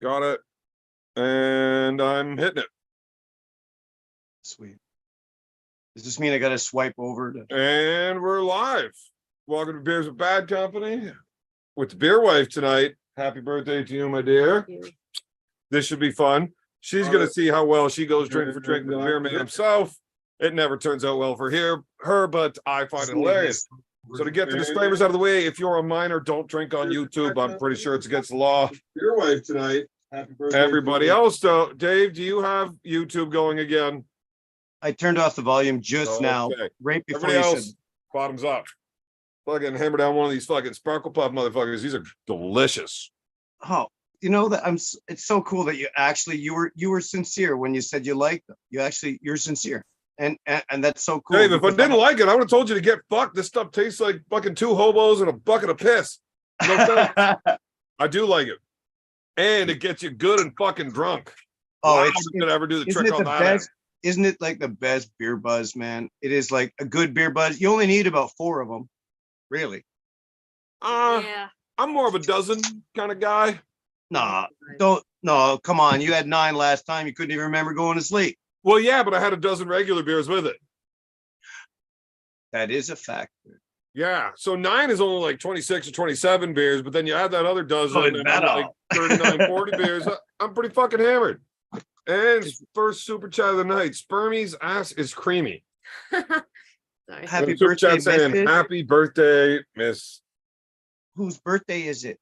Got it. And I'm hitting it. Sweet. Does this mean I got to swipe over? And we're live. Welcome to Beers with Bad Company with the Beer Wife tonight. Happy birthday to you, my dear. This should be fun. She's going to see how well she goes drink for drink with the Beerman himself. It never turns out well for her, but I find it hilarious. So to get the disclaimers out of the way, if you're a minor, don't drink on YouTube. I'm pretty sure it's against the law. Beer Wife tonight. Happy birthday. Everybody else, though. Dave, do you have YouTube going again? I turned off the volume just now, right before Everybody you else, said. bottoms up. Fucking hammer down one of these fucking Sparkle Puff motherfuckers. These are delicious. Oh, you know that it's so cool that you were sincere when you said you liked them. You're sincere. And that's so cool. Dave, if I didn't like it, I would have told you to get fucked. This stuff tastes like fucking two hobos and a bucket of piss. No thanks. I do like it. And it gets you good and fucking drunk. Oh, wow, it's gonna ever do the trick on that best, isn't it like the best beer buzz, man? It is like a good beer buzz. You only need about 4 of them, really. Yeah. I'm more of a dozen kind of guy. No, come on. You had 9 last time. You couldn't even remember going to sleep. Well, yeah, but I had a dozen regular beers with it. That is a factor. Yeah, so 9 is only like 26 or 27 beers, but then you add that other dozen, and I'm like 39, 40 beers. I'm pretty fucking hammered. And first super chat of the night, Spermie's ass is creamy. Sorry. Happy birthday, saying, happy birthday, Miss. Whose birthday is it?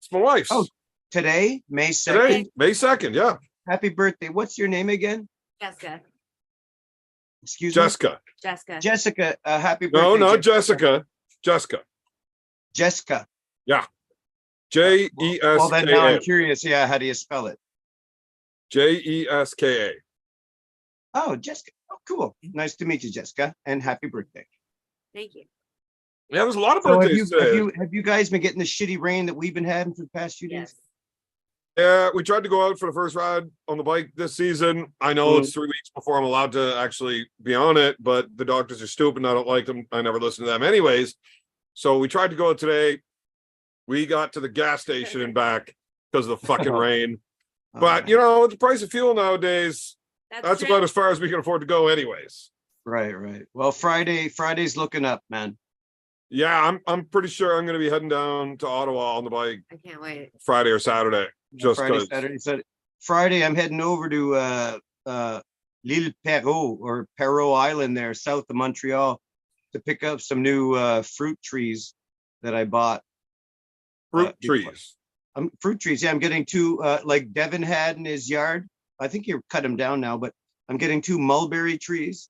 It's my wife's. Oh, today, May 2nd. Today, May 2nd, yeah. Happy birthday. What's your name again? Jessica. Excuse me? Jessica. Jessica, happy birthday. No, not Jessica. Jessica. Jessica. Yeah. Jeska. Well, then now I'm curious. Yeah, how do you spell it? Jeska. Oh, Jessica. Oh, cool. Nice to meet you, Jessica. And happy birthday. Thank you. Yeah, there's a lot of So birthdays today. have you guys been getting the shitty rain that we've been having for the past few days? Yes. Yeah, we tried to go out for the first ride on the bike this season. I know it's 3 weeks before I'm allowed to actually be on it, but the doctors are stupid and I don't like them. I never listen to them anyways. So we tried to go out today. We got to the gas station and back because of the fucking rain. But, you know, the price of fuel nowadays, that's about as far as we can afford to go anyways. Right. Well, Friday's looking up, man. Yeah, I'm pretty sure I'm going to be heading down to Ottawa on the bike. I can't wait. Friday or Saturday. Just Friday, Saturday, Saturday. Friday, I'm heading over to L'Île Perrot or Perrot Island there, south of Montreal, to pick up some new fruit trees that I bought. Fruit trees. Fruit trees. Yeah, I'm getting 2 like Devin had in his yard. I think you cut them down now, but I'm getting 2 mulberry trees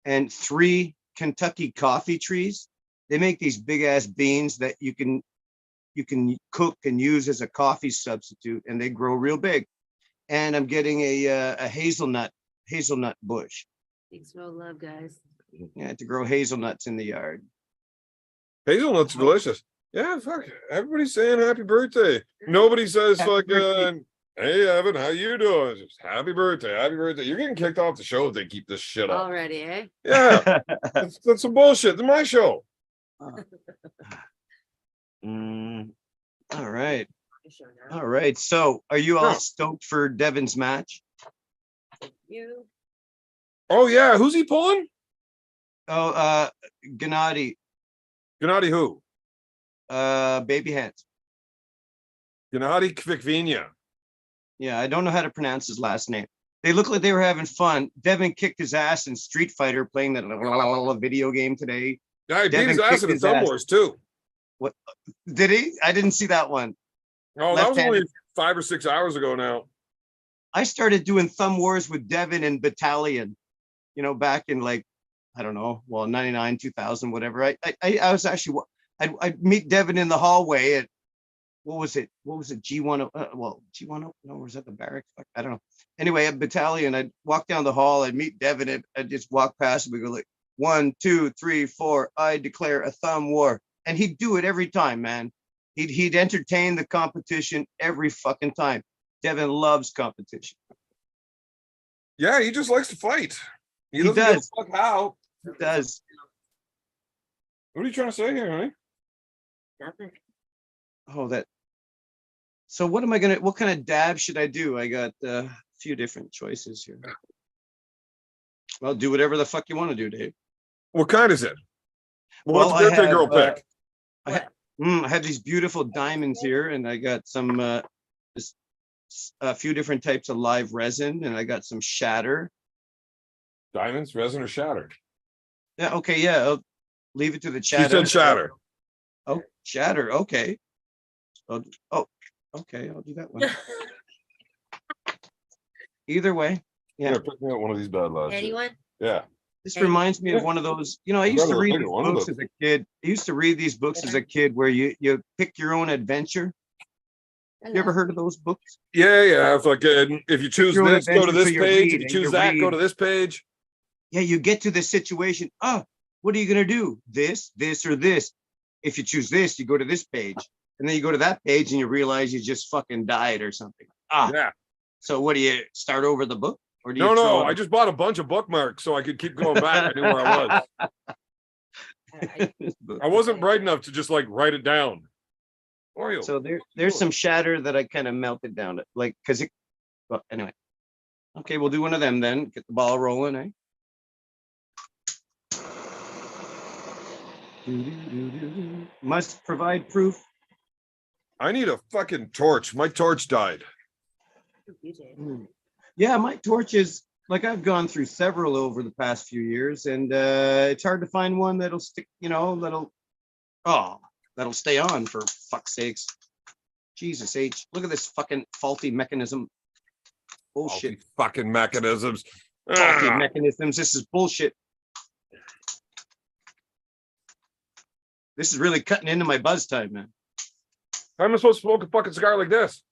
and 3 Kentucky coffee trees. They make these big ass beans that you can cook and use as a coffee substitute, and they grow real big. And I'm getting a hazelnut bush. Thanks for all love, guys. Yeah, to grow hazelnuts in the yard. Hazelnuts are delicious. Yeah, fuck. Everybody's saying happy birthday. Nobody says fucking, hey Evan, how you doing? Just happy birthday, happy birthday. You're getting kicked off the show if they keep this shit up. Already, eh? Yeah, that's some bullshit. It's my show. All right. So are you all stoked for Devin's match? You. Oh yeah, who's he pulling? Oh, Gennady. Gennady who? Baby hands. Gennady Kvikvinia. Yeah, I don't know how to pronounce his last name. They look like they were having fun. Devin kicked his ass in Street Fighter playing that video game today. Yeah, he beat his ass in the Thumb Wars too. What did he? I didn't see that one. Oh, that was only 5 or 6 hours ago now. I started doing Thumb Wars with Devin and Battalion, you know, back in like, I don't know, well, 99, 2000, whatever. I was actually, I'd meet Devin in the hallway at, what was it? G10, G10, no, was that the barracks? I don't know. Anyway, at Battalion, I'd walk down the hall, I'd meet Devin, and I'd just walk past him and go like, 1, 2, 3, 4, I declare a thumb war. And he'd do it every time, man. He'd entertain the competition every fucking time. Devin loves competition. Yeah, he just likes to fight. He doesn't give a fuck how. He does. What are you trying to say here, honey? Oh, that So what kind of dab should I do? I got a few different choices here. Well, do whatever the fuck you want to do, Dave. What kind is it? Well, What's the birthday girl pick? I have these beautiful diamonds here, and I got some a few different types of live resin, and I got some shatter. Diamonds, resin, or shatter? Yeah, okay, yeah. I'll leave it to the She chat. said shatter. Oh, shatter. Okay. Oh, okay. I'll do that one. Either way. Yeah. Pick me up one of these bad lads. Anyone? Yeah. This reminds me of one of those, I used to read these books as a kid. I used to read these books as a kid where you pick your own adventure. You ever heard of those books? Yeah. If you choose Your own this, go to adventure, this so you page. read If you and choose you that, go read. to this page. Yeah, you get to the situation. Oh, what are you gonna do? This, or this. If you choose this, you go to this page. And then you go to that page and you realize you just fucking died or something. Yeah. So what do you start over the book? Or do you No. throw I just bought a bunch of bookmarks so I could keep going back. I knew where I was. I wasn't bright enough to just like write it down. Or you? So there's some shatter that I kind of melted down it, like well, anyway. Okay, we'll do one of them then. Get the ball rolling, eh? Must provide proof. I need a fucking torch. My torch died. You did. Yeah, my torch is like I've gone through several over the past few years, and it's hard to find one that'll stick, that'll stay on, for fuck's sakes. Jesus H. Look at this fucking faulty mechanism. Bullshit. Faulty fucking mechanisms. Faulty mechanisms. This is bullshit. This is really cutting into my buzz time, man. How am I supposed to smoke a fucking cigar like this?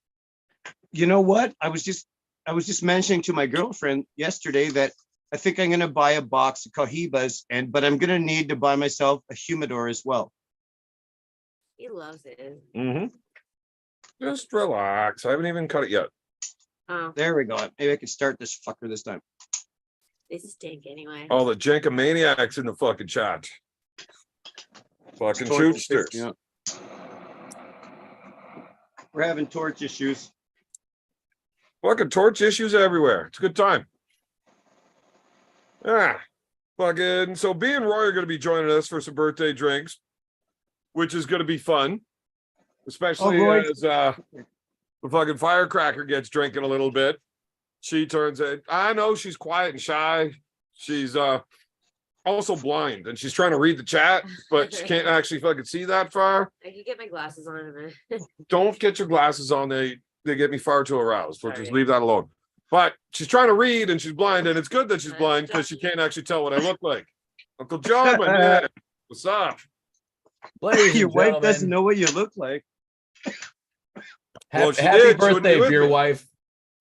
You know what? I was just mentioning to my girlfriend yesterday that I think I'm gonna buy a box of Cohibas, but I'm gonna need to buy myself a humidor as well. He loves it. Mm-hmm. Just relax. I haven't even cut it yet. Oh, There we go. Maybe I can start this fucker this time. they stink anyway. All the jankomaniacs in the fucking chat. Fucking Torch shootsters. issues, yeah. We're having torch issues. Fucking torch issues everywhere. It's a good time. Fucking. So B and Roy are going to be joining us for some birthday drinks, which is going to be fun, especially Roy. as the fucking firecracker gets drinking a little bit. She turns it. I know she's quiet and shy. She's also blind, and she's trying to read the chat, but she can't actually fucking see that far. I can get my glasses on in a minute. Don't get your glasses on. They get me far too aroused. We'll just Sorry. leave that alone. But she's trying to read and she's blind, and it's good that she's blind because she can't actually tell what I look like. Uncle John, my man, what's up? Ladies Your and wife gentlemen, doesn't know what you look like. Well, she happy did. She wouldn't birthday, be with beer me. wife.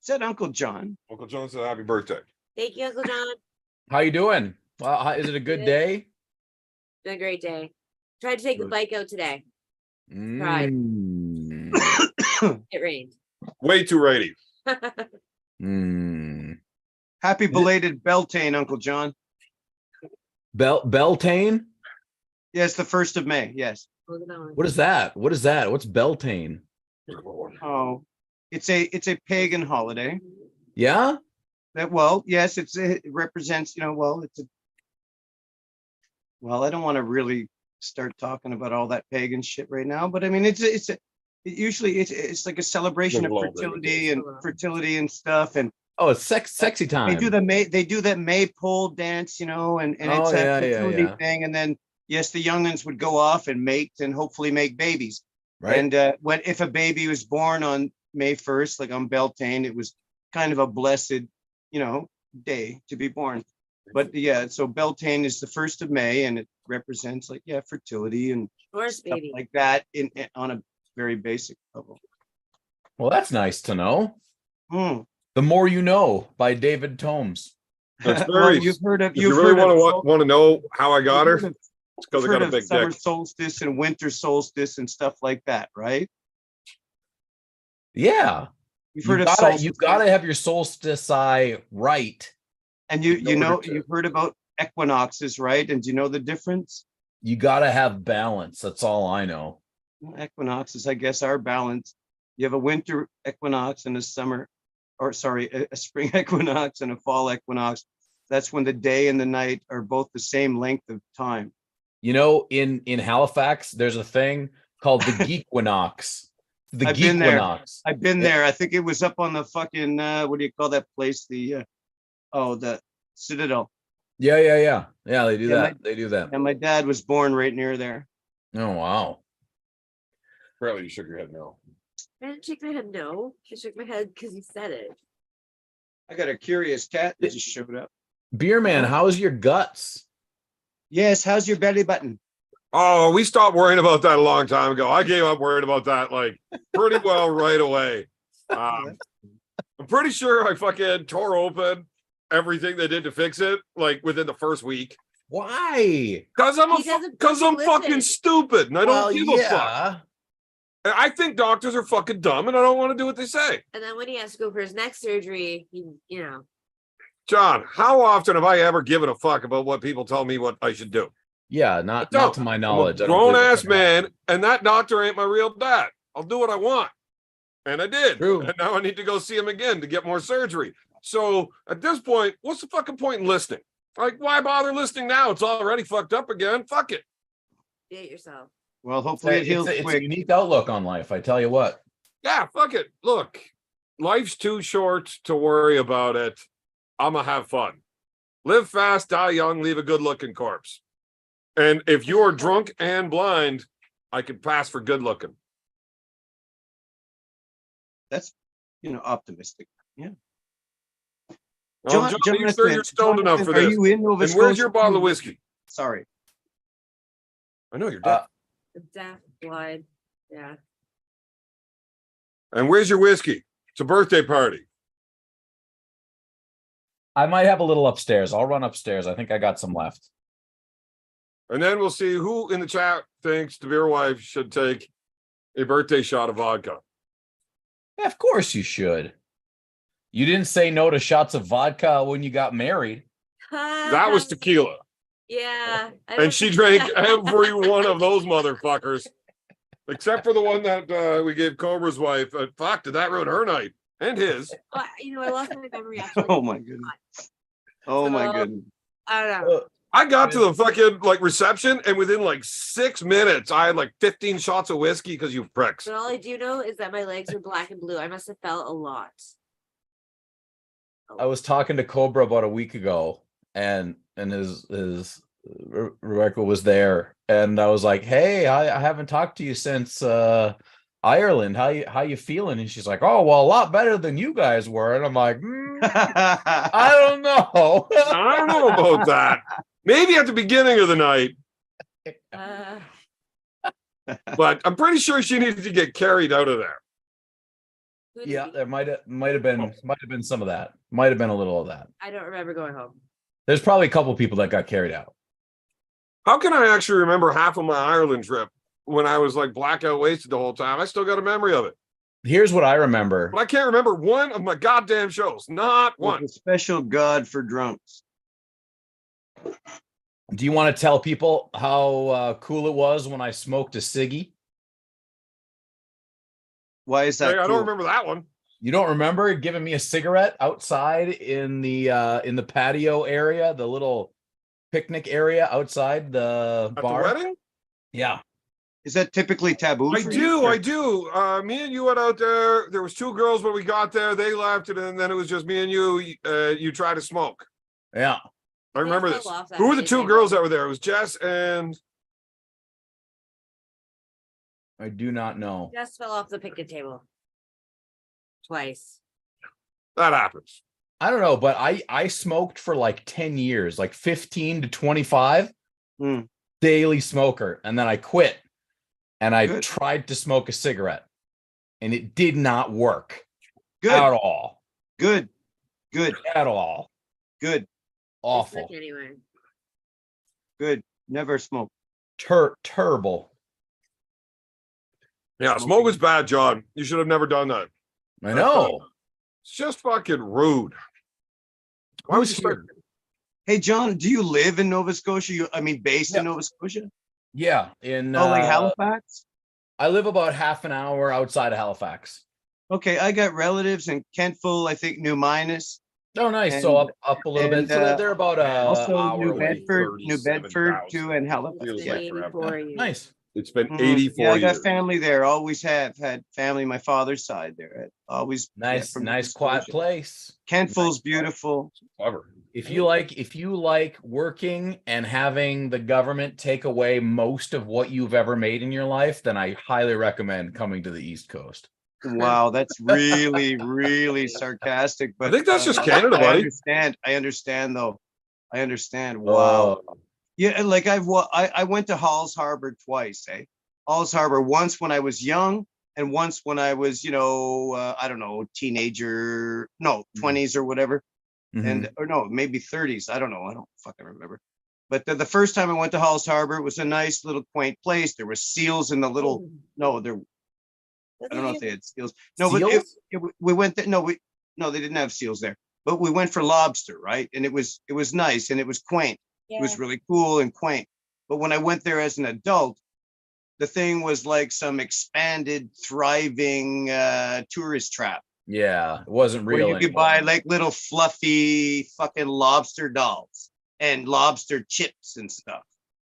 Said Uncle John. Uncle John said happy birthday. Thank you, Uncle John. How you doing? Well, is it a good Good. day? Been a great day. Tried to take the Good. bike out today. Mm. It rained. Way too ready. Mm. Happy belated Beltane, Uncle John. Beltane? Yes, the 1st of May. Yes. Hold it on. What is that? What is that? What's Beltane? Oh, it's a pagan holiday. Yeah? Yes, it represents, I don't want to really start talking about all that pagan shit right now, but I mean, it's like a celebration of fertility and stuff. And Oh, it's sexy time. they do that maypole dance, and it's a fertility thing. And then, yes, the youngins would go off and mate and hopefully make babies. Right. And if a baby was born on May 1st, like on Beltane, it was kind of a blessed, day to be born. But yeah, so Beltane is the 1st of May, and it represents fertility and Horse stuff baby. like that on a very basic level. Well, that's nice to know. Hmm. The More You Know by David Tomes. That's Well, very. you've heard of If you really want to know how I got her, you've it's because I heard got a of big summer dick. solstice and winter solstice and stuff like that, right? Yeah. You've heard of solstice. You gotta have your solstice right. And in order to- you've heard about equinoxes, right? And do you know the difference? You gotta have balance. That's all I know. Equinoxes, I guess, are balanced. You have a winter equinox and a summer, or sorry, a spring equinox and a fall equinox. That's when the day and the night are both the same length of time. You know, in Halifax, there's a thing called the Geekwinox. The I've been there. Geekwinox. I've been there. I think it was up on the fucking what do you call that place? The Citadel. Yeah. They do Yeah, that. They do that. And my dad was born right near there. Oh wow. Apparently you shook your head no. I didn't shake my head no. I shook my head because you said it. I got a curious cat that just showed up. Beerman, how's your guts? Yes, how's your belly button? Oh, we stopped worrying about that a long time ago. I gave up worrying about that like pretty well right away. I'm pretty sure I fucking tore open everything they did to fix it like within the first week. Why? Because I'm Listen. fucking stupid and I don't give a fuck. yeah. And I think doctors are fucking dumb and I don't want to do what they say. And then when he has to go for his next surgery, you know. John, how often have I ever given a fuck about what people tell me what I should do? Yeah, not to my knowledge. I don't Grown believe ass it. man, and that doctor ain't my real dad. I'll do what I want. And I did. True. And now I need to go see him again to get more surgery. So at this point, what's the fucking point in listening? Like, why bother listening now? It's already fucked up again. Fuck it. Date yourself. Well, hopefully it heals It's a quick. unique outlook on life. I tell you what. Yeah, fuck it. Look, life's too short to worry about it. I'm gonna have fun. Live fast, die young, leave a good looking corpse. And if you're drunk and blind, I could pass for good looking. That's optimistic. Yeah. John, you sure you're stoned enough for are this? you in Nova And where's Scotia? your bottle of whiskey? Sorry. I know you're dead. Deaf, blind. Yeah. And where's your whiskey? It's a birthday party. I might have a little upstairs. I'll run upstairs. I think I got some left. And then we'll see who in the chat thinks the beer wife should take a birthday shot of vodka. Yeah, of course you should. You didn't say no to shots of vodka when you got married. That was tequila. Yeah. And she drank every one of those motherfuckers. Except for the one that we gave Cobra's wife. Fuck, did that ruin her night? And his. I lost my memory actually. Oh my goodness. Oh my So- goodness. I don't know. I got to the fucking reception, and within 6 minutes, I had 15 shots of whiskey because you pricks. But all I do know is that my legs are black and blue. I must have felt a lot. I was talking to Cobra about a week ago, and his Rebecca was there, and I was like, "Hey, I haven't talked to you since Ireland. How you feeling?" And she's like, "Oh, well, a lot better than you guys were." And I'm like, I don't know. I don't know about that. Maybe at the beginning of the night, but I'm pretty sure she needed to get carried out of there. who did Yeah, we- there might have been some of that. Might have been a little of that. I don't remember going home. There's probably a couple people that got carried out. How can I actually remember half of my Ireland trip when I was blackout wasted the whole time? I still got a memory of it. Here's what I remember. But I can't remember one of my goddamn shows. Not one. A special god for drunks. Do you want to tell people how cool it was when I smoked a ciggy? Why is that? Hey, I cool? don't remember that one. You don't remember giving me a cigarette outside in the patio area, the little picnic area outside the At bar? the wedding? Yeah. Is that typically taboo? I for do, you? I do. Me and you went out there. There was 2 girls when we got there. They left, and then it was just me and you. You tried to smoke. Yeah. I remember fell this. off that Who were the night, 2 I girls know. that were there? It was Jess and I do not know. Just fell off the picnic table. Twice. that happens. I don't know, but I smoked for 10 years, 15 to 25. Hmm. Daily smoker. And then I quit and I Good. tried to smoke a cigarette and it did not work Good. at all. Good. Good. At all. Good. Awful. It's like anyway. Good. Never smoke. Terrible. Yeah, smoke is bad, John. You should have never done that. I know. It's just fucking rude. Why would Who's you start? here? Hey, John, do you live in Nova Scotia? Based in Nova Scotia? Yeah. In Oh, like Halifax? I live about half an hour outside of Halifax. Okay, I got relatives in Kentville, I think New Minas, Oh, nice. So And- up a little bit. and, So they're about also hour New away. Bedford too, and Halifax. It's Feels been like forever. 84 years. Nice. It's been Mhm. 84 Yeah, I got years. family there. Always have had family. My father's side there. Always Nice, from nice Nova quiet Scotia. place. Kentville's beautiful. Clever. If you like working and having the government take away most of what you've ever made in your life, then I highly recommend coming to the East Coast. Wow, that's really sarcastic. But I think that's just Canada, I buddy. understand. I understand though. I understand. Wow. Oh, Yeah, like I went to Halls Harbor twice, eh? Halls Harbor once when I was young, and once when I was, I don't know, teenager, no, 20s or whatever, mhm. and or no, maybe 30s. I don't know. I don't fucking remember. But the first time I went to Halls Harbor, it was a nice little quaint place. There were seals in the little. No, there. I don't know if they had seals. No, but Seals? we went there. No, they didn't have seals there. But we went for lobster, right? And it was nice and it was quaint. It was really cool and quaint. But when I went there as an adult, the thing was like some expanded, thriving tourist trap Yeah, it wasn't where real you could anymore. buy like little fluffy fucking lobster dolls and lobster chips and stuff.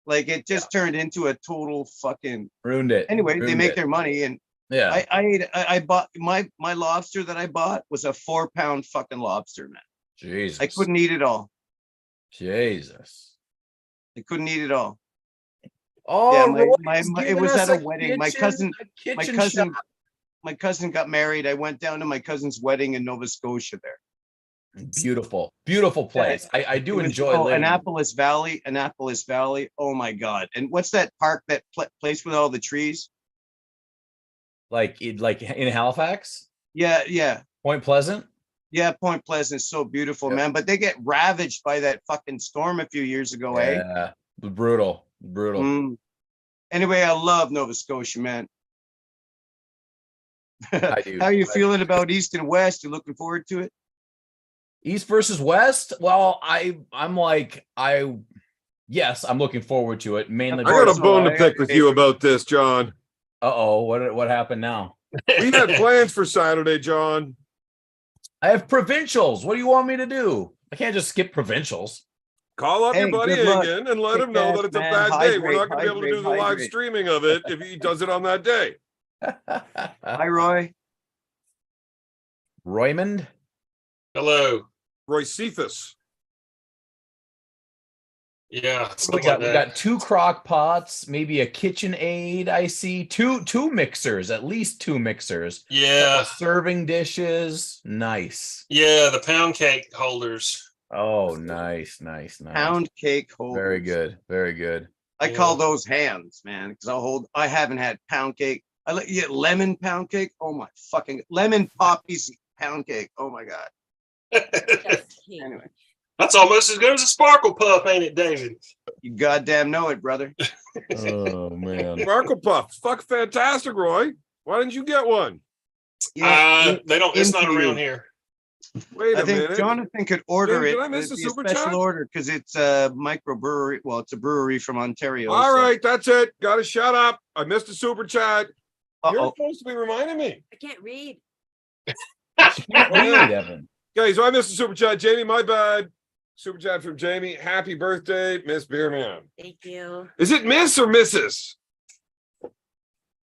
Like it just turned into a total fucking. Ruined it. Anyway, they Ruined make it. their money, and Yeah. I bought my lobster that I bought was a 4-pound fucking lobster, man. Jesus. I couldn't eat it all. Jesus. I couldn't eat it all. Oh, Yeah, Roy's it giving was us at a wedding. My kitchen cousin shot. my cousin got married. I went down to my cousin's wedding in Nova Scotia there. Beautiful, beautiful place. I do It was- enjoy living. Annapolis Valley. Oh my God. And what's that park, that place with all the trees? Like in Halifax, Yeah. Point Pleasant. Yeah, Point Pleasant is so beautiful, man. But they get ravaged by that fucking storm a few years ago, eh? Yeah, brutal. Mm. Anyway, I love Nova Scotia, man. I do. How are you feeling about East and West? You looking forward to it? East versus West. Well, yes, I'm looking forward to it. Mainly. I got a course, bone I to pick have with you favorite. about this, John. Uh-oh, what happened now? We had plans for Saturday, John. I have provincials. What do you want me to do? I can't just skip provincials. Call up your Hey, buddy good luck. Egan and let Kick him know ass, that it's a man. bad day. We're not Hydrate, going to be able to do the live hydrate. streaming of it if he does it on that day. Hi, Roy. Roymond. Hello. Roy Cephas. Yeah, We something got like we that. got 2 crock pots, maybe a kitchen aid. I see two mixers, at least 2 mixers. Yeah, Serving dishes. Nice. yeah, the pound cake holders. Oh, nice. Pound cake holders. Very good. Very good. I call those hands, man, because I haven't had pound cake. I let you get lemon pound cake. Oh my fucking lemon poppies pound cake. Oh my God. That's king. Anyway, That's almost as good as a sparkle puff, ain't it, David? you goddamn know it, brother. Oh man. Sparkle Puff. Fuck fantastic, Roy. Why didn't you get one? Yeah, They don't. It's not into you. around here. Wait I a think minute. Jonathan could order Did it. I miss It'd the be a super special chat? order because it's a microbrewery. Well, it's a brewery from Ontario. All right, that's it. Got to shut up. I missed a super chat. You're Uh-oh. supposed to be reminding me. I can't read. Read, Evan. Okay, so I missed the super chat. Jamie, my bad. Super chat from Jamie. Happy birthday, Miss Beerman. Thank you. Is it Miss or Mrs.?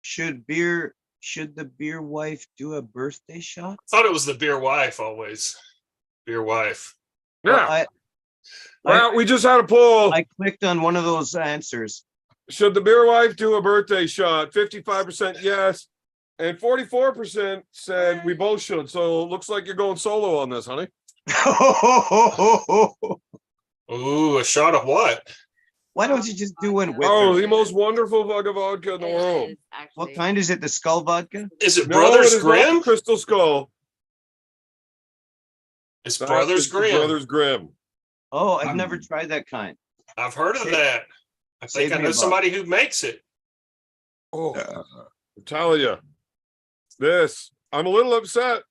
Should the beer wife do a birthday shot? I thought it was the beer wife always. Beer wife. Yeah. Well, We just had a poll. I clicked on one of those answers. Should the beer wife do a birthday shot? 55% yes. And 44% said we both should. So it looks like you're going solo on this, honey. Ooh, a shot of what? Why don't you just do one with Oh, her? the most wonderful vodka in the It world. is, actually. What kind is it? The Skull vodka? Is it No, Brothers it is not the Grimm? Crystal Skull. It's That Brothers is the Grimm. Brothers Grimm. Oh, I've never tried that kind. I've heard of that. I think Save I me know a buck. somebody who makes it. Oh, I'm telling you, I'm a little upset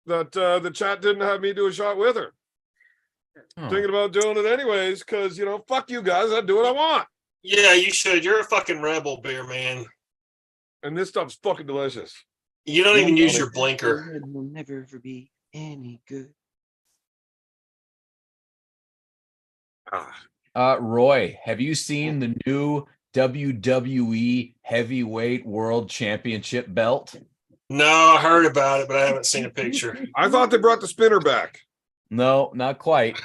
that the chat didn't have me do a shot with her. Oh. Thinking about doing it anyways, because, fuck you guys, I do what I want. Yeah, you should. You're a fucking rebel, beer man. And this stuff's fucking delicious. You don't even use your blinker. It will never ever be any good. Roy, have you seen the new WWE Heavyweight World Championship belt? No, I heard about it, but I haven't seen a picture. I thought they brought the spinner back. No, not quite.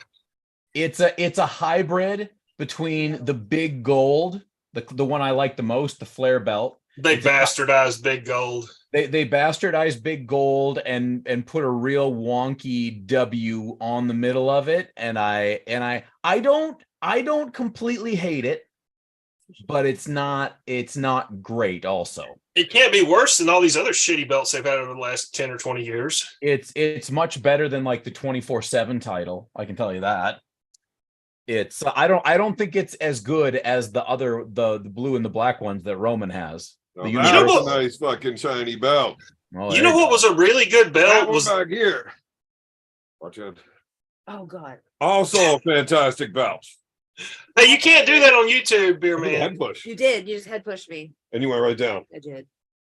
It's a hybrid between the big gold, the one I like the most, the flare belt. They bastardized Big Gold. They bastardized big gold and put a real wonky W on the middle of it, and I don't completely hate it, but it's not great also. It can't be worse than all these other shitty belts they've had over the last 10 or 20 years. It's much better than like the 24/7 title, I can tell you that. It's I don't think it's as good as the blue and the black ones that Roman has. Now, The that's universal- a nice fucking shiny belt. Oh, You there know what go. was a really good That belt one was back here. Watch it. Oh God. Also a fantastic belt. hey, you can't do that on YouTube, Head Beerman. push. You did. You just head pushed me. And you went right down. I did.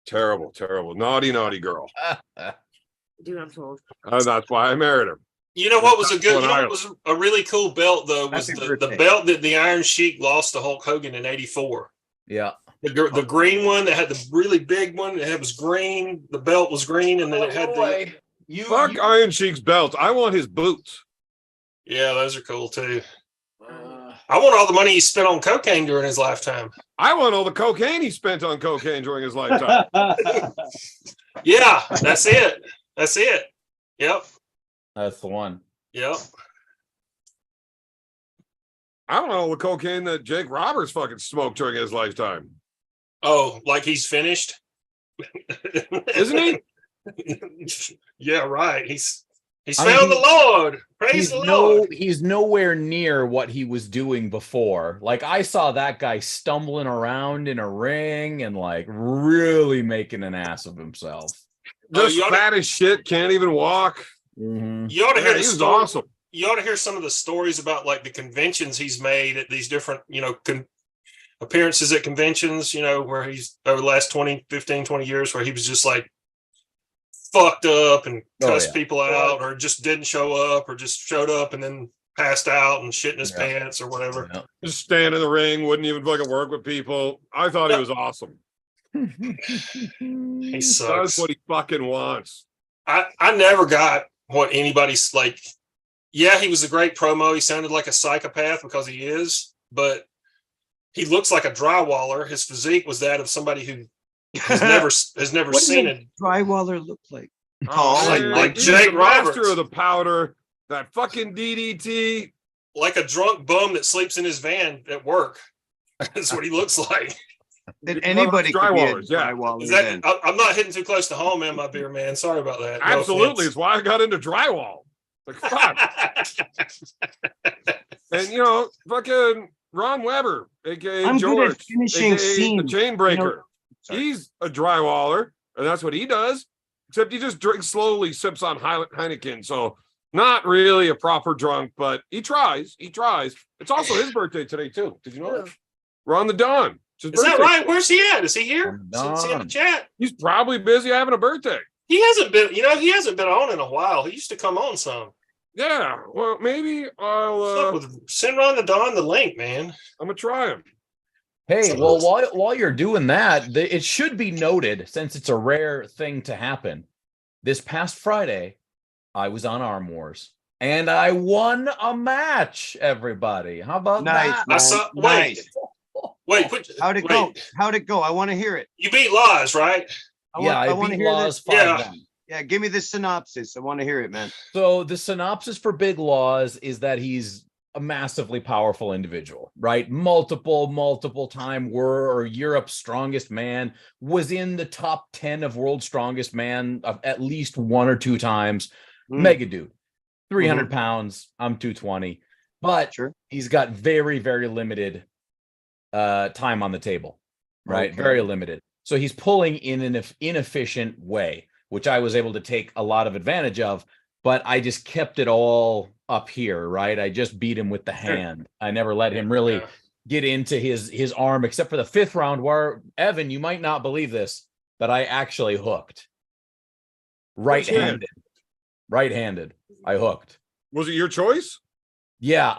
Terrible, terrible. Naughty, naughty girl. Do what I'm told. And that's why I married her. You know what was a good, One you know what Ireland. was a really cool belt though was Happy the birthday. belt that the Iron Sheik lost to Hulk Hogan in '84. Yeah. The green one that had the really big one, it was green. The belt was green, and then it had the Fuck Iron Sheik's belt. I want his boots. yeah, those are cool too. I want all the money he spent on cocaine during his lifetime. I want all the cocaine he spent on cocaine during his lifetime. Yeah, that's it. That's it. Yep. That's the one. Yep. I don't know all the cocaine that Jake Roberts fucking smoked during his lifetime. Oh, like he's finished, Isn't he? Yeah, right. He's I mean, found the Lord. Praise the Lord. He's nowhere near what he was doing before. Like I saw that guy stumbling around in a ring and like really making an ass of himself. Just you oughta- fat as shit, can't even walk. Mhm. You ought to Yeah, hear he the was story. awesome. You ought to hear some of the stories about like the conventions he's made at these different, appearances at conventions, where he's over the last 15, 20 years, where he was just like fucked up and cussed people out, or just didn't show up, or just showed up and then passed out and shit in his pants or whatever. Yeah. Just stand in the ring, wouldn't even fucking work with people. I thought he was awesome. He That's sucks. what he fucking wants. I never got what anybody's like. Yeah, he was a great promo. He sounded like a psychopath because he is, but he looks like a drywaller. His physique was that of somebody who has never What seen does it. a drywaller look like? Oh, like- man, like he's Jake the master Roberts. of the powder. That fucking DDT. Like a drunk bum that sleeps in his van at work. That's what he looks like. That One of anybody those could be a drywallers, yeah. drywaller Is that, then. I'm not hitting too close to home, man, my beer man. Sorry about that. No Absolutely. offense. It's why I got into drywall. Like, fuck. And, fucking Ron Weber, aka I'm good George, at finishing aka scenes. the chain breaker. Sorry. He's a drywaller, and that's what he does. Except he just drinks slowly, sips on Heineken. So not really a proper drunk, but he tries. He tries. It's also his birthday today too. Did you know that? We're on the Dawn. It's his Is that birthday. right? Where's he at? Is he here? On Is he in the Dawn. chat? He's probably busy having a birthday. He hasn't been, he hasn't been on in a while. He used to come on some. Yeah. Well, maybe I'll. Send Ron the Don the link, man. I'm gonna try him. Hey, well, while you're doing that, it should be noted, since it's a rare thing to happen, this past Friday, I was on Arm Wars and I won a match, everybody. How about Nice, that? man. I saw. Nice. Wait. How'd it go? How'd it go? I want to hear it. You beat Laws, right? I want to beat hear Laws this. 5-1. Yeah, give me the synopsis. I want to hear it, man. So the synopsis for Big Laws is that he's a massively powerful individual, right? Multiple time Europe's strongest man, was in the top 10 of world's strongest man at least one or two times. Mega dude, 300 pounds. I'm 220, but Sure. he's got very, very limited time on the table, right? Okay. Very limited. So he's pulling in an inefficient way, which I was able to take a lot of advantage of, but I just kept it all up here, right? I just beat him with the hand. I never let him really get into his arm, except for the 5th round where, Evan, you might not believe this, but I actually hooked. right-handed. Right-handed. I hooked. Was it your choice? Yeah,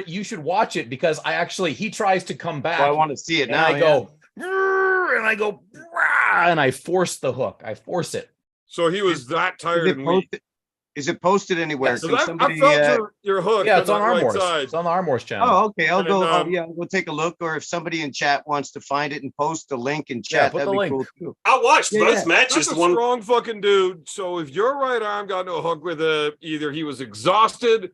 you should watch it because he tries to come back. Well, I want to see it and now. I go, "Rrr," and I go, "Rah," and I force the hook. I force it. So he was that tired and weak. Is it posted anywhere? Yes. So Can that, somebody, I felt your hook. Yeah, it's on the right Armors. side. It's on the Armors channel. Oh, okay. I'll And, go. Yeah, we'll take a look. Or if somebody in chat wants to find it and post the link in chat, put that'd the be link. cool too. I watched Yeah, both yeah. matches. That's The a one strong fucking dude. So if your right arm got into a hook with either he was exhausted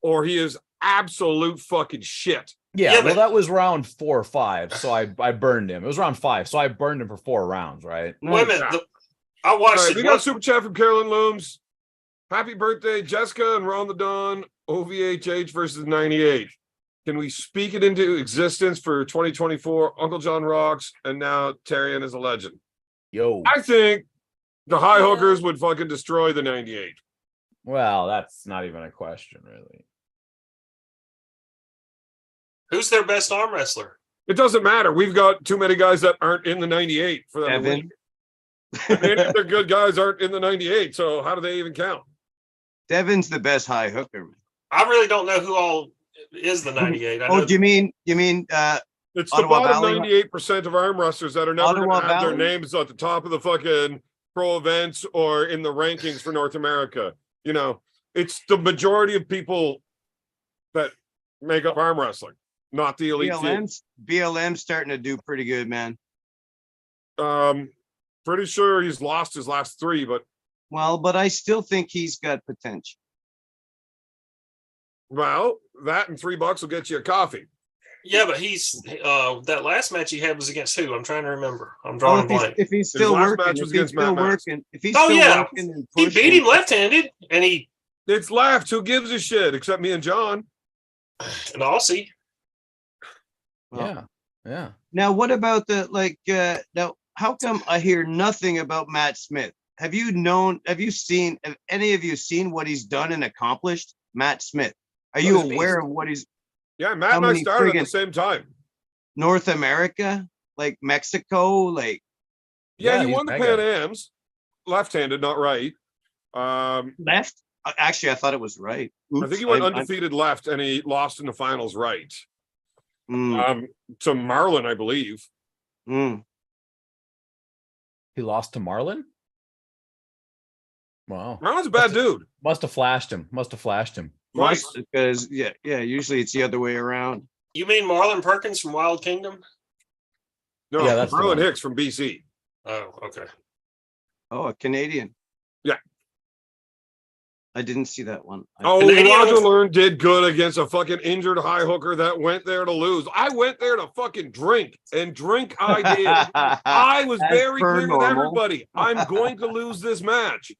or he is absolute fucking shit. Yeah, Yeah, well, but- that was round 4 or 5, so I burned him. It was round 5, so I burned him for 4 rounds, right? wait a minute. I All watched right, it. we got a super chat from Carolyn Looms. Happy birthday, Jessica and Ron the Dawn. OVHH versus 98. Can we speak it into existence for 2024? Uncle John rocks, and now Tarian is a legend. Yo. I think the high hookers would fucking destroy the 98. Well, that's not even a question, really. Who's their best arm wrestler? It doesn't matter. We've got too many guys that aren't in the 98 for them to Devin. win. And any of the good guys aren't in the 98, so how do they even count? Devin's the best high hooker. I really don't know who all is the 98. I know Oh, do you mean It's the Ottawa bottom Valley? 98% of arm wrestlers that are never going Ottawa to have their Valley? names at the top of the fucking pro events or in the rankings for North America. You know, it's the majority of people that make up arm wrestling, not the elite few. BLM's starting to do pretty good, man. Pretty sure he's lost his last 3, but Well, but I still think he's got potential. well, that and $3 will get you a coffee. yeah, but he's that last match he had was against who? I'm trying to remember. I'm Oh, drawing a blank. if he's still last working, match if was he's against still Matt Max. working, if he's Oh, still yeah. working and He pushing, beat him left-handed, and he It's left. Who gives a shit except me and John? an Aussie. Well, Yeah. Now, what about now, how come I hear nothing about Matt Smith? Have any of you seen what he's done and accomplished? Matt Smith. Are you he's a beast. aware of what he's Yeah, Matt How and I many started at the friggin- same time. North America, like Mexico, like Yeah, Yeah, he he's won the mega. Pan Ams, left-handed, not right. left? Actually, I thought it was right. I think he went undefeated left, and he lost in the finals right. Mm, To Marlon, I believe. mm. He lost to Marlon? Wow. Marlon's a bad dude. Must have flashed him. Right. Because usually it's the other way around. You mean Marlon Perkins from Wild Kingdom? No, Yeah, that's the Marlon one. Hicks from BC. Oh, okay. Oh, a Canadian. Yeah. I didn't see that one. Oh, Canadian Roger was- Learn did good against a fucking injured high hooker that went there to lose. I went there to fucking drink, and drink I did. I was As very per clear with normal. everybody. I'm going to lose this match.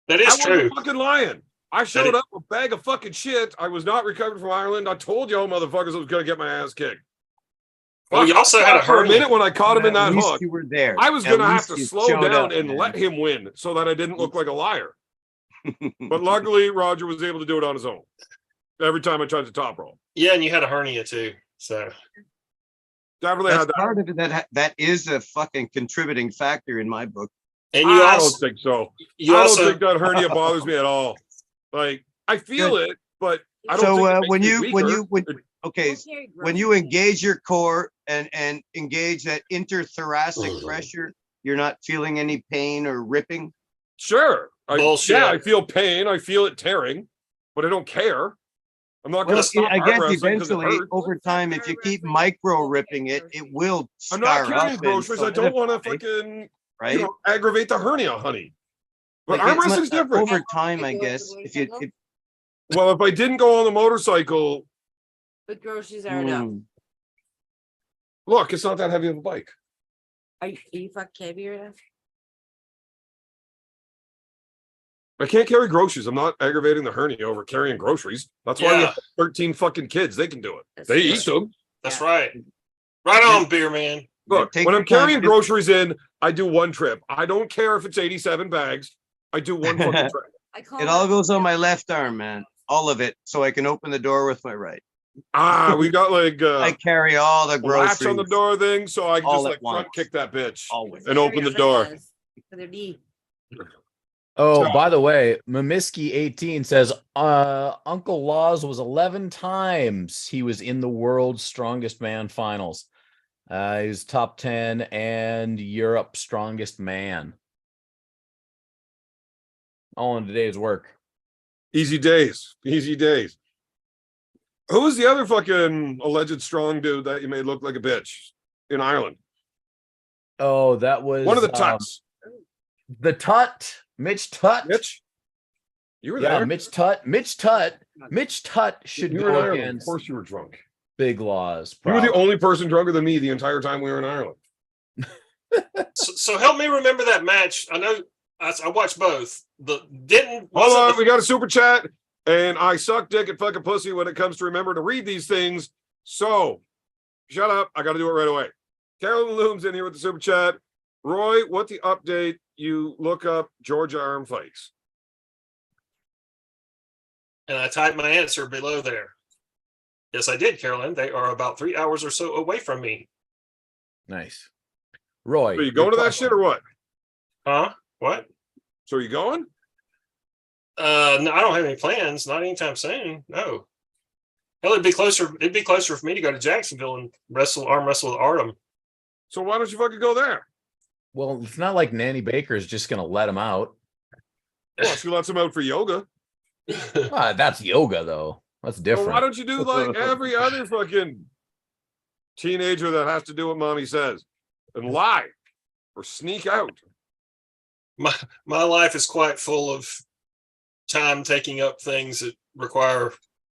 That I is wasn't true. fucking lying. I showed up with a bag of fucking shit. I was not recovered from Ireland. I told y'all motherfuckers I was going to get my ass kicked. Well, you also had a for a hernia. minute when I caught him in that At least hook. you were there. I was At going to have least to you slow showed down up, and man. let him win so that I didn't look like a liar. But luckily, Roger was able to do it on his own. Every time I tried to top roll. Yeah, and you had a hernia too. So Definitely That's had that. part of it. That is a fucking contributing factor in my book. and you I also don't think so. you I also don't think that hernia bothers me at all. Like, I feel it, but I don't So think it makes when me you weaker. okay, when you engage your core and engage that interthoracic pressure, you're not feeling any pain or ripping. Sure. Bullshit. Yeah, I feel pain. I feel it tearing, but I don't care. I'm not going Well, to stop I arm guess wrestling 'cause it eventually, hurts. over time, if you keep micro ripping it, it will I'm scar not carrying up groceries. I and don't want to solidify, fucking right. aggravate the hernia, honey. But Like, arm it's wrestling's not- different. over time, I guess. Well, if I didn't go on the motorcycle, But groceries are enough. look, it's not that heavy of a bike. Are you fucking heavy enough? I can't carry groceries. I'm not aggravating the hernia over carrying groceries. That's why you Yeah. have 13 fucking kids. They can do it. That's They true. eat them. that's Yeah. right. Right on, beer man. Look, Take when your I'm carrying time. groceries in, I do one trip. I don't care if it's 87 bags. I do one fucking trip. I call It all goes on my left arm, man. All of it, so I can open the door with my right. We got like I carry all the a latch groceries. on the door thing, so I can all just at like front once. kick that bitch Always. and open the door. For their knee. Oh, So- by the way, Mimiski 18 says Uncle Laws was 11 times he was in the world's strongest man finals. He's top 10 and Europe's strongest man. All in today's work. Easy days. Easy days. Who was the other fucking alleged strong dude that you made look like a bitch in Ireland? Oh, that was One of the tuts. The Tut, Mitch Tut. Mitch? You were Yeah, there. Mitch Tut. Mitch Tut should You were in go Ireland. Of against course you were drunk. Big Laws. You were the probably. only person drunker than me the entire time we were in Ireland. So help me remember that match. I know I watched both. Hold Wasn't on, the- we got a super chat, and I suck dick and fucking pussy when it comes to remember to read these things. So shut up. I got to do it right away. Carolyn Looms in here with the super chat. Roy, what the update? You look up Georgia arm fights. And I typed my answer below there. Yes, I did, Carolyn. They are about 3 hours or so away from me. Nice. Roy. Are you going to that shit or what? Huh? What? So are you going? No, I don't have any plans. Not anytime soon. No. Hell, it'd be closer. It'd be closer for me to go to Jacksonville and arm wrestle with Artem. So why don't you fucking go there? Well, it's not like Nanny Baker is just going to let him out. Well, she lets him out for yoga. That's yoga, though. That's Well, different. why don't you do like every other fucking teenager that has to do what mommy says and lie or sneak out? My life is quite full of time taking up things that require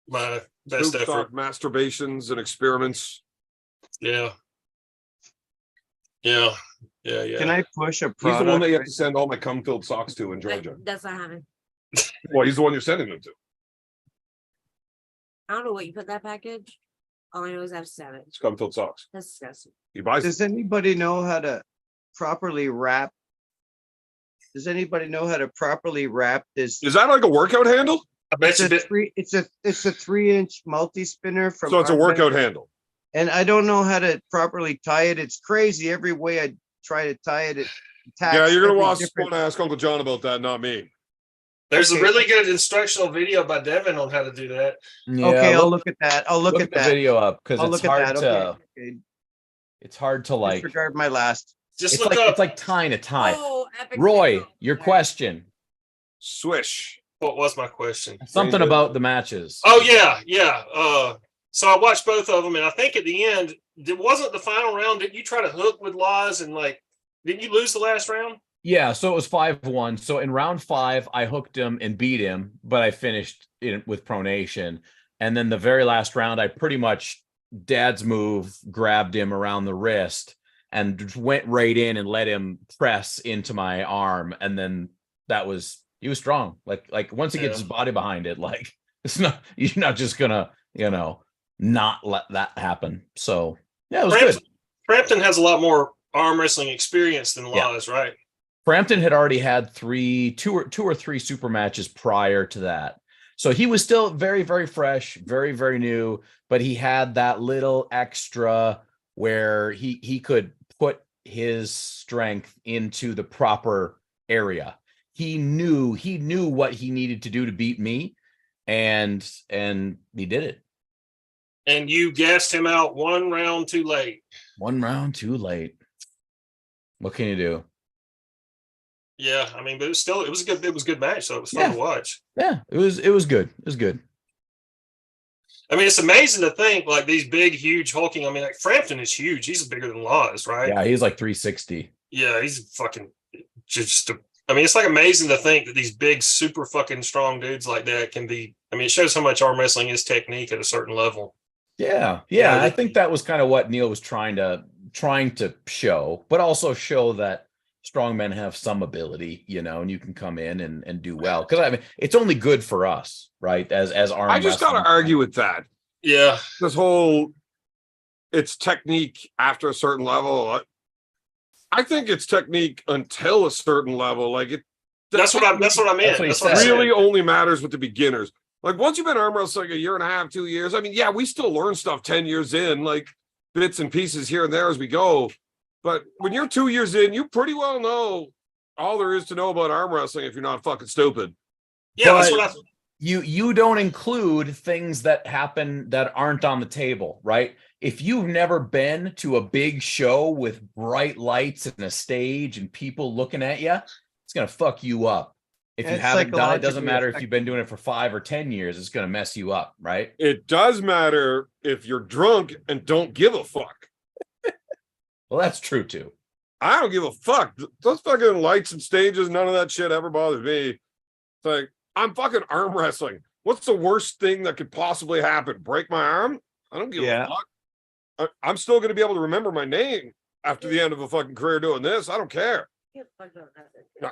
my best Poop effort. sock masturbations and experiments. Yeah. Can I push a He's the one that product? you have to send all my cum-filled socks to in Georgia. That's not happening. Well, he's the one you're sending them to. I don't know what you put in that package. All I know is I have 7. It's cum-filled socks. That's disgusting. He buys it. Does anybody know how to properly wrap? Does anybody know how to properly wrap this? Is that like a workout handle? I bet It's you a bit. it's a 3-inch multi-spinner from. So it's a Armband. workout handle. And I don't know how to properly tie it. It's crazy. Every way I try to tie it, Yeah, you're gonna want want to ask Uncle John about that, not me. There's a Okay. really good instructional video by Devin on how to do that. Yeah, Okay, I'll look at that. I'll look at the that. video up because I'll it's look at hard that. to. Okay. It's hard to like. Disregard my last. Just It's look like up it's like tying a tie. Oh, epic Roy, fail. your Sorry. question. what was my question. Something Danger. about the matches. Oh yeah. So I watched both of them, and I think at the end, it wasn't the final round. Did you try to hook with Laws and didn't you lose the last round? Yeah, so it was 5-1. So in round 5, I hooked him and beat him, but I finished with pronation. And then the very last round, I pretty much dad's move, grabbed him around the wrist and just went right in and let him press into my arm. And then he was strong. Like once he gets his body behind it, like you're not just gonna, not let that happen. So yeah, it was good. Frampton has a lot more arm wrestling experience than Yeah. Laws, right? Frampton had already had two or three super matches prior to that. So he was still very, very fresh, very, very new, but he had that little extra where he could put his strength into the proper area. He knew what he needed to do to beat me, and he did it. And you gassed him out 1 round too late. 1 round too late. What can you do? Yeah, I mean, but it was a good match, so it was fun to watch. Yeah, it was good. It was good. I mean, it's amazing to think like these big, huge hulking. I mean, like Frampton is huge. He's bigger than Laws, right? Yeah, he's like 360. Yeah, he's fucking I mean, it's like amazing to think that these big, super fucking strong dudes like that can be. I mean, it shows how much arm wrestling is technique at a certain level. Yeah. Yeah, I think that was kind of what Neil was trying to show, but also show that strong men have some ability, and you can come in and do well. Because I mean, it's only good for us, right? As arm. I just gotta wrestling. argue with that. Yeah, This whole it's technique after a certain level. I think it's technique until a certain level. Like it. that's what I meant. That's what he That's what I said. said. Really only matters with the beginners. Like once you've been arm wrestling a year and a half, 2 years. I mean, yeah, we still learn stuff 10 years in, like bits and pieces here and there as we go. But when you're 2 years in, you pretty well know all there is to know about arm wrestling if you're not fucking stupid. Yeah, that's But what I. you don't include things that happen that aren't on the table, right? If you've never been to a big show with bright lights and a stage and people looking at you, it's gonna fuck you up. If you It's haven't done it, doesn't psychologically matter if you've been doing it for 5 or 10 years, it's gonna mess you up, right? It does matter if you're drunk and don't give a fuck. Well, that's true too. I don't give a fuck. Those fucking lights and stages, none of that shit ever bothers me. It's like, I'm fucking arm wrestling. What's the worst thing that could possibly happen? Break my arm? I don't give a fuck. I'm still going to be able to remember my name after the end of a fucking career doing this. I don't care. No,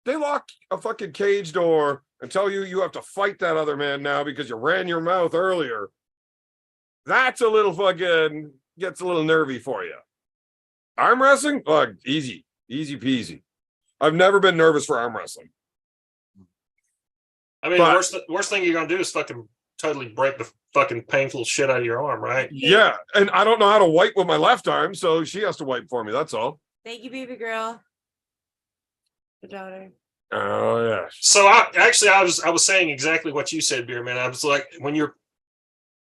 they lock a fucking cage door and tell you have to fight that other man now because you ran your mouth earlier. That's a little fucking, gets a little nervy for you. Arm wrestling? Oh, easy peasy. I've never been nervous for arm wrestling. I mean, But- the worst thing you're gonna do is fucking totally break the fucking painful shit out of your arm, right? Yeah, and I don't know how to wipe with my left arm, so she has to wipe for me. That's all. Thank you, baby girl. The daughter. Oh yeah. So I was saying exactly what you said, Beerman. I was like, when you're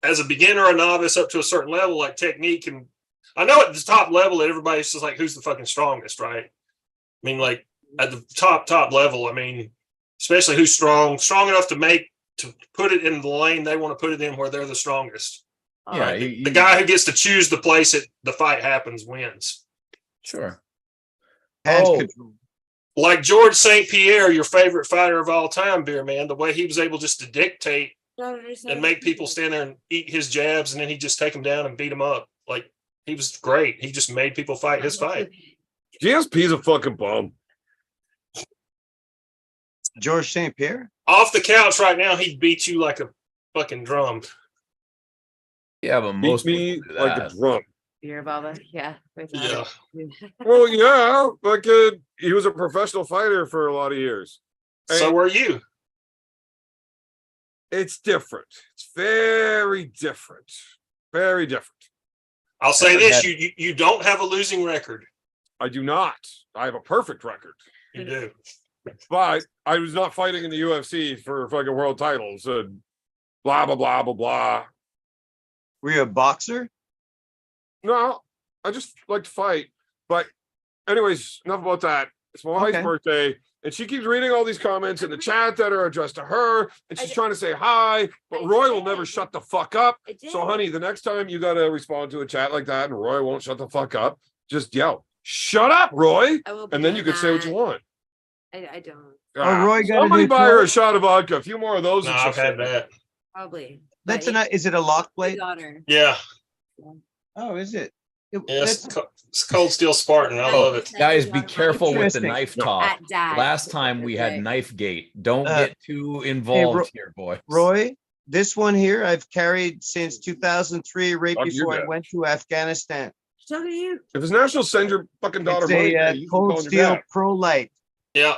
as a beginner or a novice up to a certain level, like technique, and I know at the top level, everybody's just like, who's the fucking strongest, right? I mean, like at the top level, I mean, especially who's strong enough to put it in the lane they want to put it in where they're the strongest. Yeah, Right? The guy who gets to choose the place that the fight happens wins. Sure. Hand Oh. control. Like George St. Pierre, your favorite fighter of all time, Beerman, the way he was able just to dictate and make people stand there and eat his jabs, and then he just take them down and beat them up. Like, he was great. He just made people fight his fight. GSP's a fucking bum. George St. Pierre? Off the couch right now, he'd beat you like a fucking drum. Yeah, but Beat most me people do like a that. drum. You're Baba. Yeah. Yeah. Well, yeah, fucking, he was a professional fighter for a lot of years. So were you. It's different. It's very different. Very different. I'll say Never this: had- you don't have a losing record. I do not. I have a perfect record. You do. But I was not fighting in the UFC for fucking world titles and blah, blah, blah, blah, blah. Were you a boxer? No, I just like to fight. But anyways, enough about that. It's my wife's Okay. birthday, and she keeps reading all these comments in the chat that are addressed to her, and she's trying to say hi, but I Roy will did. never shut the fuck up. I did. So, honey, the next time you gotta respond to a chat like that, and Roy won't shut the fuck up, just yell, "Shut up, Roy!" I will And then you be can say what you that. want. I don't. Roy got a somebody new buy her a toy? shot of vodka. A few more of those. No, and I've she'll had say, that. Probably. That's But is it a lock my plate? daughter. Yeah. Oh, is it? Yeah, it's cold steel Spartan. I Oh, love it. guys, be careful with the Interesting. knife No. talk. At dad. Last time we had knife gate. Don't Uh, get too involved Ro- here, boys. Roy, this one here I've carried since 2003, right Fuck you, before I Dad. went to Afghanistan. Talking to you. If it's national, send your fucking daughter It's money. a you can cold call your steel dad. pro light. Yeah.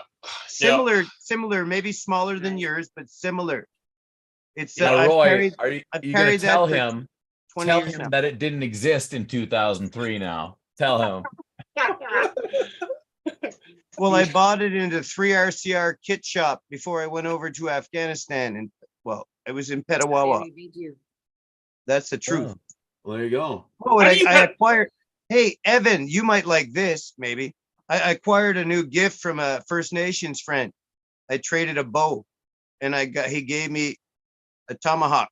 Similar, maybe smaller than yours, but similar. It's Now, I've Roy, carried are you I've you gonna carried that tell for him 20 tell years him now. that it didn't exist in 2003 now? Tell him. Well, I bought it in the 3RCR kit shop before I went over to Afghanistan, and well, I was in Petawawa. Baby, me too. That's the truth. Well, there you go. Oh, and How do you I got- acquired. Hey, Evan, you might like this. Maybe I acquired a new gift from a First Nations friend. I traded a bow, and he gave me a tomahawk.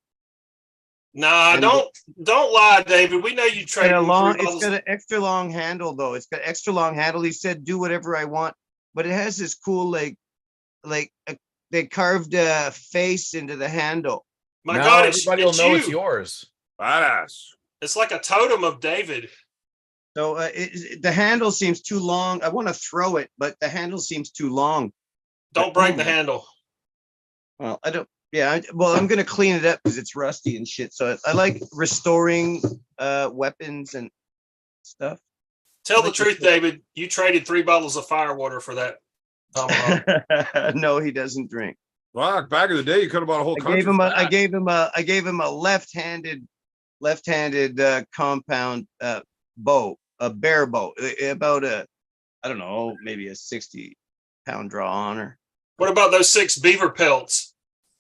Nah, And don't lie, David. We know you It's traded. got an extra long handle though. It's got extra long handle. He said, "Do whatever I want," but it has this cool they carved a face into the handle. My now God, everybody will know it's you. yours. Badass. It's like a totem of David. So the handle seems too long. I want to throw it, but the handle seems too long. Don't break the handle. Well, I don't. Yeah, I'm gonna clean it up because it's rusty and shit. So I like restoring weapons and stuff. Tell the truth, David. You traded 3 bottles of firewater for that tomahawk. No, he doesn't drink. Fuck, back in the day, you could have bought a whole I country. gave him for a that. I gave him a left-handed compound bow, a bear bow, about a I don't know, maybe a 60-pound draw on her. What about those 6 beaver pelts?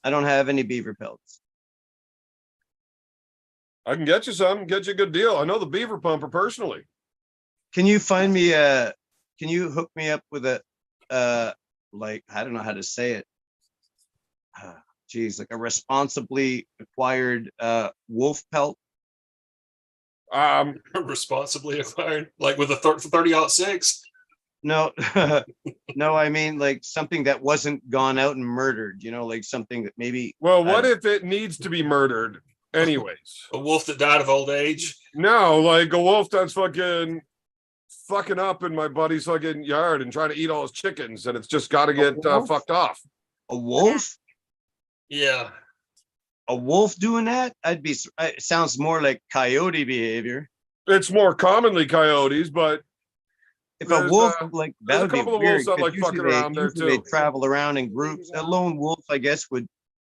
I don't have any beaver pelts. I can get you some, get you a good deal. I know the beaver pumper personally. Can you find me can you hook me up with a like, I don't know how to say it. Geez, like a responsibly acquired wolf pelt? Responsibly acquired, like with a 30-06. No, no, I mean like something that wasn't gone out and murdered, you know, like something that maybe. Well, what if it needs to be murdered anyways? A wolf that died of old age. No, like a wolf that's fucking up in my buddy's fucking yard and trying to eat all his chickens, and it's just got to get fucked off. A wolf? Yeah. A wolf doing that? It sounds more like coyote behavior. It's more commonly coyotes, but If a there's, wolf, there's like, that a would be couple of weird. wolves that 'cause like fucking around there usually they too. travel around in groups. A lone wolf, I guess, would,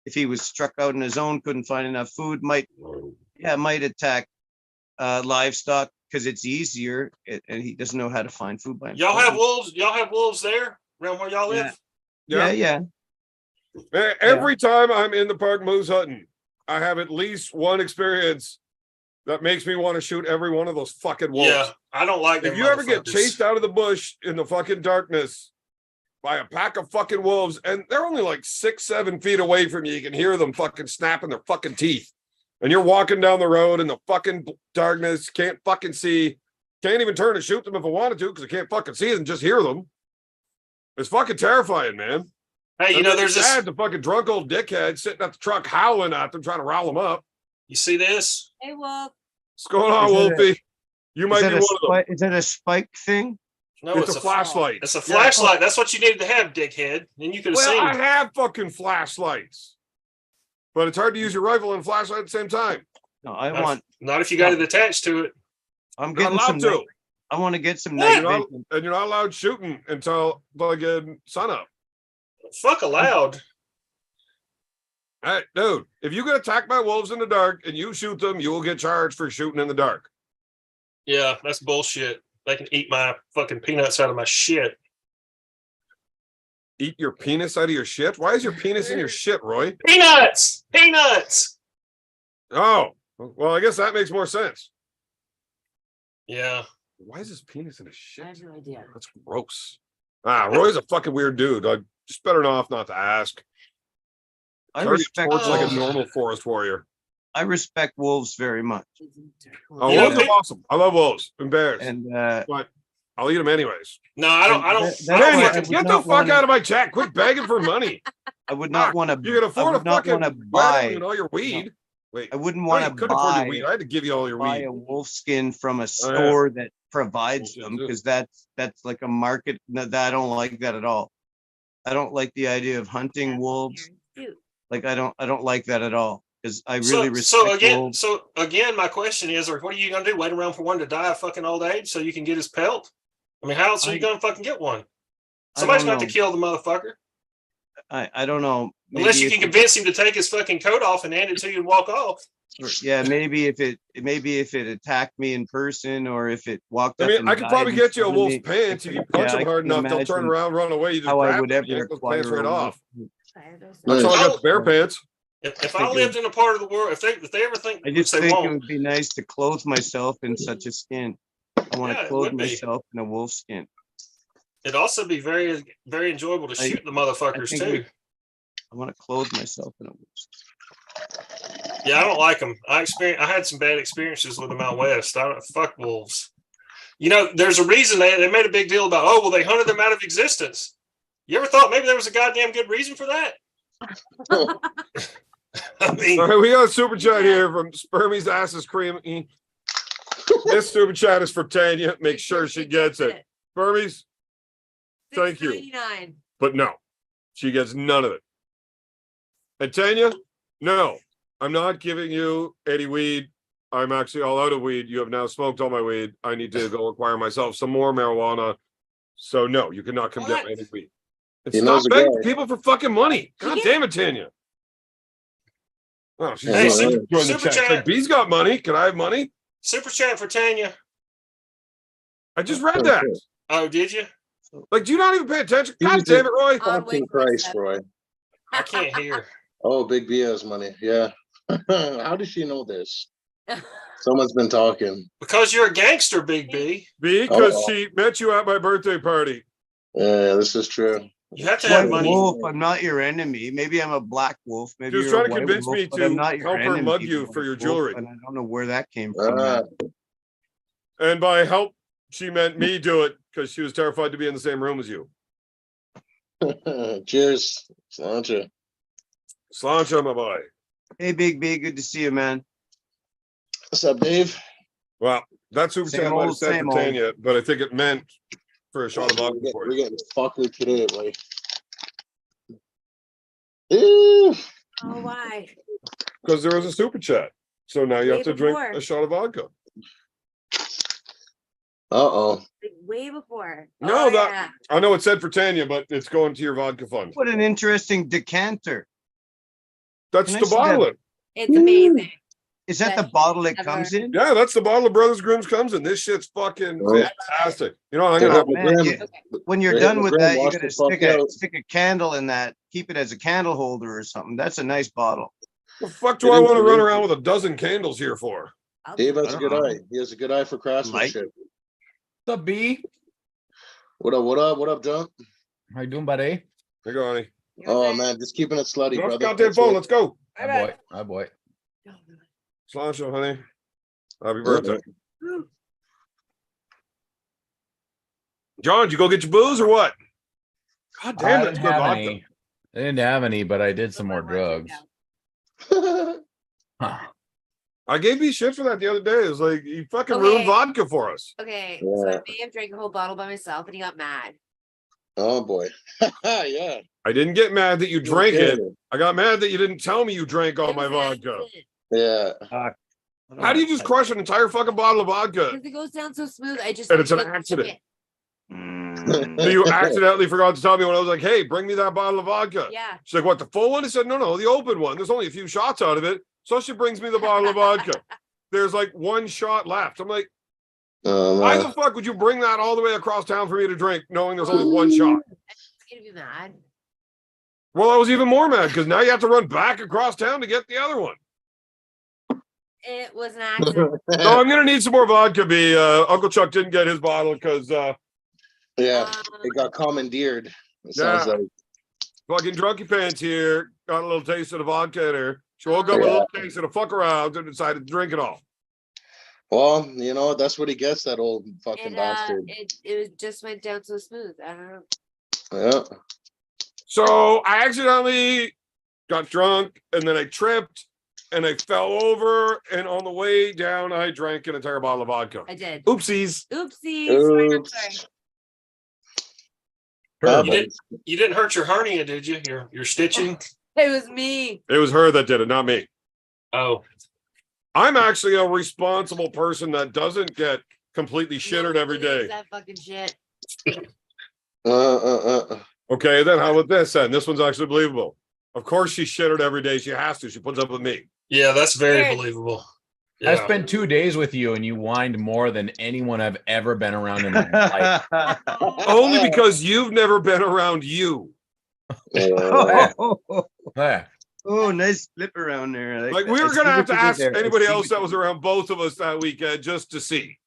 if he was struck out on his own, couldn't find enough food, might attack livestock because it's easier, and he doesn't know how to find food by himself. Y'all have wolves? Y'all have wolves there around where y'all live? Yeah. Every time I'm in the park moose hunting, I have at least one experience that makes me want to shoot every one of those fucking wolves. Yeah, I don't like them. If you ever get motherfuckers. chased out of the bush in the fucking darkness by a pack of fucking wolves, and they're only like 6-7 feet away from you, you can hear them fucking snapping their fucking teeth. And you're walking down the road in the fucking darkness, can't fucking see, can't even turn and shoot them if I wanted to because I can't fucking see them, just hear them. It's fucking terrifying, man. Hey, you know, there's this. the fucking drunk old dickhead sitting at the truck howling at them, trying to rile them up. You see this? Hey, Wolf. What's going on, Is that Wolfie? You might be one of them. Is that a spike thing? No, It's a flashlight. It's a flashlight. That's what you needed to have, dickhead. Then you could have Well, seen. I have fucking flashlights, but it's hard to use your rifle and flashlight at the same time. No, Not if you got it attached to it. I'm You're getting not some. allowed to. night- I want to get some What? night You're not, vision. and you're not allowed shooting until fucking sunup. Fuck allowed. Hey, dude, if you get attacked by wolves in the dark and you shoot them, you will get charged for shooting in the dark. Yeah, that's bullshit. They can eat my fucking peanuts out of my shit. Eat your penis out of your shit? Why is your penis in your shit, Roy? Peanuts! Peanuts! Oh, well, I guess that makes more sense. Yeah. Why is his penis in his I shit? have no idea. That's gross. Roy's a fucking weird dude. I just better off not to ask. I Carry a respect. torch like a Oh. normal forest warrior. I respect wolves very much, Oh, You know, wolves are they- awesome. I love wolves and bears, and but I'll eat them anyways. No, I don't. I don't. That- I don't that's- Daniel, fucking- would get the not fuck wanna- out of my chat. Quit begging for money. I would not want to. You can afford a fucking want to wedding buy. and all your weed. Wait, I wouldn't no, want you to couldn't afford your buy weed. I had to give you all your buy weed. a wolf skin from a Oh, yeah. store that provides them, Yeah. because that's like a market. That I don't like that at all. I don't like the idea of hunting wolves. Like I don't like that at all, because I really respect wolves. So again, my question is, or what are you gonna do? Wait around for one to die of fucking old age so you can get his pelt? I mean, how else are you gonna fucking get one? Somebody's don't got to know. kill the motherfucker. I don't know. Unless you Maybe can if convince him to take his fucking coat off and hand it to you and walk off. yeah, maybe if it attacked me in person, or if it walked I up. mean, and I could died probably in get you a front of wolf's me, pants. If you punch yeah, them I hard can enough, they'll turn imagine around, run away. You just how I grab would them, yank ever those acquire pants right a off. wolf. That's how I got the bear Oh. pants. If I lived in a part of the world, if they ever think, I which just they think it won't, would be nice to clothe myself in such a skin. I want Yeah, to it clothe would be. myself in a wolf skin. it'd also be very, very enjoyable to I- shoot the motherfuckers think too. I want to clothe myself in a wolf skin. Yeah, I don't like them. I had some bad experiences with them out west. I don't fuck wolves. You know, there's a reason they made a big deal about. Oh, well, they hunted them out of existence. You ever thought maybe there was a goddamn good reason for that? I mean, All right, we got a super chat here from Spermie's ass is creamy. This super chat is for Tanya. Make sure she gets it. Spermie's, thank you. $6.99. But no, she gets none of it. And Tanya, no, I'm not giving you any weed. I'm actually all out of weed. You have now smoked all my weed. I need to go acquire myself some more marijuana. So no, you cannot come get me any weed. And He knows stop a begging guy. people for fucking money. God Yeah. damn it, Tanya. Oh, she's Hey, joining the super chat. It's chat. like, B's got money. Can I have money? super chat for Tanya. I just read that. Oh, did you? Like, do you not even pay attention? God Jesus. damn it, Roy. On Fucking wait for Christ, seven. Roy. I can't hear. Oh, Big B has money. Yeah. How does she know this? Someone's been talking. Because you're a gangster, Big B. Because Uh-oh. she met you at my birthday party. Yeah, this is true. You have to have White money. wolf, I'm not your enemy. Maybe I'm a black wolf. Maybe She was you're a trying to white convince wolf, me but I'm to not your help her enemy, mug you white for your wolf, jewelry. And I don't know where that came from. Ah, And by help, she meant me do it because she was terrified to be in the same room as you. cheers, Slancha. Slancha, my boy. Hey, Big B, good to see you, man. What's up, Dave? Well, that super Same chat might have old, said same for old. Tanya, but I think it meant for a shot of vodka for We're you. getting fuckered today, boy. Ew. Oh, why? Because there was a super chat. So now you Way have to drink before. a shot of vodka. Uh-oh. Like, way before. No, Oh, that- yeah. I know it said for Tanya, but it's going to your vodka fund. What an interesting decanter. That's Can I the see bottle. that? it. It's amazing. Is that That the bottle it never- comes in? Yeah, that's the bottle of Brothers Grimm's comes in. This shit's fucking Oh. fantastic. You know, I'm Yeah, gonna Oh, man, Grim- yeah. When you're Yeah, done the with Grim that, you're wants gonna to fuck stick a out. stick a candle in that. Keep it as a candle holder or something. That's a nice bottle. the fuck do It I is want to run amazing. around with a dozen candles here for? I'll Dave do has I a don't good know. eye. He has a good eye for craftsmanship. What's up, B? What up, what up, what up, John? How you doing, buddy? Here you go, honey. it. Oh, man, just keeping it slutty, Get off the brother. goddamn That's phone. it. Let's go. Hi, boy. Hi, boy. Slancha, honey. Happy birthday. John, did you go get your booze or what? God I damn, that's didn't good have vodka. any. I didn't have any, but I did some more drugs. Huh. I gave you shit for that the other day. It was like, you fucking Okay. ruined vodka for us. Okay, so I Yeah. may have drank a whole bottle by myself and he got mad. Oh, boy. Yeah. I didn't get mad that you drank it. I got mad that you didn't tell me you drank all It my was an vodka. accident. Yeah. How do you just crush an entire fucking bottle of vodka? Because it goes down so smooth. I just And it's an like, accident. it. So you accidentally forgot to tell me when I was like, hey, bring me that bottle of vodka. Yeah. She's like, what, the full one? I said, no, the open one. There's only a few shots out of it. So she brings me the bottle of vodka. There's like one shot left. I'm like, why the fuck would you bring that all the way across town for me to drink, knowing there's only one shot? I'm gonna be mad. Well, I was even more mad because now you have to run back across town to get the other one. It was an accident. No, I'm gonna need some more vodka. B. Uncle Chuck didn't get his bottle because Yeah, Um, it got commandeered. It sounds Yeah. like. fucking drunky pants here got a little taste of the vodka in her. She woke up with a little taste of the fuck around and decided to drink it all. Well, you know, that's what he gets, that old fucking bastard. it just went down so smooth. I don't know. Yeah. So I accidentally got drunk and then I tripped and I fell over. And on the way down, I drank an entire bottle of vodka. I did. Oopsies. Oopsie. Sorry, I'm Oops. sorry. Happens. You didn't hurt your hernia, did you? Your stitching? It was me. It was her that did it, not me. Oh, I'm actually a responsible person that doesn't get completely shittered every Believes day. That fucking shit. Okay, then how about this then? This one's actually believable. Of course she shittered every day. She has to. She puts up with me. yeah, that's very Weird. believable. I Yeah. spent 2 days with you, and you whined more than anyone I've ever been around in my life. Only because you've never been around you. Yeah. Oh, nice flip around there. Like we that. were I gonna see have what to you did ask there. I anybody see else what that you was did. around both of us that weekend just to see.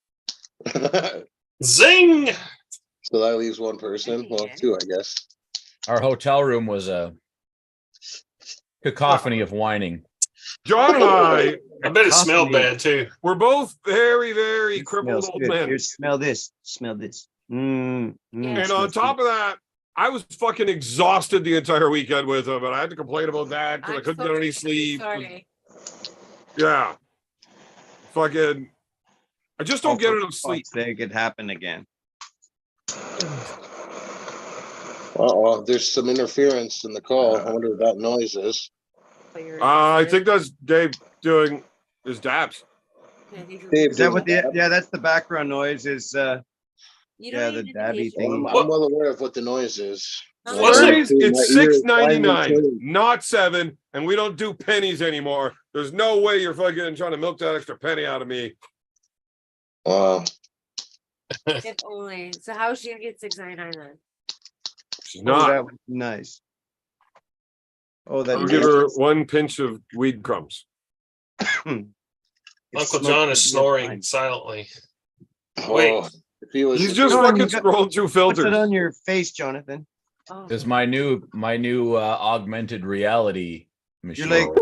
Zing. So that leaves one person. Well, two, I guess. Our hotel room was a cacophony of whining. John and I I bet it smelled Coffee. bad too. were both very, very It crippled smells old good. men. Here, smell this. Smell this. Mm, And And on top of that, I was fucking exhausted the entire weekend with him, and I had to complain about that because I I'm couldn't so get any sleep. Sorry. Yeah. Fucking I just don't get enough sleep. It could happen again. Uh-oh, there's some interference in the call. I wonder what that noise is. But you're- I think that's Dave doing his dabs. I think you're- Dave, Is that doing what that? yeah, that's the background noise is You yeah, don't the need dabby invitation. thing. I'm well aware of what the noise is. What's My it? ears- It's my ears finally $6.99, tuned. not $7, and we don't do pennies anymore. There's no way you're fucking trying to milk that extra penny out of me. Wow. If only. So how is she gonna get 699 then? She's Oh, not. that was nice. Oh, that I'll give her one pinch of weed crumbs. Uncle John is snoring silently. Wait. Oh, if he was, He's if just he was- fucking scrolling through What's it filters. on your face, Jonathan? Oh, It's my new augmented reality machine. You're like,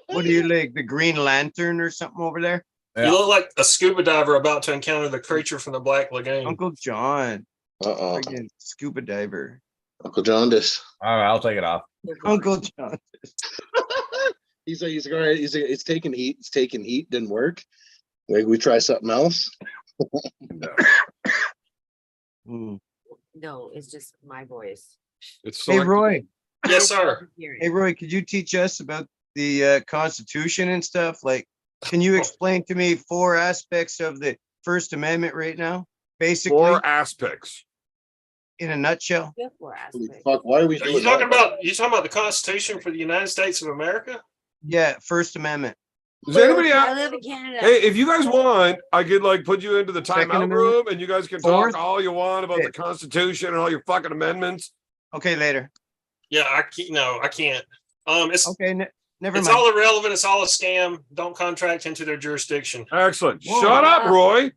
what are you like, the Green Lantern or something over there? Yeah. You look like a scuba diver about to encounter the creature from the Black Lagoon. Uncle John, uh-oh. friggin' scuba diver. Uncle John, this. All right, I'll take it off. Uncle John. He's like, it's taking heat. It's taking heat. Didn't work. Like we try something else. Mm. no, it's just my voice. It's Hey, select- Roy. Yes, sir. Hey, Roy, could you teach us about the Constitution and stuff? Like, can you explain to me 4 aspects of the First Amendment right now? Basically, 4 aspects. in a nutshell. You have 4 Holy aspects. fuck, why are we Are doing you talking that? about the Constitution for the United States of America? Yeah, First Amendment. Does anybody I have? live in Canada. Hey, if you guys want, I could like put you into the Second timeout Amendment? room and you guys can Fourth? talk all you want about the Fifth. Constitution and all your fucking amendments. Okay, later. Yeah, I can't. No, I can't. It's Okay, never it's mind. all irrelevant. It's all a scam. Don't contract into their jurisdiction. Excellent. Whoa. Shut up, Roy.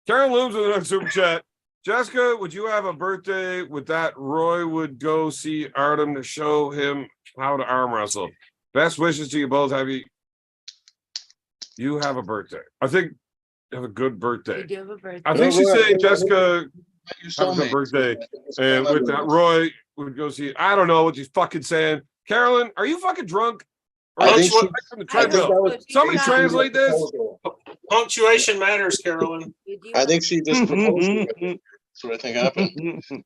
Karen Looms with another super chat. Jessica, would you have a birthday with that? Roy would go see Artem to show him how to arm wrestle. Best wishes to you both. You have a birthday. I think you have a good You birthday. do have a birthday. I think she's saying Jessica You have a good soulmate. birthday. And with that, Roy would go see. I don't know what she's fucking saying. Carolyn, are you fucking drunk? Or I are think you she- from the I think treadmill? that was- Somebody translate this. Punctuation matters, Carolyn. You do I have- think she just proposed to it. That's what I think happened.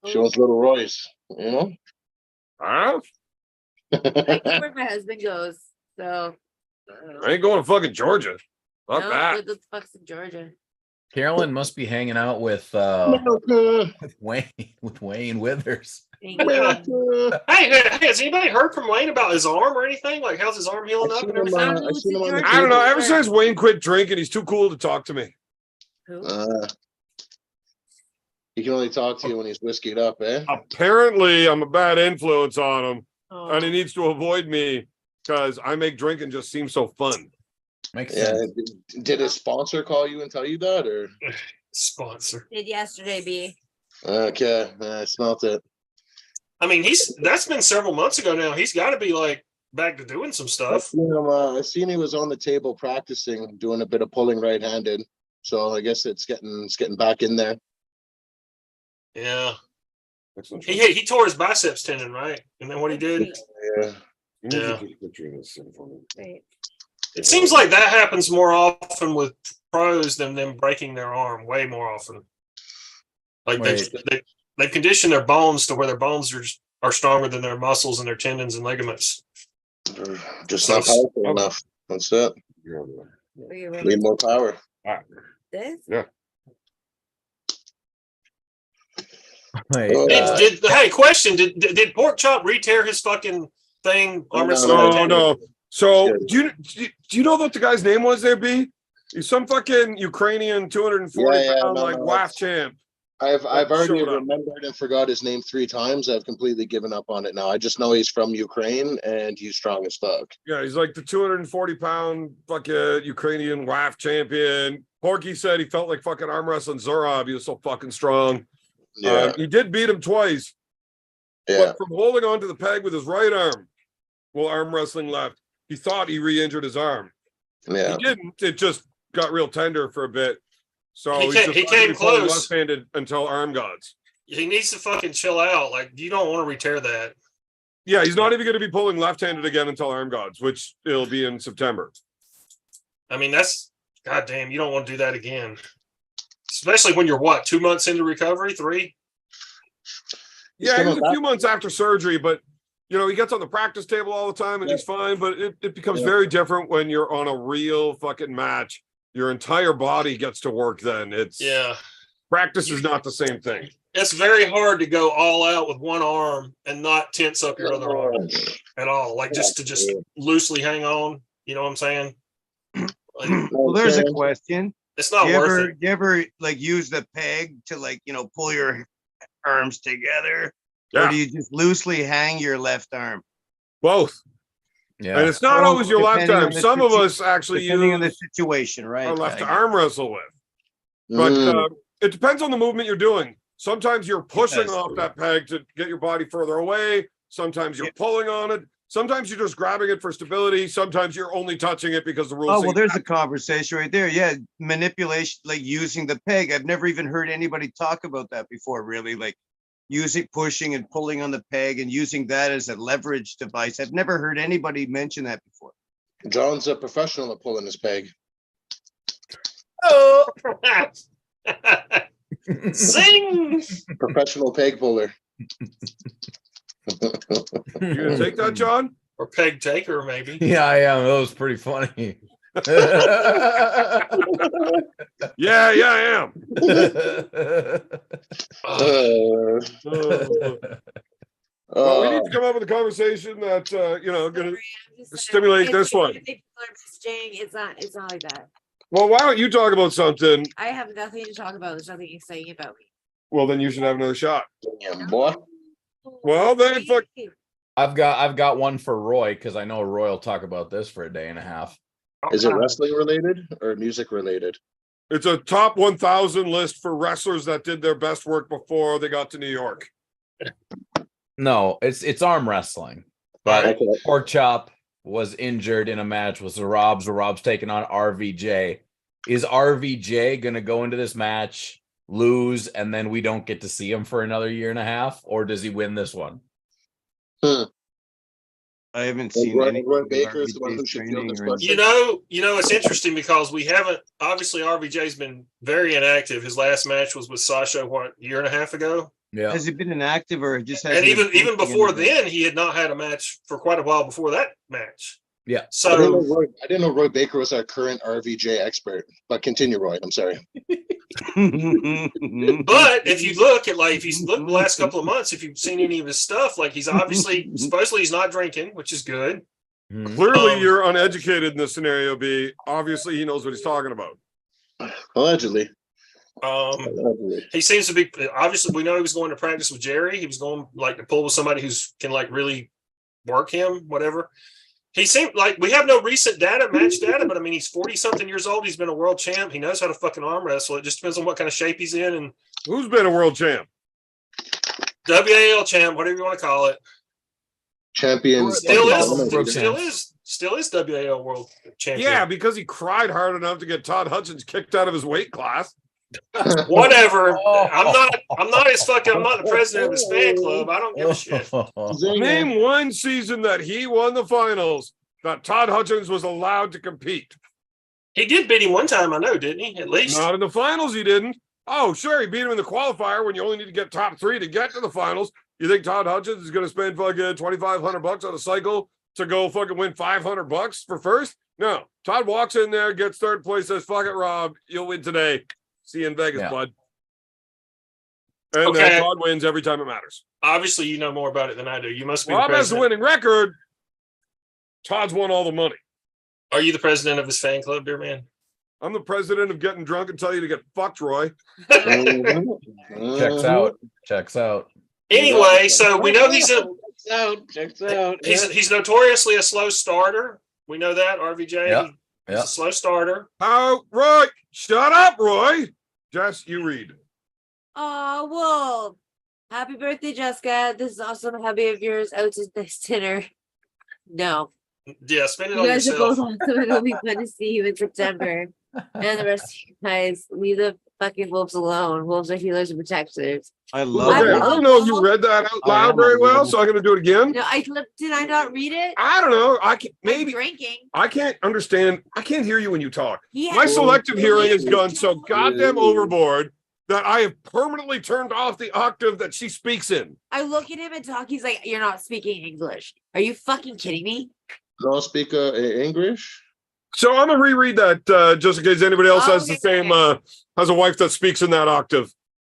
She wants little Royce, you know? Huh? I know where my husband goes. So I ain't going to fucking Georgia. Fuck no, that. what the fuck's in Georgia? Carolyn must be hanging out with America, Wayne Withers. Thank you. America. Hey, has anybody heard from Wayne about his arm or anything? Like, how's his arm healing I've up seen and him, everything? I've seen him on the I don't know. Ever Sure. since Wayne quit drinking, he's too cool to talk to me. Who? He can only talk to you when he's whiskeyed up, eh? Apparently, I'm a bad influence on him, Oh. and he needs to avoid me because I make drinking just seem so fun. Makes Yeah. sense. Did his sponsor call you and tell you that, or? Sponsor. Did yesterday be? Okay, I smelt it. I mean, that's been several months ago now. He's got to be like back to doing some I stuff. seen he was on the table practicing, doing a bit of pulling right-handed. So I guess it's getting back in there. Yeah. Excellent. He tore his biceps tendon, right? And then what he did? Yeah. You need to Yeah. take a picture of this thing for me. Wait. It seems like that happens more often with pros than them breaking their arm. Way more often. Like they've conditioned their bones to where their bones are stronger than their muscles and their tendons and ligaments. Just not powerful enough. That's it. You're on the way. Wait, Need more power. this? Wait, Oh, Hey, question: Did Pork Chop re-tear his fucking thing? Arm wrestling No, tendon? No. So do you know what the guy's name was there, B? He's some fucking Ukrainian 240 Yeah, pound no, like no, WAF champ. I've already showed up. remembered and forgot his name 3 times. I've completely given up on it now. I just know he's from Ukraine and he's strong as fuck. Yeah, he's like the 240 pound fucking Ukrainian WAF champion. Porky said he felt like fucking arm wrestling Zurab. He was so fucking strong. Yeah, He did beat him twice, yeah, but from holding on to the peg with his right arm while arm wrestling left, he thought he re-injured his arm. yeah. He didn't. It just got real tender for a bit. So He he's came- just he not gonna came be pulling close. left-handed until arm gods. He needs to fucking chill out. Like, you don't want to re-tear that. Yeah, he's not even going to be pulling left-handed again until arm gods, which it'll be in September. I mean, that's goddamn. You don't want to do that again, especially when you're 2 months into recovery, 3. Yeah, he was coming a few months after surgery, but he gets on the practice table all the time and he's fine. But it becomes very different when you're on a real fucking match. Your entire body gets to work then. Yeah. Practice is not the same thing. It's very hard to go all out with one arm and not tense up your other arm at all. Like just to loosely hang on. You know what I'm saying? Like, Well, there's a question. It's not worth it. You ever like use the peg to like, you know, pull your arms together? Or Yeah, do you just loosely hang your left arm? both. Yeah. And it's not Well, always your left depending arm. on the Some of us actually Depending on the use situation, right? our left I to arm wrestle with. But it depends on the movement you're doing. Sometimes you're pushing does. off that peg to get your body further away. Sometimes you're pulling on it. Sometimes you're just grabbing it for stability. Sometimes you're only touching it because the rules. Oh, say well, you there's have a conversation right there. Yeah, manipulation, like using the peg. I've never even heard anybody talk about that before, really. Like using, pushing and pulling on the peg and using that as a leverage device. I've never heard anybody mention that before. John's a professional at pulling his peg. Oh. Zing! Professional peg puller. You gonna take that, John? Or peg taker, maybe. Yeah, I am. That was pretty funny. Yeah, I am. Well, we need to come up with a conversation that gonna stimulate this one. It's not like that. Well, why don't you talk about something? I have nothing to talk about. There's nothing exciting about me. Well, then you should have another shot. Damn, boy. Well, then fuck. I've got one for Roy because I know Roy will talk about this for a day and a half. Is it wrestling related or music related? It's a top 1,000 list for wrestlers that did their best work before they got to New York. No, it's arm wrestling. But Okay. Pork Chop was injured in a match with the Robs, where Rob's taking on RVJ. Is RVJ gonna go into this match, lose, and then we don't get to see him for another year and a half, or does he win this one? I haven't Well, seen Roy- any. Roy Baker is the one who should feel this question. It's interesting because we haven't, obviously RVJ's been very inactive. His last match was with Sasha, what, a year and a half ago? Yeah. Has he been inactive or just has? And even before then, he had not had a match for quite a while before that match. Yeah. I So didn't know Roy Baker was our current RVJ expert. But continue, Roy. I'm sorry. but if you look at if you look the last couple of months, if you've seen any of his stuff, he's obviously supposedly he's not drinking, which is good. Mhm. Clearly, you're uneducated in this scenario, B. Obviously, he knows what he's talking about. Allegedly. He seems to be, obviously we know he was going to practice with Jerry. He was going to pull with somebody who's can really work him, whatever. He seemed we have no recent match data, but I mean, he's 40 something years old. He's been a world champ. He knows how to fucking arm wrestle. It just depends on what kind of shape he's in. And Who's been a world champ? WAL champ, whatever you want to call it. Champions. Still Brooke is WAL world champion. Yeah, because he cried hard enough to get Todd Hutchins kicked out of his weight class. Whatever. I'm not the president of his fan club. I don't give a shit. Name one season that he won the finals that Todd Hutchins was allowed to compete. He did beat him one time, I know, didn't he? At least. Not in the finals, he didn't. Oh, sure, he beat him in the qualifier when you only need to get top 3 to get to the finals. You think Todd Hutchins is going to spend fucking $2,500 on a cycle to go fucking win $500 for first? No. Todd walks in there, gets third place, says, "Fuck it, Rob, you'll win today. See you in Vegas, bud." And then Todd wins every time it matters. Obviously, you know more about it than I do. You must be. Rob has the winning record. Todd's won all the money. Are you the president of his fan club, Beerman? I'm the president of getting drunk and tell you to get fucked, Roy. Checks out. Anyway, so we know he's Checks out. he's notoriously a slow starter. We know that RVJ. He's a slow starter. Oh, Roy, shut up, Roy. Jess, you read. Oh, well, happy birthday, Jessica. This is awesome. Happy of yours out to this dinner. No. Yeah, spend it You on guys are yourself. both awesome. It'll be fun to see you in September. And the rest of you guys, leave the fucking wolves alone. Wolves are healers and protectors. I love Okay, it. I don't know if you read that out loud very well, so I'm going to do it again. No, did I not read it? I don't know. I can't, I'm maybe drinking. I can't understand. I can't hear you when you talk. Yeah. My selective hearing has gone so goddamn overboard that I have permanently turned off the octave that she speaks in. I look at him and talk. He's like, "You're not speaking English. Are you fucking kidding me?" No speak English. So I'm gonna reread that just in case anybody else has the Okay. same has a wife that speaks in that octave.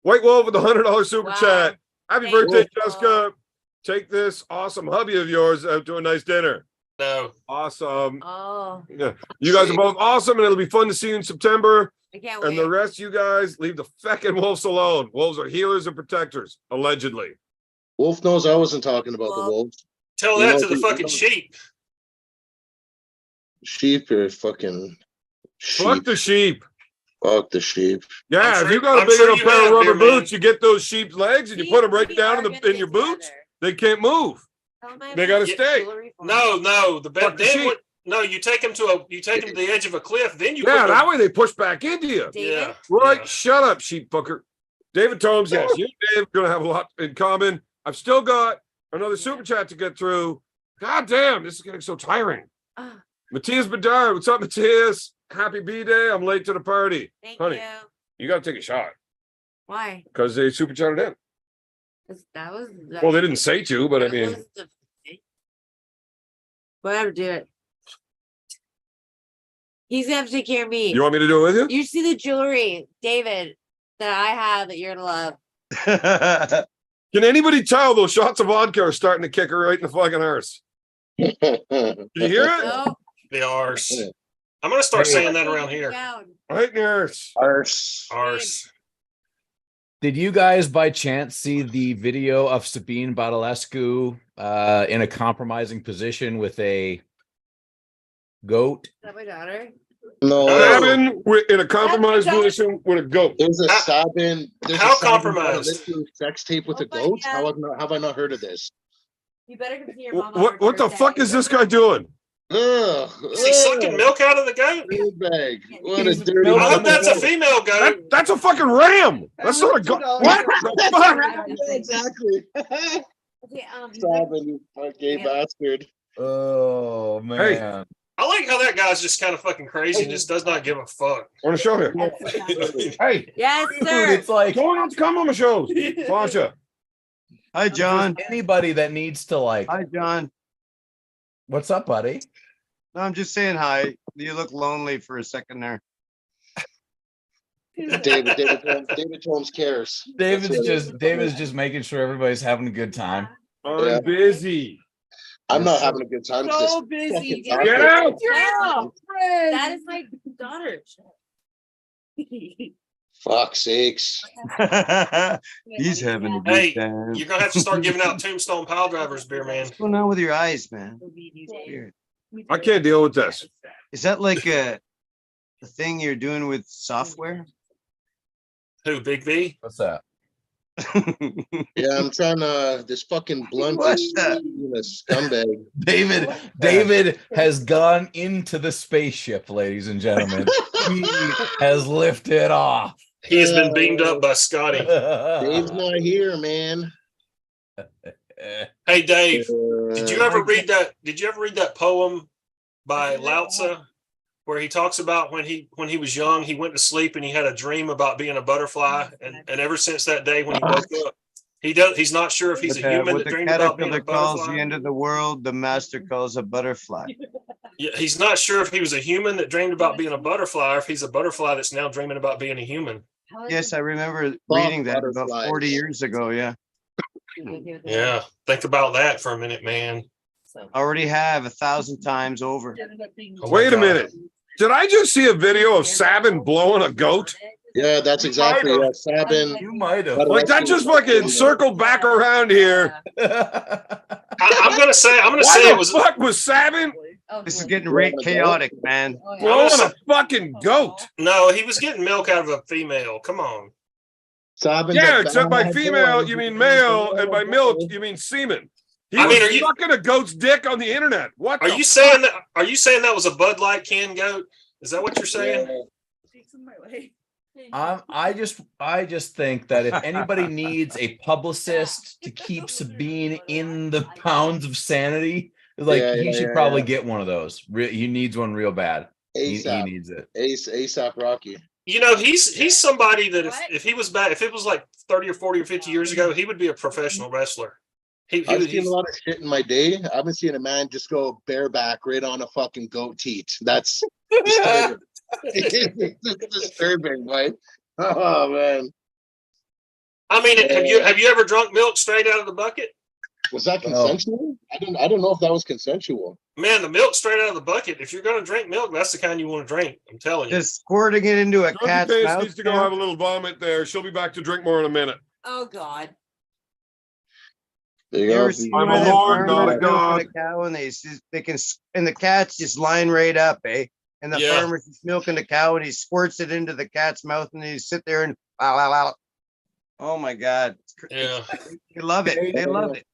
White Wolf with the $100 super Wow. chat. Happy Thank birthday, you. Jessica. Take this awesome hubby of yours out to a nice dinner. No. Awesome. Oh, Yeah, you guys are both awesome, and it'll be fun to see you in September. I can't And wait. the rest of you guys, leave the feckin' wolves alone. Wolves are healers and protectors, allegedly. Wolf knows I wasn't talking about the Well, wolves. Tell You that know, to the you fucking know- sheep. Sheep are fucking Fuck sheep. the sheep. Fuck the sheep. Yeah, I'm if sure- you got a I'm big sure enough you pair of have, rubber Beerman. boots, you get those sheep's legs and you put them right we down are in the gonna in your get boots. together. They can't move. Tell them I They have gotta some stay. jewelry for No, them. no. The Fuck the then sheep. what? No, you take them to the edge of a cliff. Then you Yeah, put that way they push back into you. David? Yeah. Right, yeah. shut up, sheep fucker. David Tomes, yes, you and Dave are gonna have a lot in common. I've still got another super chat to get through. God damn, this is getting so tiring. Ah, Matthias Bedard, what's up, Matthias? Happy B-Day. I'm late to the party. thank Honey. you. You gotta take a shot Why? because they super chatted in. 'Cause that was. Well, they didn't say to, but I that mean, was the- Whatever, do it. He's gonna have to take care of me. you want me to do it with you? You see the jewelry, David, that I have that you're gonna love. Can anybody tell those shots of vodka are starting to kick her right in the fucking arse? Did Did you hear it? No. The arse. I'm gonna start Hey. saying that around here. Down. Right in the arse. Arse. Arse. Did you guys by chance see the video of Sabine Badalescu in a compromising position with a goat? Is that my daughter? No, Cabin in a compromised That's- position with a goat. there's a How- Sabin. There's how a Sabin compromised? Badalescu sex tape with Oh a my goat. God. Have I not heard of this? You better come see your mom. on What her the fuck birthday. is this guy doing? Ugh, Is he sucking milk out of the goat? Dirty bag. What a He's dirty. milking I hope bag. that's a female goat. That's a fucking ram. That's not a goat. What the fuck? Yeah, exactly. Okay, Sabin, you fuck gay Yeah. bastard. Oh man. I like how that guy's just kind of fucking crazy and just does not give a fuck. I want to show you. Hey, yes, Dude, sir. it's like go on to come on my shows. Sasha. Hi, John. anybody that needs to like, Hi, John. what's up, buddy? No, I'm just saying hi. You look lonely for a second there. David Holmes cares. David's That's what it is. David's just making sure everybody's having a good time. Yeah. I'm busy. I'm not having a good time. 'cause So this busy. fucking Get out. No, that is my daughter. Fuck sakes. He's having a Hey, good time. You're gonna have to start giving out tombstone pile drivers, beer man. What's going on with your eyes, man? Weird. I can't deal with this. Is that like a thing you're doing with software? Who, Big V? What's that? Yeah, I'm trying to. This fucking blunt What's is that? being a scumbag. David has gone into the spaceship, ladies and gentlemen. He has lifted off. He has been beamed up by Scotty. Dave's not here, man. Hey Dave, did you Uh, ever read that? Did you ever read that poem by Lao Tzu, where he talks about when he was young, he went to sleep and he had a dream about being a butterfly, and ever since that day when he woke up, he's not sure if he's a human What that the dreamed about being a caterpillar calls butterfly. the end of the world, the master calls a butterfly. Yeah, he's not sure if he was a human that dreamed about being a butterfly, or if he's a butterfly that's now dreaming about being a human. Yes, I remember Fuck reading that about butterflies. 40 years ago. Yeah, Yeah, think about that for a minute, man. already have 1,000 times over. Oh my Wait a God. minute. Did I just see a video of Sabin blowing a goat? Yeah, that's exactly Might what Sabin. You might have. Like that just fucking circled back around here. I'm gonna say Why it the was. fuck was Sabin This is getting rate chaotic, man. blowing a fucking goat? No, he was getting milk out of a female. Come on. Sabin. Yeah, except by female you mean male, and by milk you mean semen. He I was mean, are you- sucking a goat's dick on the internet. What? Are the you saying that? Are you saying that was a Bud Light can goat? Is that what you're saying? I just think that if anybody needs a publicist to keep Sabine in the pounds of sanity, like Yeah, he yeah, should yeah, probably yeah. get one of those. He needs one real bad. He ASAP. needs it. ASAP Rocky. You know, he's somebody that if he was back, if it was like 30 or 40 or 50 years ago, he would be a professional wrestler. I've seen a lot of shit in my day. I haven't seen a man just go bareback right on a fucking goat teat. That's disturbing. It's disturbing, right? Oh man. I mean, have you ever drunk milk straight out of the bucket? Was that Oh. consensual? I don't know if that was consensual. Man, the milk straight out of the bucket. If you're gonna drink milk, that's the kind you want to drink. I'm telling you. Just squirting it into a Drunky cat's Face mouth. needs to go have a little vomit there. She'll be back to drink more in a minute. Oh God. There you You go. ever see I'm one a of them lord, farmers not a milking god. cow and they can and the cat's just lying right up, eh? And the Yeah. farmer's just milking the cow and he squirts it into the cat's mouth and he sit there and oh my God. Yeah. They love it. They love it.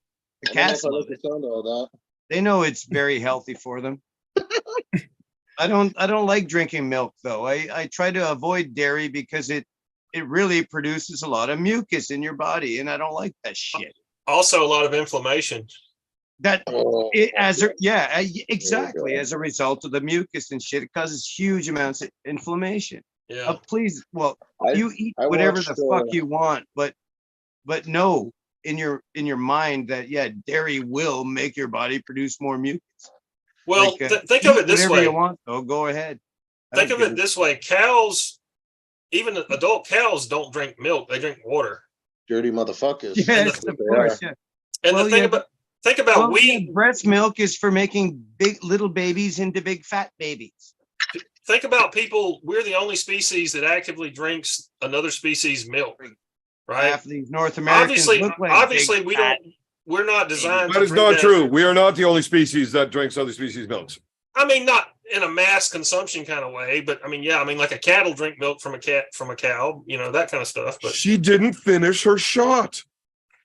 The I don't know cats if I love like the it. sound of all that. They know it's very healthy for them. I don't like drinking milk though. I try to avoid dairy because it really produces a lot of mucus in your body and I don't like that shit. Also, a lot of inflammation. That Oh, exactly. As a result of the mucus and shit, it causes huge amounts of inflammation. Yeah. Please, well, I- you eat I whatever watched, the fuck you want, but know in your mind that dairy will make your body produce more mucus. Well, Like, think of eat it this whatever way. you want, though. Go ahead. I Think don't of give it a- this way. Cows, even adult cows, don't drink milk. They drink water. dirty motherfuckers. Yes, the- of course. Yeah. And Well, the thing yeah, about think about Well, wheat. breast milk is for making big little babies into big fat babies. Think about people. We're the only species that actively drinks another species' milk, right? Half of these North Americans Obviously, look like obviously, big we fat- don't. We're not designed. That to is drink not true. We are not the only species that drinks other species' milks. I mean, not in a mass consumption kind of way, but I mean, yeah, I mean, like a cattle drink milk from a cow, that kind of stuff. But She didn't finish her shot.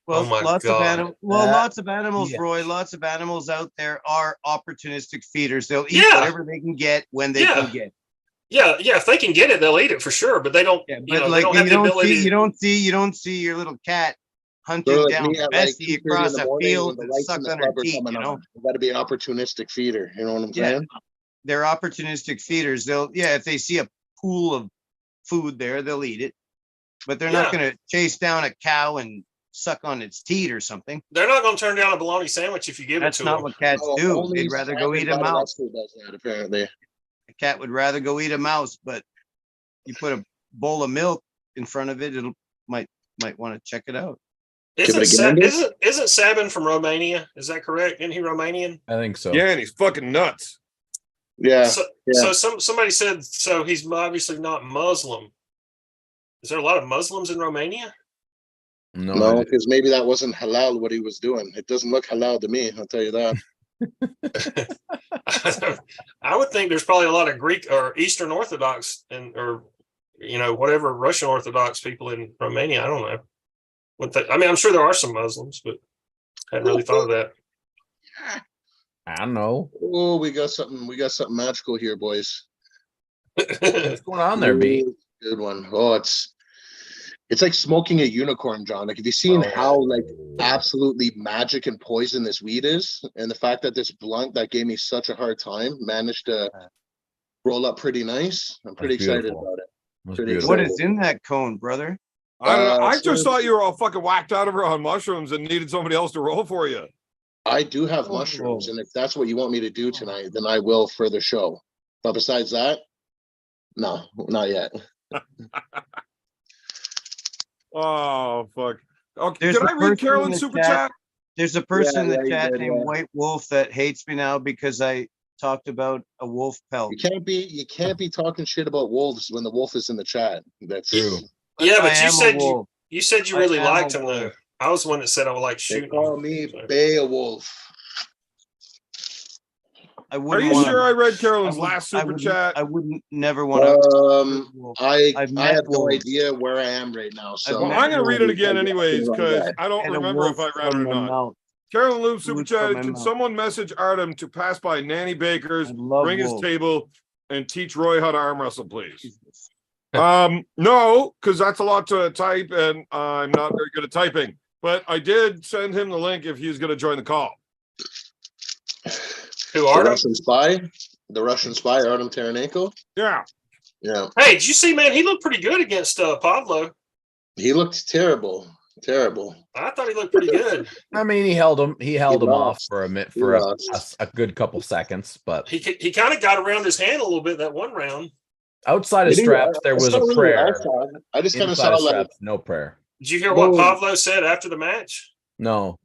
Well, Oh my lots of God. animals. Well, That- lots of animals, yeah. Roy. Lots of animals out there are opportunistic feeders. They'll eat Yeah. whatever they can get when they Yeah. can get. yeah, if they can get it, they'll eat it for sure. But they don't. Yeah, You but know, they like don't have the ability. you don't see your little cat hunting They're like down me at like Bessie 2:30 in across the a morning field when the and lights in suck the on her club are teeth. coming You know, on. You got to be an opportunistic feeder. You know what I'm Yeah. saying? they're opportunistic feeders. If they see a pool of food there, they'll eat it. But they're not Yeah. going to chase down a cow and suck on its teat or something. They're not going to turn down a bologna sandwich if you give That's it to not them. what cats Oh, do. only They'd rather go Simon eat a mouse. Badalescu does that, apparently. A cat would rather go eat a mouse, but you put a bowl of milk in front of it, it'll might want to check it out. Give it a gander? Isn't Sabin from Romania? Is that correct? Isn't he Romanian? I think so. Yeah, and he's fucking nuts. Yeah. So somebody said so. He's obviously not Muslim. Is there a lot of Muslims in Romania? No, No, idea. because maybe that wasn't halal what he was doing. It doesn't look halal to me. I'll tell you that. I would think there's probably a lot of Greek or Eastern Orthodox or whatever Russian Orthodox people in Romania. I don't know. I mean, I'm sure there are some Muslims, but I hadn't really thought of that. I don't know. Oh, we got something magical here, boys. What's going on there, B? Ooh, good one. Oh, it's like smoking a unicorn, John. Like, have you seen how like absolutely magic and poison this weed is? And the fact that this blunt that gave me such a hard time managed to roll up pretty nice. I'm pretty excited beautiful. about it. That's Pretty beautiful. What is in that cone, brother? I don't know. I so- just thought you were all fucking whacked out of her on mushrooms and needed somebody else to roll for you. I do have mushrooms, and if that's what you want me to do tonight, then I will for the show. But besides that, no, not yet. Oh fuck. Okay, There's did a I read person in Carolyn's the super chat. chat? There's a person Yeah, in the you chat did, named yeah. White Wolf that hates me now because I talked about a wolf pelt. You can't be talking shit about wolves when the wolf is in the chat. That's True. Yeah, I but you am a said wolf. you said you I really am a liked him though. wolf. I was the one that said I would like They shooting. call him. me So- Beowulf. I Are wouldn't you want sure I read I Carolyn's would- last I super wouldn't- chat? I wouldn't never want to. I I've I met have no wolves. idea where I am right now. So Well, met I'm gonna read it wolves. again anyways because Yeah. I don't remember if I read it or not. Carolyn Loop super Food from chat. my Can mouth. someone message Artem to pass by Nanny Baker's, I love bring his wolves. table, and teach Roy how to arm wrestle, please? No, because that's a lot to type, and I'm not very good at typing. But I did send him the link if he's gonna join the call. Who The are them? Russian spy, Artem Taranenko. Yeah. Yeah, Hey, did you see, man? He looked pretty good against Pavlo. he looked terrible. I thought he looked pretty good. I mean, he held him off lost. for a minute, He for lost. a good couple seconds, but He kind of got around his hand a little bit that one round. outside of Did he? straps, there That's was not a really prayer. what I saw. I just kind of Inside saw of like straps, no prayer. Did you hear what Whoa. Pavlo said after the match? No.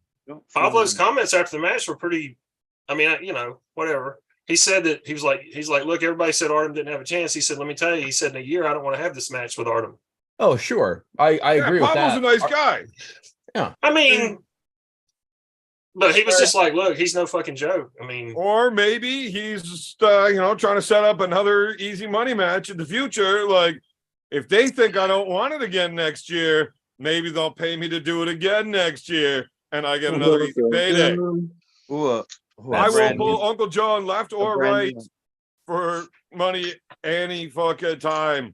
All those comments after the match were pretty. I mean, whatever. He said that he's like, look, everybody said Artem didn't have a chance. He said, let me tell you, he said in a year, I don't want to have this match with Artem. Oh, sure. I agree with Pablo's that. a nice guy. Yeah. I mean, but he was just like, look, he's no fucking joke. I mean, Or maybe he's just, trying to set up another easy money match in the future. Like, if they think I don't want it again next year, maybe they'll pay me to do it again next year, and I get another easy payday. I will pull Uncle John left or right for money any fucking time.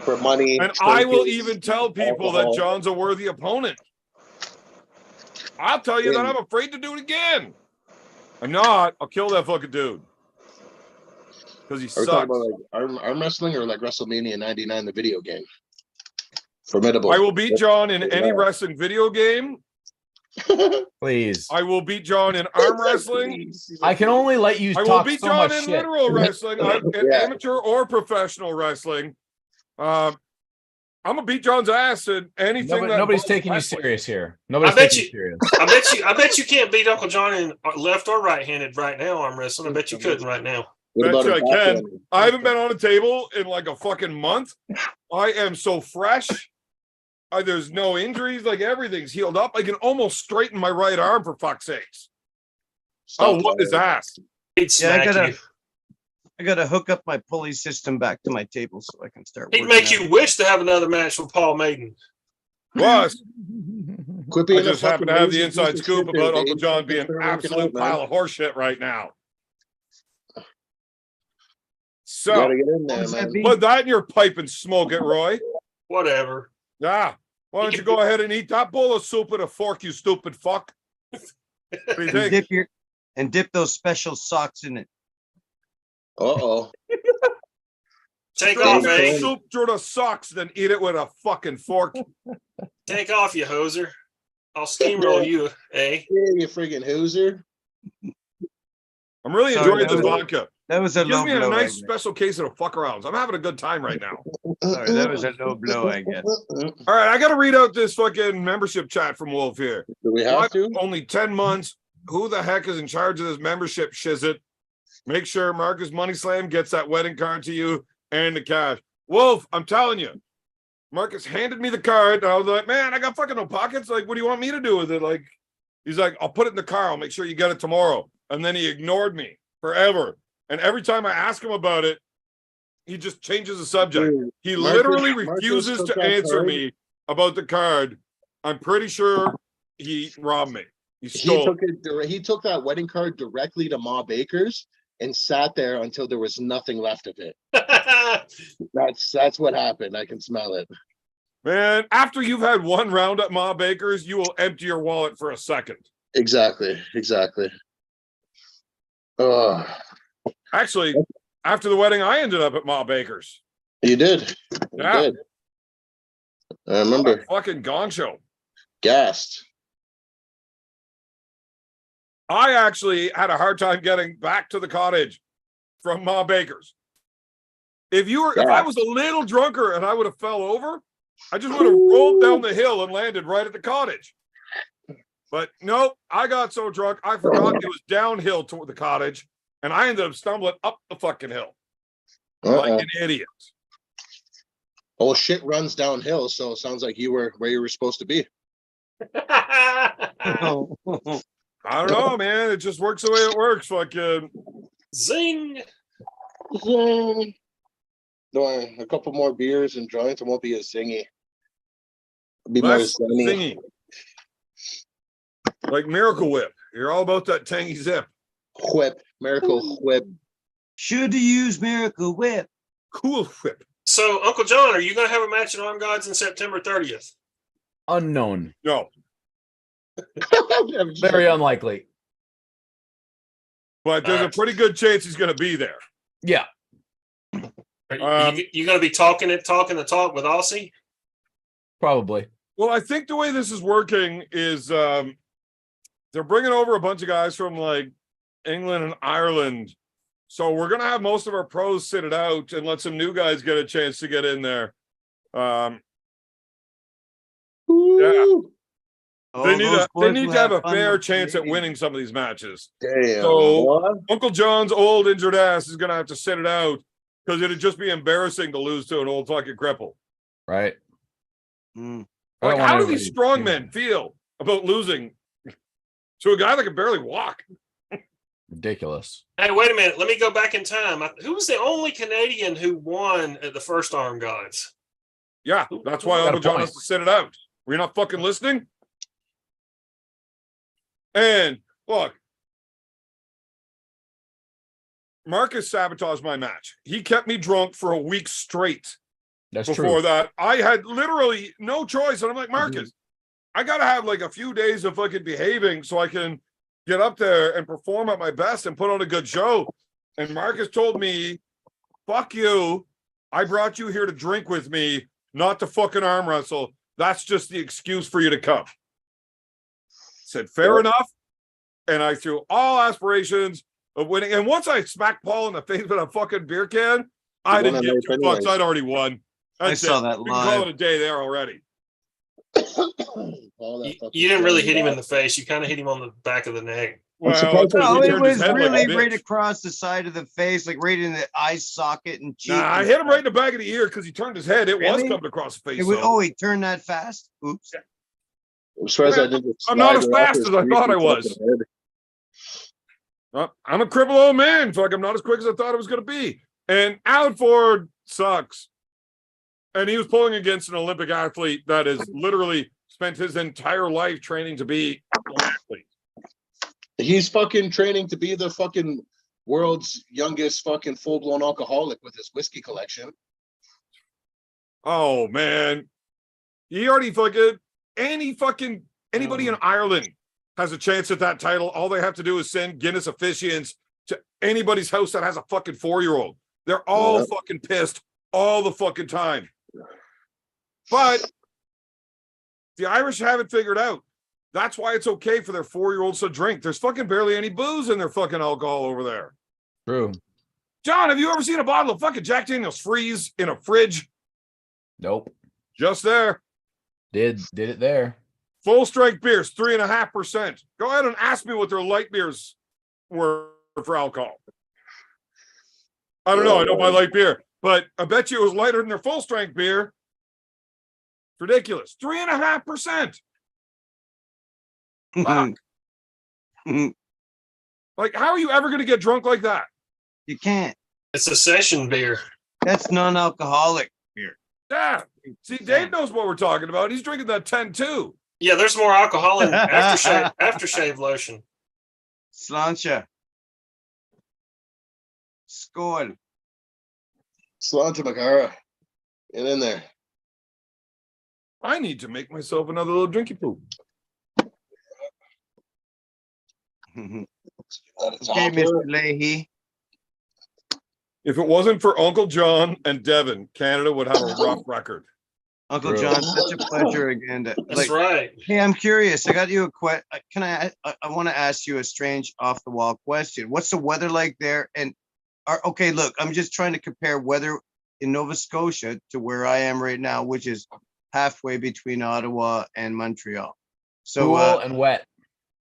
For money. And I will trinkets, even tell people alcohol. that John's a worthy opponent. I'll tell you that I'm afraid to do it again. I'm not. I'll kill that fucking dude. Because he Are we sucks. talking about like arm wrestling or like WrestleMania 99, the video game? Formidable. I will beat John in any wrestling video game. Please. I will beat John in arm wrestling. I can only let you I will talk beat so John much in shit. literal wrestling, in Yeah. amateur or professional wrestling. I'm gonna beat John's ass in anything. Nobody's involves taking you wrestling. serious here. Nobody's I bet taking you you- serious. I bet you can't beat Uncle John in left or right-handed right now arm wrestling. I bet you couldn't right now. What Bet about you a I can. backgammon? I haven't been on a table in like a fucking month. I am so fresh. There's no injuries. Like everything's healed up. I can almost straighten my right arm for fuck's sakes. Stop What is lying. that? He'd Yeah, smack you. I gotta hook up my pulley system back to my table so I can start. He'd working make out. you wish to have another match with Paul Maiden. Plus, Quit I being a just happen to fucking have the lazy inside piece of scoop shit there, about Uncle Dave. John being Start an working absolute out, man. pile of horseshit right now. You So, gotta get in What there, does that man. mean? put that in your pipe and smoke it, Roy. Whatever. Yeah. Why don't you go ahead and eat that bowl of soup with a fork, you stupid fuck? What do you think? Dip those special socks in it. Uh-oh. Take Drop off, your eh? soup through the socks, then eat it with a fucking fork. Take off, you hoser. I'll steamroll you, eh? Yeah, you friggin' hooser. I'm really Sorry, enjoying that this was- vodka. That was a It gives low me a blow. nice I guess. special case of the fuck arounds. I'm having a good time right now. Sorry, that was a low blow, I guess. All right, I got to read out this fucking membership chat from Wolf here. Do we have What? to? Only 10 months. Who the heck is in charge of this membership shizit? Make sure Marcus Money Slam gets that wedding card to you and the cash. Wolf, I'm telling you. Marcus handed me the card. And I was like, man, I got fucking no pockets. Like, what do you want me to do with it? Like, he's like, I'll put it in the car. I'll make sure you get it tomorrow. And then he ignored me forever. And every time I ask him about it, he just changes the subject. Dude, He Marcus- literally Marcus refuses took to that answer card. me about the card. I'm pretty sure he robbed me. He He stole took it. He took that wedding card directly to Ma Baker's and sat there until there was nothing left of it. That's what happened. I can smell it. Man, after you've had one round at Ma Baker's, you will empty your wallet for a second. Exactly. Oh, Actually, after the wedding, I ended up at Ma Baker's. you did. You Yeah. did. I remember. Fucking gong show. Gassed. I actually had a hard time getting back to the cottage from Ma Baker's. If I was a little drunker and I would have fell over, I just would have rolled down the hill and landed right at the cottage. But nope, I got so drunk, I forgot it was downhill to the cottage, and I ended up stumbling up the fucking hill like an idiot. Oh, shit runs downhill, so it sounds like you were where you were supposed to be. Oh, I don't know, man. It just works the way it works. Fucking Zing. Don't worry, a couple more beers and joints, it won't be as zingy. It'll be more less zingy. zingy. Like Miracle Whip. You're all about that tangy zip. Whip, miracle whip. should have used Miracle Whip. Cool Whip. So, Uncle John, are you going to have a match in Armed Gods on September 30th? Unknown. No, Very unlikely. but there's a pretty good chance he's going to be there. Yeah. Are you going to be talking the talk with Aussie? Probably. Well, I think the way this is working is they're bringing over a bunch of guys from like England and Ireland. So we're going to have most of our pros sit it out and let some new guys get a chance to get in there. Yeah. They need those a they boys need will to have a fun fair with chance at Canadians. winning some of these matches. Damn. So- what? Uncle John's old injured ass is gonna have to sit it out because it'd just be embarrassing to lose to an old fucking cripple. Right. Mm. I don't Like, want how do these everybody strong to- men feel about losing to a guy that can barely walk? Ridiculous. Hey, wait a minute. Let me go back in time. Who was the only Canadian who won at the first Arm Gods? Yeah, that's why Got a Uncle John point. has to sit it out. Were you not fucking listening? And look, Marcus sabotaged my match. He kept me drunk for a week straight. That's Before true. that, I had literally no choice. And I'm like, Marcus, I got to have like a few days of fucking behaving so I can get up there and perform at my best and put on a good show. And Marcus told me, fuck you. I brought you here to drink with me, not to fucking arm wrestle. That's just the excuse for you to come. Said, fair enough. And I threw all aspirations of winning. And once I smacked Paul in the face with a fucking beer can, I You won didn't a give night two fucks. anyways. I'd already won. I That's saw it. that We can call live. it a day there already. All that You, fucking you didn't really shit. hit him in the face. You kind of hit him on the back of the neck. Well, surprised it's 'cause No, he it turned his was head like a really bitch. right across the side of the face, like right in the eye socket and cheek. Nah, I and hit him right stuff. in the back of the ear because he turned his head. It was Really? coming across the face. It was, so- oh, he turned that fast. Oops. I'm surprised I didn't. I'm not as slide right fast off as I his thought I freaking was. fucking head. I'm a crippled old man. Fuck, I'm not as quick as I thought I was going to be. And Alan Ford sucks. And he was pulling against an Olympic athlete that has literally spent his entire life training to be an athlete. He's fucking training to be the fucking world's youngest fucking full-blown alcoholic with his whiskey collection. Oh, man. He already fucking, anybody in Ireland has a chance at that title. All they have to do is send Guinness officiants to anybody's house that has a fucking 4-year-old. They're all Yeah. fucking pissed all the fucking time. But the Irish have it figured out. That's why it's okay for their 4-year-olds to drink. There's fucking barely any booze in their fucking alcohol over there. True. John, have you ever seen a bottle of fucking Jack Daniels freeze in a fridge? Nope. Just there. Did it there. Full strength beers, 3.5%. Go ahead and ask me what their light beers were for alcohol. I don't know. I don't buy light beer, but I bet you it was lighter than their full strength beer. It's ridiculous. 3.5%. Fuck. Like, how are you ever going to get drunk like that? You can't. It's a session beer. That's non-alcoholic. Yeah. See, Dave knows what we're talking about. He's drinking that 10 too. Yeah, there's more alcohol in aftershave lotion. Sláinte. Skål. Sláinte Magara. Get in there. I need to make myself another little drinky poop. Okay, It's Mr. Leahy. If it wasn't for Uncle John and Devin, Canada would have a rough record. Uncle True. John, such a pleasure again. That's right. Hey, I'm curious. I got you a question. Can I want to ask you a strange off the wall question. What's the weather like there? And okay, look, I'm just trying to compare weather in Nova Scotia to where I am right now, which is halfway between Ottawa and Montreal. So, Cool and wet.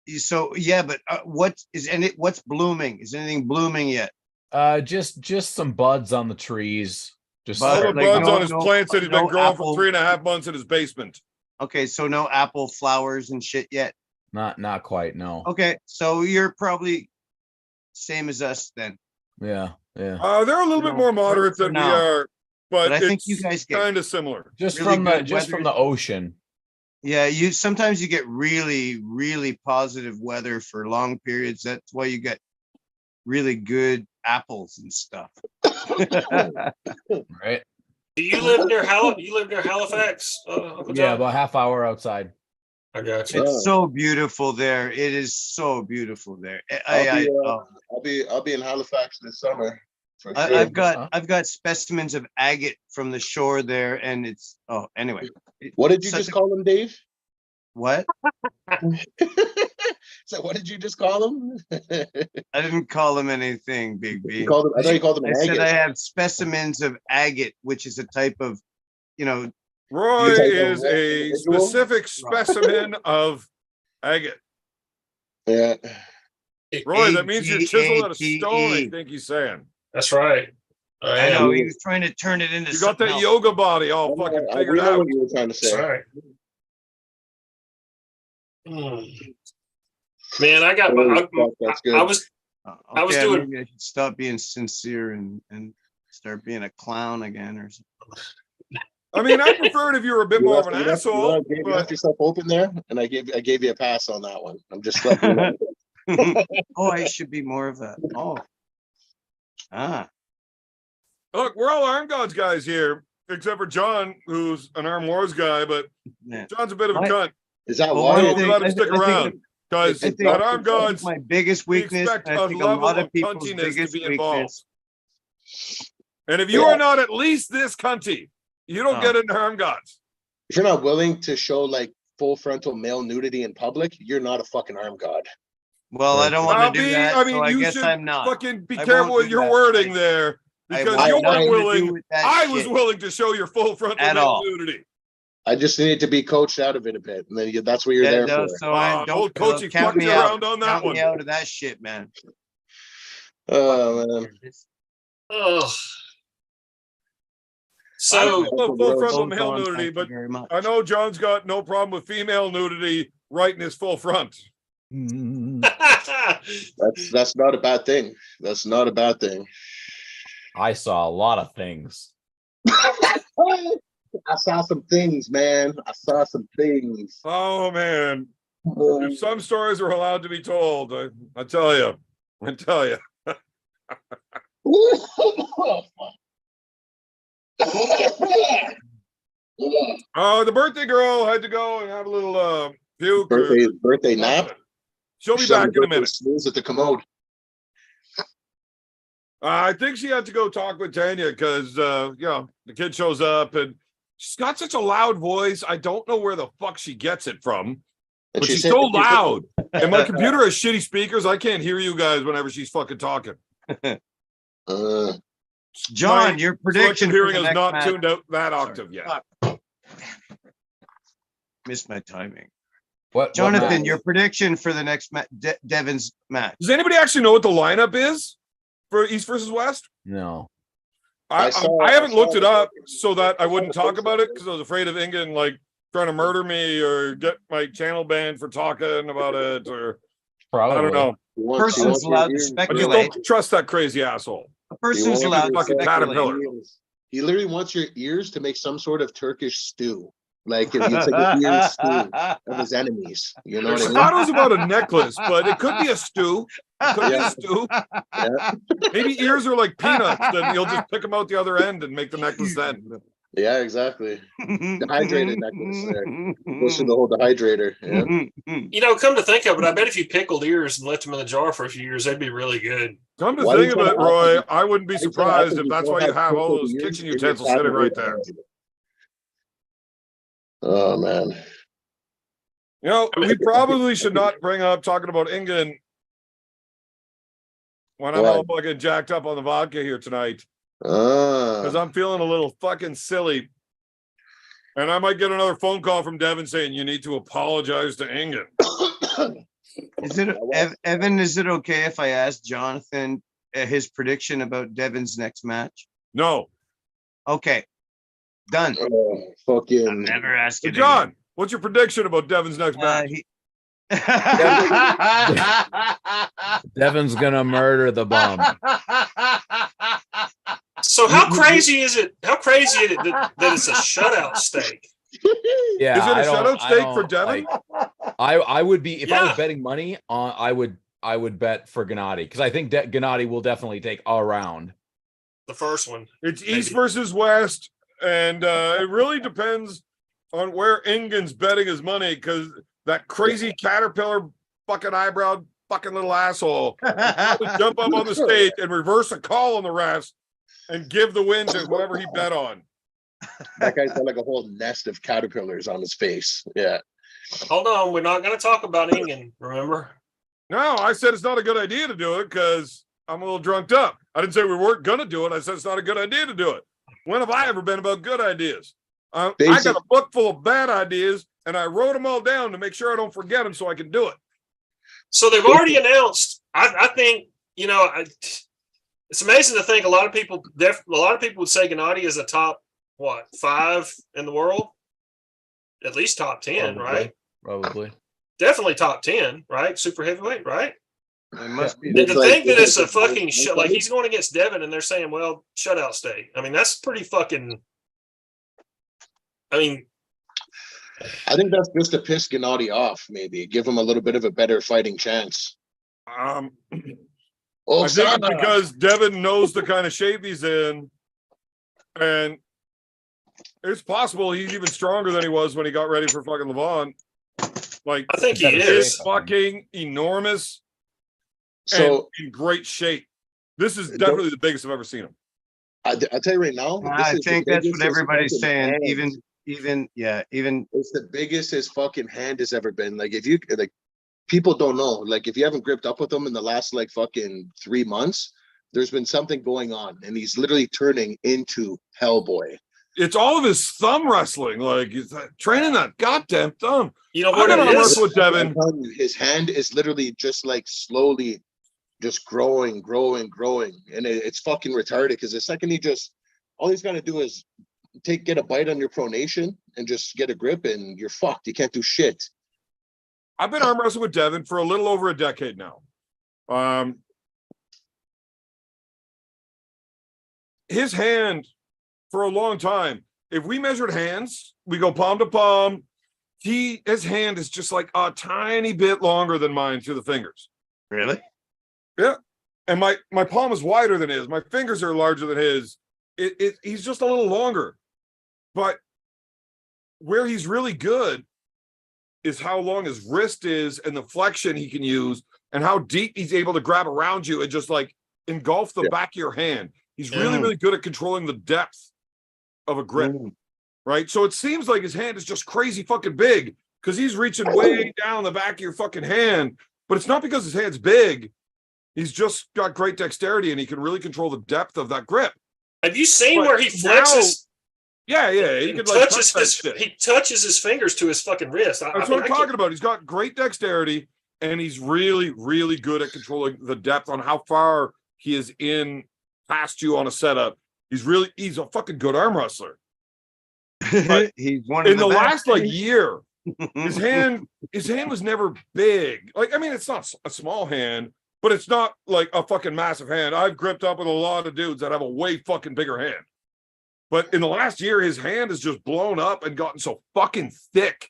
yeah, but what's blooming? Is anything blooming yet? Just some buds on the trees. Just All the Like, buds no- on his no- plants that he's been no growing apple. for 3.5 months in his basement. Okay, so no apple flowers and shit yet. not quite. No. Okay, so you're probably same as us then. Yeah. Yeah. They're a little bit No, more moderate for than we now. are, but I think it's you guys get kind of similar. Just really from the good just weather. from the ocean. Yeah, sometimes you get really, really positive weather for long periods. That's why you get really good apples and stuff. Right. Do you live near Halifax? Uncle Yeah, John? about half hour outside. I got you. It's so beautiful there. It is so beautiful there. I'll be in Halifax this summer. For sure. I've got specimens of agate from the shore there, and it's anyway. What did you Such just a- call him, Dave? What? So what did you just call him? I didn't call him anything, Big B. You called him, I thought you called him I an said I agate. have specimens of agate, which is a type of, Roy He's like is a a individual? specific specimen of agate. Yeah. Roy, that means you're chiseled out of AGATE. stone, I think he's saying. That's right. I know he was trying to turn it into You got something that else. yoga body all fucking We figured know out. what you were trying to That's say. right. Man, I got my. That's good. I was I was doing- Maybe I should stop being sincere and start being a clown again or something. I mean, I prefer it if you were a bit more of an You asshole. left But yourself open there, and I gave you a pass on that one. I'm just letting you know. Oh, I should be more of a. Oh. Ah. look, we're all armed gods guys here, except for John, who's an armed wars guy, but Yeah. John's a bit of a What? cunt. Is that Well, why? one Don't thing- let him I stick think- around. Because I think- at armed gods, my biggest we weakness. expect I a think a level lot of of people's cuntiness to biggest be involved. weakness. And if you Yeah. are not at least this cunty, you don't Oh. get into armed gods. If you're not willing to show like full frontal male nudity in public, you're not a fucking arm god. Well, I don't want Well, to do be- that. I mean, so I you guess should I'm not. Fucking be I careful won't with do your that. wording there, I because want you nothing weren't to willing. with that I was shit. willing to show your full frontal At male all. nudity. I just need to be coached out of it a bit, and then that's what you're Yeah, there no, for. so I don't Old coachy count fucked me you out. around on that Count one. me out of that shit, man. Oh man. oh. I don't So know about full frontal Hold male on, nudity, thank you but very much. I know John's got no problem with female nudity right in his full front. That's not a bad thing. That's not a bad thing. I saw a lot of things. I saw some things, man. I saw some things. Oh man, if some stories are allowed to be told, I tell you. Oh, the birthday girl had to go and have a little puke. Birthday nap. She'll be She's having back in a birthday minute. snooze at the commode. I think she had to go talk with Tanya because you know, the kid shows up and she's got such a loud voice. I don't know where the fuck she gets it from, And but she's said so that she's- loud. And my computer has shitty speakers. I can't hear you guys whenever she's fucking talking. John, My your prediction selective for hearing the is next not match. tuned out that octave yet. Fuck. Missed my timing. What, Jonathan, match? your prediction for the next Devin's match. Does anybody actually know what the lineup is for East versus West? No. I I haven't saw looked it the- up so that I wouldn't talk about it because I was afraid of England like trying to murder me or get my channel banned for talking about it, or Probably. I don't know. Person's allowed to I just speculate. don't trust that crazy asshole. A person's wants allowed to fucking speculate. caterpillar. He literally wants your ears to make some sort of Turkish stew. Like if it's like an ear stew of his enemies. You know I what I mean? thought it was about a necklace, but it could be a stew. It could be Yeah. a stew. Yeah. Maybe ears are like peanuts, then you'll just pick them out the other end and make the necklace then. Yeah, exactly. Dehydrated necklace there. Goes to the whole dehydrator. Yeah. you know, come to think of it, I bet if you pickled ears and left them in the jar for a few years, they'd be really good. Come to Why think do of you it, think Roy, that I wouldn't be I think surprised that if that's happens why you have all pickled those ears kitchen in your utensils sitting right there. cabinet. Oh man. You know, we probably should not bring up talking about England when I'm all fucking jacked up on the vodka here tonight, because I'm feeling a little fucking silly. And I might get another phone call from Devin saying you need to apologize to England. Is it Evan? Is it okay if I ask Jonathan his prediction about Devin's next match? No. Okay, done. I'm Fucking never asking. John, what's your prediction about Devin's next match? Devin's gonna murder the bum. So how crazy is it? How crazy is it that it's a shutout steak? Yeah. Is it a I don't- shutout I steak don't, for Devin? like, I would be if I was Yeah. betting money on I would bet for Gennady because I think Gennady will definitely take a round. The first one. It's Maybe. East versus West, and it really depends on where England's betting his money, because that crazy caterpillar fucking eyebrow fucking little asshole would jump up on the stage and reverse a call on the refs and give the win to whoever he bet on. that guy's got like a whole nest of caterpillars on his face. Yeah. Hold on, we're not going to talk about England, remember? No, I said it's not a good idea to do it because I'm a little drunked up. I didn't say we weren't going to do it. I said it's not a good idea to do it. When have I ever been about good ideas? I Basic- got a book full of bad ideas, and I wrote them all down to make sure I don't forget them so I can do it. So they've already announced. I think it's amazing to think a lot of people would say Gennady is a top 5 in the world, at least top 10, Probably. right? Probably. Definitely top 10, right? Super heavyweight, right? It must be. And to like- think that it's a it's like- fucking shut, like he's going against Devin, and they're saying, "Well, shutout stay." I mean, that's pretty fucking. I mean, I think that's just to piss Gennady off, maybe give him a little bit of a better fighting chance. I Oh, think it's Sparta! because Devin knows the kind of shape he's in, and it's possible he's even stronger than he was when he got ready for fucking Levant. Like, I think he Better is. he's fucking enormous So and in great shape. This is definitely the biggest I've ever seen him. I'll tell you right now. this I is the think that's biggest what his everybody's fucking saying. hand- Even it's the biggest his fucking hand has ever been. Like, if you like, people don't know. Like, if you haven't gripped up with him in the last like fucking 3 months, there's been something going on, and he's literally turning into Hellboy. It's all of his thumb wrestling. Like, he's training that goddamn thumb. You know I'm what gonna it work is? with Devin. I'm telling you, his hand is literally just like slowly just growing, and it's fucking retarded. Because the second all he's got to do is get a bite on your pronation and just get a grip, and you're fucked. You can't do shit. I've been arm wrestling with Devin for a little over a decade now. His hand for a long time, if we measured hands, we go palm to palm. His hand is just like a tiny bit longer than mine through the fingers. really. And my palm is wider than his. My fingers are larger than his. He's just a little longer. But where he's really good is how long his wrist is and the flexion he can use and how deep he's able to grab around you and just like engulf the back of your hand. He's really, really good at controlling the depth of a grip, right? So it seems like his hand is just crazy fucking big because he's reaching way down the back of your fucking hand, but it's not because his hand's big. He's just got great dexterity and he can really control the depth of that grip. Have you seen But where he flexes? Yeah, he could like touch that shit. He touches his fingers to his fucking wrist. That's what I'm talking about. He's got great dexterity and he's really, really good at controlling the depth on how far he is in past you on a setup. He's a fucking good arm wrestler. But He's one of In the best. last like year, his hand was never big. Like, I mean, it's not a small hand, but it's not like a fucking massive hand. I've gripped up with a lot of dudes that have a way fucking bigger hand. But in the last year, his hand has just blown up and gotten so fucking thick.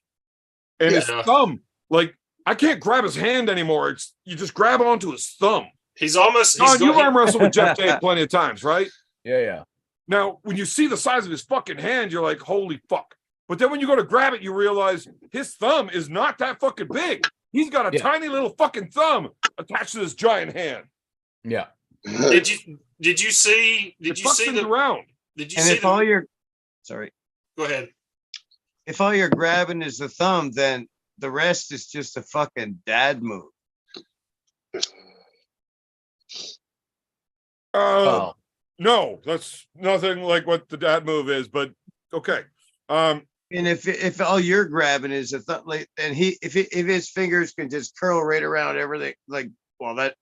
And his Yeah. thumb, like, I can't grab his hand anymore. You just grab onto his thumb. He's almost. Don, you've arm wrestled with Jeff Tate plenty of times, right? Yeah. Now, when you see the size of his fucking hand, you're like, holy fuck. But then when you go to grab it, you realize his thumb is not that fucking big. He's got a tiny little fucking thumb attached to this giant hand. Yeah. Did you see? Did It you fucks see things the? around? Did you And see if all the? you're, sorry, Go ahead. if all you're grabbing is the thumb, then the rest is just a fucking dad move. Oh. No, that's nothing like what the dad move is, but okay. And if all you're grabbing is a thumb, like, and if his fingers can just curl right around everything, like, well, that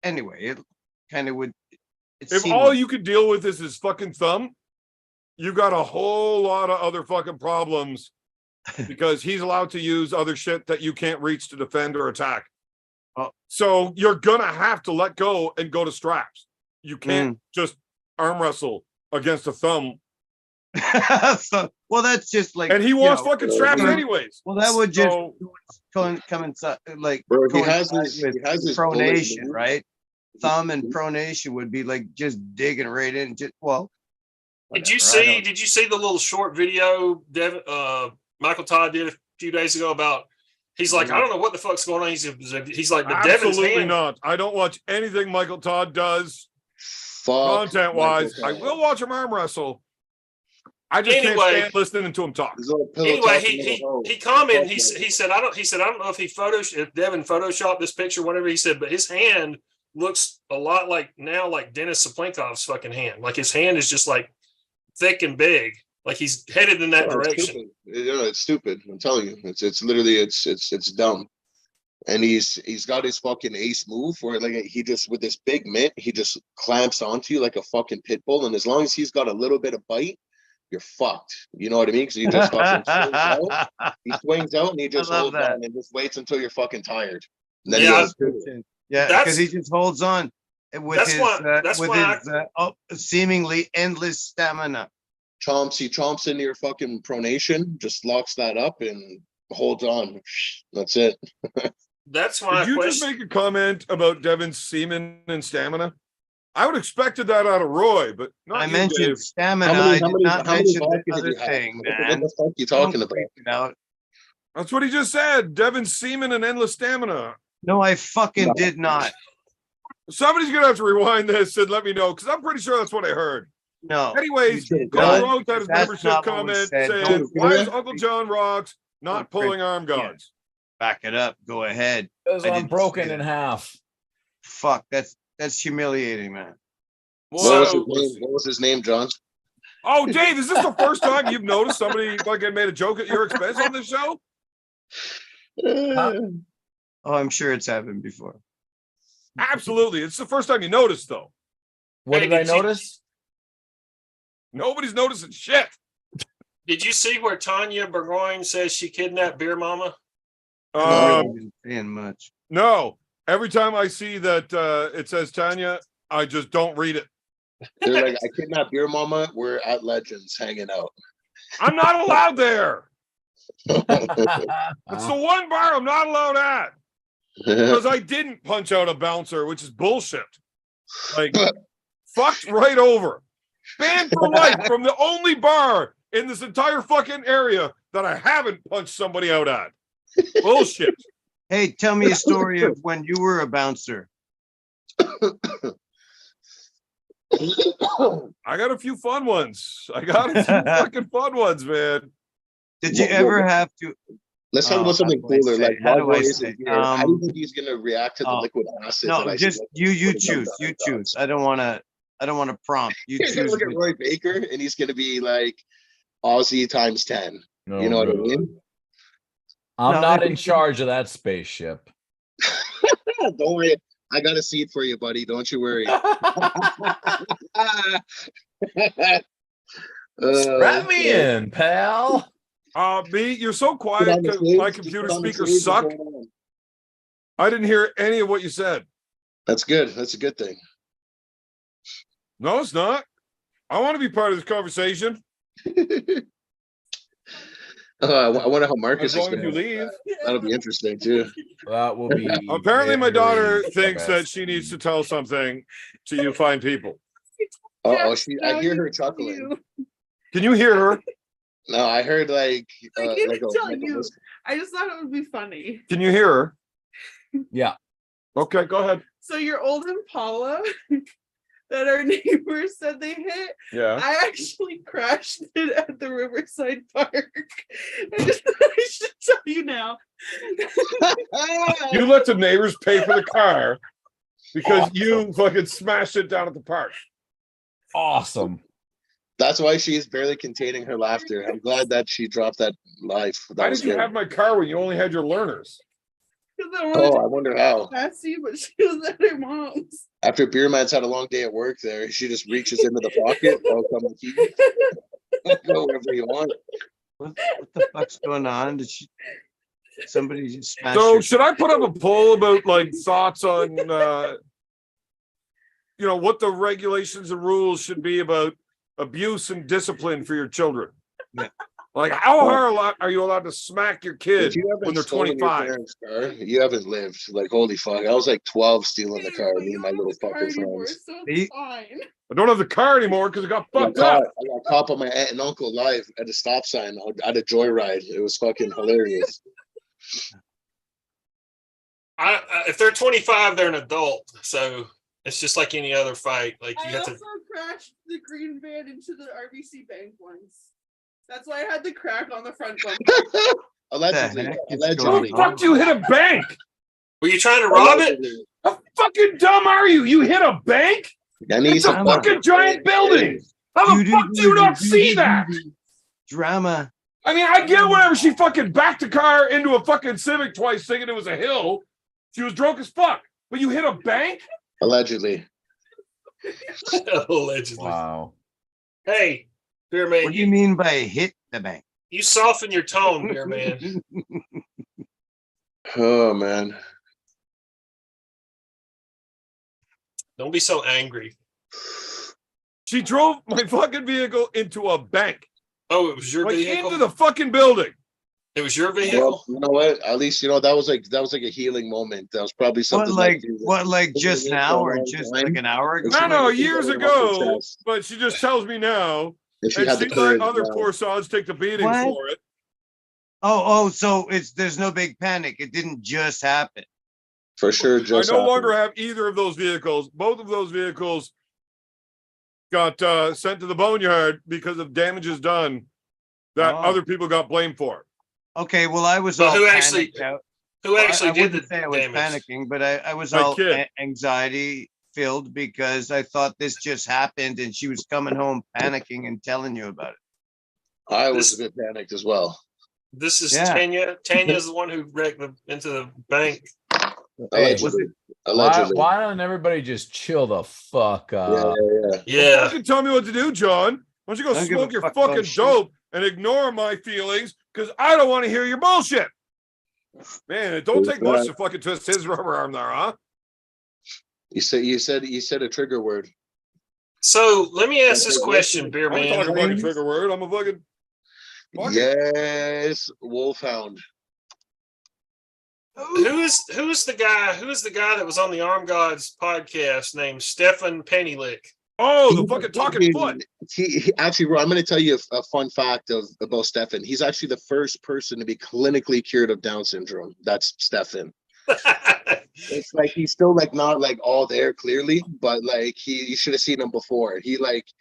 anyway, it kind of would. If all you could deal with is his fucking thumb, you got a whole lot of other fucking problems because he's allowed to use other shit that you can't reach to defend or attack. So you're gonna have to let go and go to straps. You can't just arm wrestle against a thumb. So, well, that's just like, And he wants fucking straps anyways. well, that would just So- come inside, like, Bro, he coincide has his bullet pronation, move. right? Thumb and pronation would be like just digging right in. Just well. Did you whatever, I see? don't- Did you see the little short video Devin, Michael Todd did a few days ago about? He's like, I don't know what the fuck's going on. He's like, but Devin's Absolutely hand. not. I don't watch anything Michael Todd does Fuck content wise. I Michael will Todd. watch him arm wrestle. I just Anyway. can't stand listening to him talk. His little pillow Anyway, talking he little hoe. he commented. He Fuck said I don't know if Devin photoshopped this picture, whatever he said, but his hand looks a lot like Denis Saplenkov's fucking hand. Like his hand is just like thick and big. Like he's headed in that Oh, it's direction. stupid. Yeah, it's stupid. I'm telling you, it's literally it's dumb. And he's got his fucking ace move where like he just with this big mitt, he just clamps onto you like a fucking pit bull. And as long as he's got a little bit of bite, you're fucked. You know what I mean? Because he just fucking swings out. He swings out and he just love holds that. on and just waits until you're fucking tired. And then Yeah, he goes, Yeah, That's- because he just holds on with That's his why- that's with why his seemingly endless stamina. he chomps into your fucking pronation, just locks that up and holds on. That's it. That's why Did you just make a comment about Devin's semen and stamina? I would have expected that out of Roy, but not I you, mentioned Dave. stamina. How many- I how did many- not how many mention vodka the did other you have? thing, What man. the fuck are you talking Don't about? freak it out. That's what he just said. Devin's semen and endless stamina. No, I fucking No. did not. Somebody's gonna have to rewind this and let me know because I'm pretty sure that's what I heard. No. Anyways, You did Cole not. Rhodes had his That's membership not what was comment said. saying, Don't "Why is freak- Uncle John Rocks not Don't freak- pulling arm guards?" Back it up. Go ahead. Because I I'm didn't broken say in that. half. Fuck. That's humiliating, man. What was So- his name? What was his name, John? Oh, Dave, is this the first time you've noticed somebody fucking made a joke at your expense on this show? Oh, I'm sure it's happened before. Absolutely. It's the first time you noticed, though. What Hey, did I did you- notice? Nobody's noticing shit. Did you see where Tanya Burgoyne says she kidnapped Beer Mama? I Um, wasn't saying much. no. Every time I see that it says Tanya, I just don't read it. They're like, I kidnapped your mama. We're at Legends hanging out. I'm not allowed there. Oh, That's the one bar I'm not allowed at because I didn't punch out a bouncer, which is bullshit. Like, fucked right over. Banned for life from the only bar in this entire fucking area that I haven't punched somebody out at. Bullshit. Hey, tell me a story of when you were a bouncer. I got a few fun ones. I got a few fucking fun ones, man. Did you ever have to? Let's talk Oh, about something how do I cooler. say- Like, how do Roy I isn't say? here. How do you think he's gonna react to the oh, liquid acid? No, that I just see? you choose. I don't want to prompt. You He's gonna choose. look at which- Roy Baker and he's gonna be like Aussie times 10. No, You know what I really. mean? I'm No, not I in think- charge of that spaceship. Don't worry. I got a seat for you, buddy. Don't you worry. Strap me in, pal. Me, you're so Put quiet on the because shades, my just computer put on the speakers shades and suck. go on. I didn't hear any of what you said. That's good. That's a good thing. No, it's not. I want to be part of this conversation. I wonder how Marcus As is long as going you to. leave. That'll be interesting too. That will be. Apparently, my daughter very thinks that she needs to tell something to you fine people. Oh, I hear her chuckling. Can you hear her? No, I heard like I can't like tell like you. whisper. I just thought it would be funny. Can you hear her? Yeah. Okay, go ahead. So your old Impala that our neighbors said they hit, Yeah. I actually crashed it at the Riverside Park. I just thought I should tell you now. You let the neighbors pay for the car because you fucking smashed it down at the park. Awesome. That's why she's barely containing her laughter. I'm glad that she dropped that life. That Why was did you good. have my car when you only had your learners? 'Cause I Oh, wanted I wonder how. to ask you, but she was at her mom's. After Beerman's had a long day at work there, she just reaches into the pocket. Oh, come with you. Go wherever you want. What the fuck's going on? Did somebody just smash? So your- should I put up a poll about like thoughts on what the regulations and rules should be about abuse and discipline for your children? Yeah. Like how hard are you allowed to smack your If kid you haven't when they're stolen your 25? parents' car, you haven't lived. Like, holy fuck. I was like 12 stealing the car, But me you and my don't little have the car fucker anymore, friends. so See? it's fine. I don't have the car anymore because it got I fucked up. got caught by my aunt and uncle live at a stop sign at a joyride. It was fucking hilarious. If they're 25, they're an adult. So it's just like any other fight. Like you I have also to. crashed the green van into the RBC bank once. That's why I had the crack on the front bumper. Allegedly. heck is How going the on? fuck do you hit a bank? Were you trying to rob it? Allegedly. How fucking dumb are you? You hit a bank? That needs It's a some fucking giant building. How the fuck do you not see that? drama. I mean, I get whenever she fucking backed the car into a fucking Civic twice thinking it was a hill. She was drunk as fuck. But you hit a bank? Allegedly. Allegedly. Wow. Hey, Beerman, What do you mean by hit the bank? you soften your tone, Beerman. Oh man. Don't be so angry. She drove my fucking vehicle into a bank. Oh, it was your Like vehicle. into the fucking building. It was your Well, vehicle. you know what? At least that was like a healing moment. That was probably something Like just now or just like an hour ago? No, Like, years get it off her ago. chest. But she just tells me now. If she And had she the let courage. other now. poor sods take the beating What? for it. Oh, so there's no big panic. It didn't just happen. For sure. I Just no happened. longer have either of those vehicles. Both of those vehicles got sent to the boneyard because of damages done that Oh. other people got blamed for. Okay, well, I was But all who actually- panicked out. Who actually I did wouldn't the say I was damage? panicking, but I was My all kid. anxiety filled because I thought this just happened and she was coming home panicking and telling you about it. I was a bit panicked as well. This is Yeah. Tanya. Tanya's the one who wrecked into the bank. Allegedly. Was Allegedly. Why don't everybody just chill the fuck Yeah, up? yeah. Yeah. Fucking tell me what to do, John. Why don't you go I don't give smoke a your fuck about fucking shit. dope and ignore my feelings because I don't want to hear your bullshit. Man, it don't Who's take much that? to fucking twist his rubber arm there, huh? You said a trigger word. So let me ask this question, I'm talking Beerman. fucking trigger word. I'm a fucking. Fuck it. Yes, Wolfhound. Who's the guy that was on the Arm Gods podcast named Stefan Pennylick? Oh, the fucking talking foot. He actually, I'm going to tell you a fun fact about Stefan. He's actually the first person to be clinically cured of Down syndrome. That's Stefan. It's like he's still like not like all there clearly, but like you should have seen him before. He liked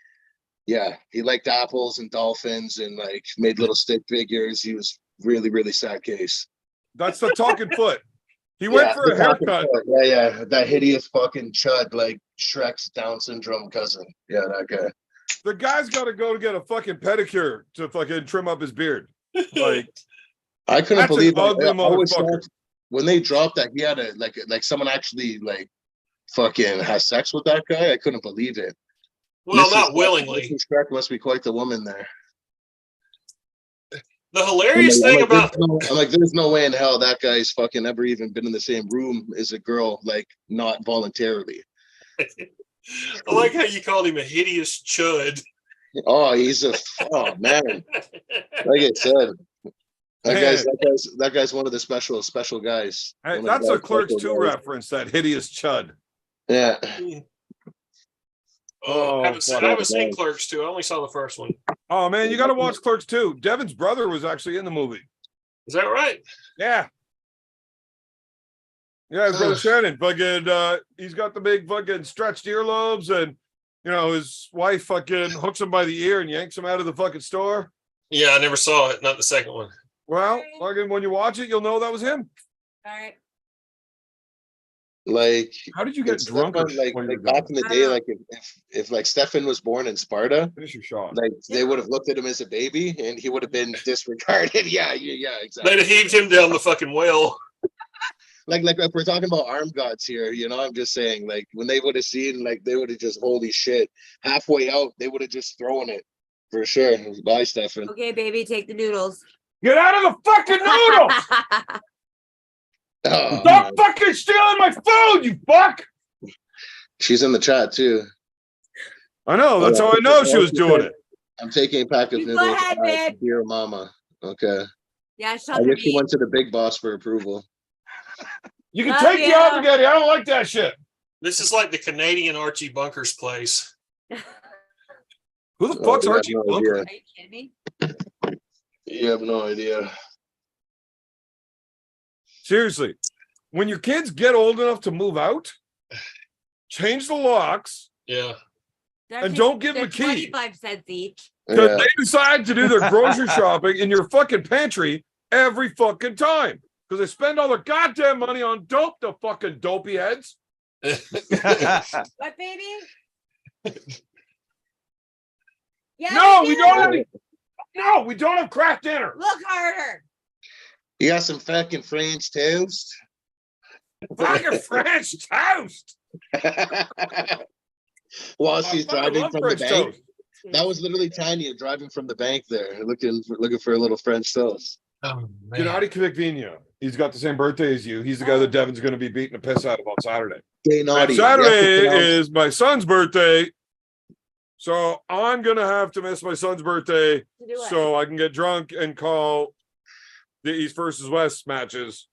apples and dolphins and like made little stick figures. He was really sad case. That's the talking foot. He went for the a talking haircut. foot. Yeah, that hideous fucking chud, like Shrek's Down syndrome cousin. Yeah, that guy. The guy's got to go to get a fucking pedicure to fucking trim up his beard. Like, I couldn't That's an believe ugly I was motherfucker. shocked when they dropped that he had a like someone actually like fucking has sex with that guy. I couldn't believe it. Well, Mrs. not willingly. Mrs. Shrek must be quite the woman there. The hilarious I'm thing like, about there's no way in hell that guy's fucking ever even been in the same room as a girl, like not voluntarily. I like how you called him a hideous chud. Oh, man. Like I said, that guy's one of the special guys. hey, One of that's the a Clerks special 2 guys. reference, that hideous chud. Yeah. Oh, I haven't fuck. seen Clerks 2. I only saw the first one. Oh, man, you got to watch Clerks 2. Devin's brother was actually in the movie. Is that right? Yeah. Yeah, his brother Shannon. Fucking, he's got the big fucking stretched earlobes, and, you know, his wife fucking hooks him by the ear and yanks him out of the fucking store. Yeah, I never saw it. Not the second one. Well, fucking, when you watch it, you'll know that was him. All right. Like How did you get it's drunk? Stefan, like back in the day, like if like Stefan was born in Sparta, Finish your shot. like they would have looked at him as a baby and he would have been disregarded. Yeah, exactly. They'd have heaved him down the fucking well. Like if we're talking about arm gods here, you know, I'm just saying, like when they would have seen, like they would have just holy shit, halfway out, they would have just thrown it for sure. Bye, Stefan. Okay, baby, take the noodles. Get out of the fucking noodles! Oh, Stop fucking stealing my food, you fuck! she's in the chat too. I know, that's how I know she was doing it. I'm taking a pack of You go noodles. ahead, babe. Dear mama. Okay. Yeah, I shut guess she me. went to the big boss for approval. You can Love take the you. spaghetti. I don't like that shit. This is like the Canadian Archie Bunker's place. Who the fuck's you have Archie no Bunker? idea. Are you kidding me? You have no idea. Seriously, when your kids get old enough to move out, change the locks Yeah. and don't give them a key. 25 cents each. Because Yeah. they decide to do their grocery shopping in your fucking pantry every fucking time. Because they spend all their goddamn money on dope, the fucking dopey heads. What, baby? Yeah, No, we do. don't have any. No, we don't have craft dinner. Look harder. You got some fucking French toast. Fucking French toast. While she's I fucking driving love from the French bank. toast. That was literally Tanya driving from the bank there, looking for a little French toast. Oh, Gennady Kvitvinia. He's got the same birthday as you. He's the guy that Devin's going to be beating the piss out of on Saturday. Gay naughty. Saturday is my son's birthday. So I'm going to have to miss my son's birthday To do what? so I can get drunk and call the East versus West matches.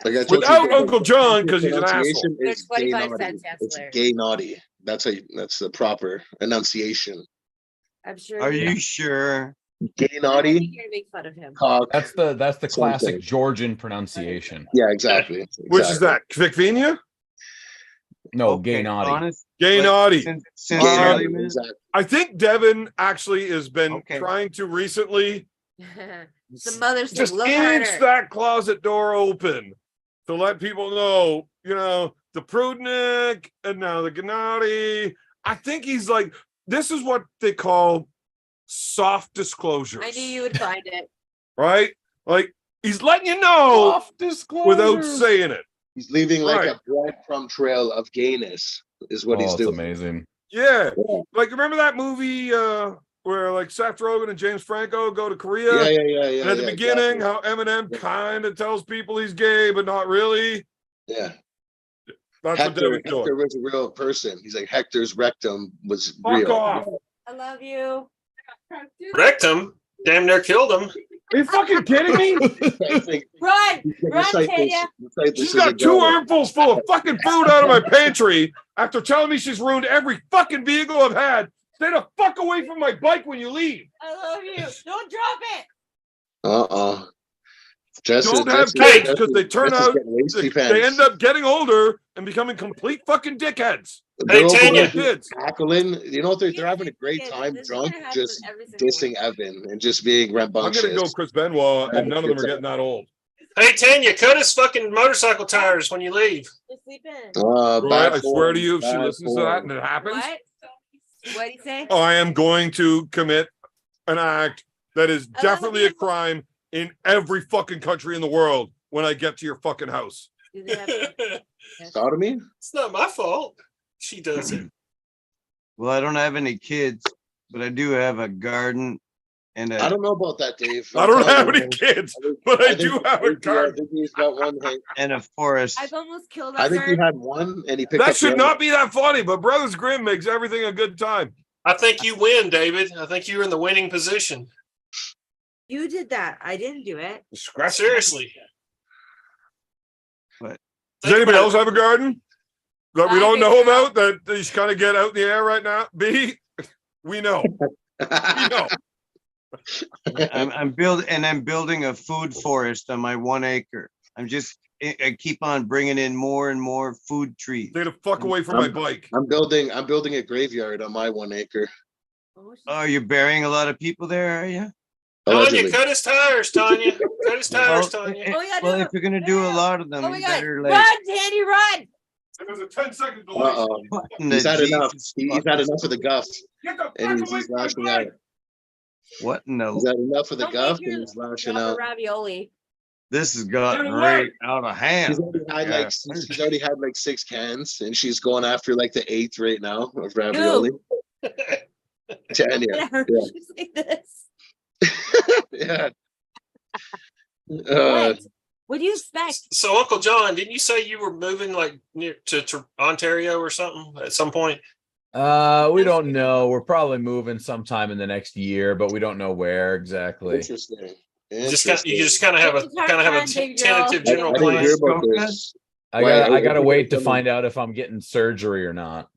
Like I told Without you, Uncle John, because he's an asshole. pronunciation There's is gay 25 naughty. cents, yes, It's Larry. gay naughty. That's the proper enunciation. I'm sure. Are you sure? Gay I'm naughty. here to make fun of him. Cock. That's the Same classic thing. Georgian pronunciation. Yeah, exactly. Which is that? Kvitvinia? No, gay naughty. Honest, Gay like, naughty. Since Gay naughty, early minutes? exactly. I think Devin actually has been Okay. trying to recently The mother said, just look inch harder. that closet door open to let people know, the Prudnik and now the Gennady. I think he's like, this is what they call soft disclosures. I knew you would find it. Right? Like he's letting you know Soft disclosures. without saying it. He's leaving like Right. a breadcrumb trail of gayness, is what Oh, he's it's doing. amazing. Yeah. Yeah. Like remember that movie where like Seth Rogen and James Franco go to Korea? Yeah. And at the yeah, beginning, exactly. how Eminem Yeah. kind of tells people he's gay, but not really. Yeah. That's what Hector Devin's doing. was a real person. He's like Hector's rectum was Fuck real. off. I love you. Wrecked him. Damn near killed him. Are you fucking kidding me? I think Run. Run, recite Tanya. this She's as a got two go. armfuls full of fucking food out of my pantry after telling me she's ruined every fucking vehicle I've had. Stay the fuck away from my bike when you leave. I love you. Don't drop it. Don't have kids because they turn out they end up up getting older and becoming complete fucking dickheads. Hey, Tanya. Kids. tackling. You know what? They're You having a think great kids, time this is drunk, gonna happen just every single dissing one. Evan and just being I'm rambunctious. gonna go Chris Benoit, and none of them are getting that old. Hey, Tanya, cut his fucking motorcycle tires when you leave. Just sleep in. Right? Bad I swear to form, you, if she bad listens to that form. and it happens, What? What did he say? I am going to commit an act that is I love definitely a you. crime in every fucking country in the world when I get to your fucking house. Do they have- Sodomy? It's not my fault. She does it. Well, I don't have any kids, but I do have a garden and I a don't know about that, Dave. I don't have any kids, but I do have a I garden. think he's got one. and a forest. I've almost killed I a think he bird. had one, and he picked up. That should the not be that funny, but Brothers Grimm makes everything a good time. I think you win, David. I think you're in the winning position. You did that. I didn't do it. Seriously. What? Does anybody else have a garden that we I don't do. know about that they just kind of get out in the air right now? B, we know. We know. I'm building a food forest on my 1 acre. I keep on bringing in more and more food trees. Stay the fuck away from my bike. I'm building a graveyard on my 1 acre. Oh, you're burying a lot of people there, are you? Tanya, Allegedly. cut his tires, Tanya. Cut his tires, Tanya. Oh, yeah, Well, no. if you're gonna do a lot of them, Oh my you god. better like Run, Tanny, run. There's a 10-second delay. Uh-oh. what in He's the had enough. Jesus He's fucking- had enough of the guff, Get the and fuck away he's from my lashing bike. out. What in He's the had enough of the Don't guff, make your and he's lashing Drop a out. ravioli. this has gotten Get away. right out of hand. Yeah. She's already had like 6 cans, and she's going after like the 8th right now of ravioli. Tanya, Whatever. yeah. Just like this. yeah. What? What do you expect? So, Uncle John, didn't you say you were moving like near to Ontario or something at some point? We don't know. We're probably moving sometime in the next year, but we don't know where exactly. Interesting. You just kind of have a It's hard tentative time, big general I didn't plan. hear about this. I Why, gotta are I gotta you wait to coming- find out if I'm getting surgery or not.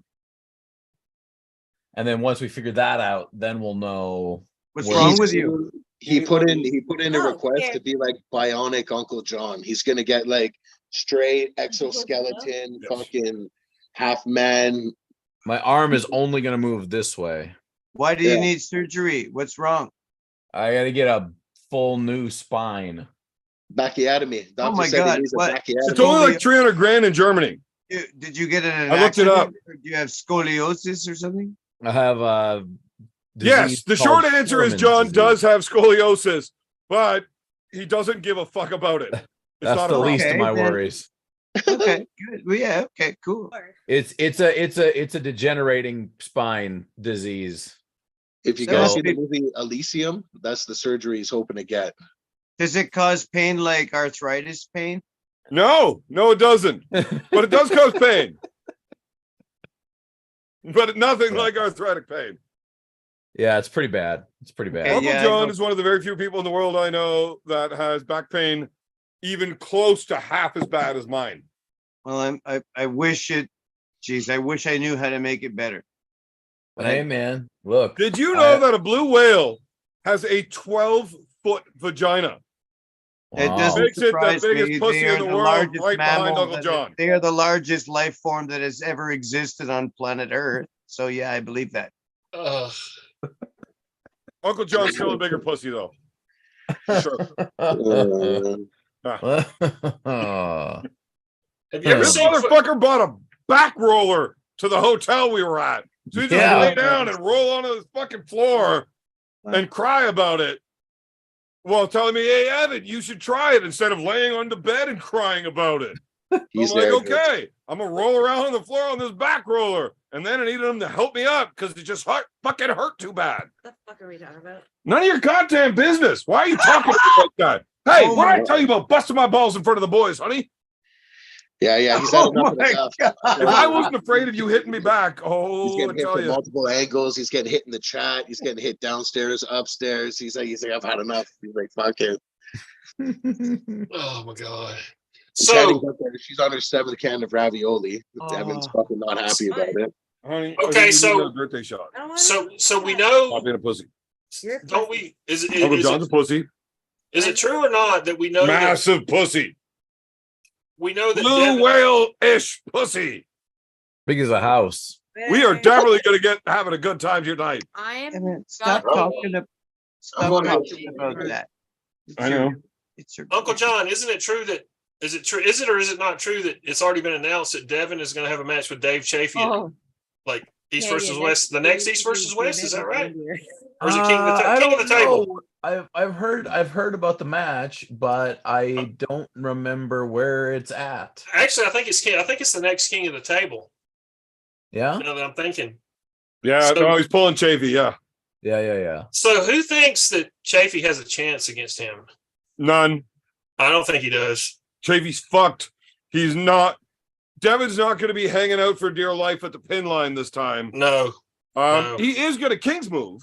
And then once we figure that out, then we'll know. What's Well, wrong He's- with you? He put in a Oh, request yeah. to be like bionic Uncle John. He's gonna get like straight exoskeleton, Yes. fucking half man. My arm is only gonna move this way. Why do you Yeah. need surgery? What's wrong? I gotta get a full new spine. Backiotomy. Oh Doctor my said he God, needs a what? backiotomy. It's only like 300 grand in Germany. Did you get in an I looked it accident? up. Or do you have scoliosis or something? I have Yes, the short called answer is Sherman's John disease. does have scoliosis, but he doesn't give a fuck about it. It's That's not a the problem. least of Okay, my then. worries. Okay, good. Well, yeah, okay, cool. It's a degenerating spine disease. If you So- guys see the movie Elysium, that's the surgery he's hoping to get. Does it cause pain like arthritis pain? No, it doesn't. But it does cause pain. But nothing like arthritic pain. Yeah, it's pretty bad. It's pretty bad. Okay, Uncle yeah, I John know. is one of the very few people in the world I know that has back pain even close to half as bad as mine. Well, I wish it. Geez, I wish I knew how to make it better. But Hey man, look. Did you know I- that a blue whale has a 12-foot vagina? It Wow. doesn't Makes it the surprise biggest me. pussy They in are the the world, largest right behind mammal Uncle that- John. They are the largest life form that has ever existed on planet Earth. So yeah, I believe that. Ugh. Uncle John's still a bigger pussy though. For sure. Have you ever This seen? motherfucker bought a back roller to the hotel we were at. So he just Yeah. lay down and roll onto the fucking floor and cry about it. While telling me, hey, Evan, you should try it instead of laying on the bed and crying about it. He's I'm like, very good. okay, I'm gonna roll around on the floor on this back roller. And then I needed him to help me up because it just fucking hurt too bad. What the fuck are we talking about? None of your goddamn business. Why are you talking to me like that? Hey, Oh what my did I tell you about busting my balls in front of the boys, honey? Yeah, he's had Oh enough of my enough. God. If I wasn't afraid of you hitting me back, He's oh, I getting hit tell from you. multiple angles. He's getting hit in the chat. He's getting hit downstairs, upstairs. He's like, I've had enough. He's like, fuck it. Oh my god. Channing So up there, she's on her 7th can of ravioli. Devin's Oh. fucking not happy about it. Honey, Okay, I think you so- need another birthday shot. I don't want so we Stop know. being a pussy. You're Don't we? Uncle John's a pussy. Is it true or not that we know that Massive pussy. we know that Blue Devin, whale-ish pussy. Big as a house. We are definitely going to get having a good time tonight. I am. Damn it, Stop not talking eating. stop going talking out. about that. It's I your- know. It's your Uncle John, isn't it true that is it true? Is it or is it not true that it's already been announced that Devin is going to have a match with Dave Chafee, at, Oh, like East yeah, versus yeah, West, the next East versus West? Is that right? Or is it King of the I King of don't the Table? know. I've heard about the match, but I don't remember where it's at. Actually, I think it's King. I think it's the next King of the Table. Yeah, Now that I'm thinking. Yeah, So- no, he's pulling Chafee, yeah. yeah. So who thinks that Chafee has a chance against him? None. I don't think he does. Chafee's fucked. He's not. Devin's not going to be hanging out for dear life at the pin line this time. No. No. He is going to King's move,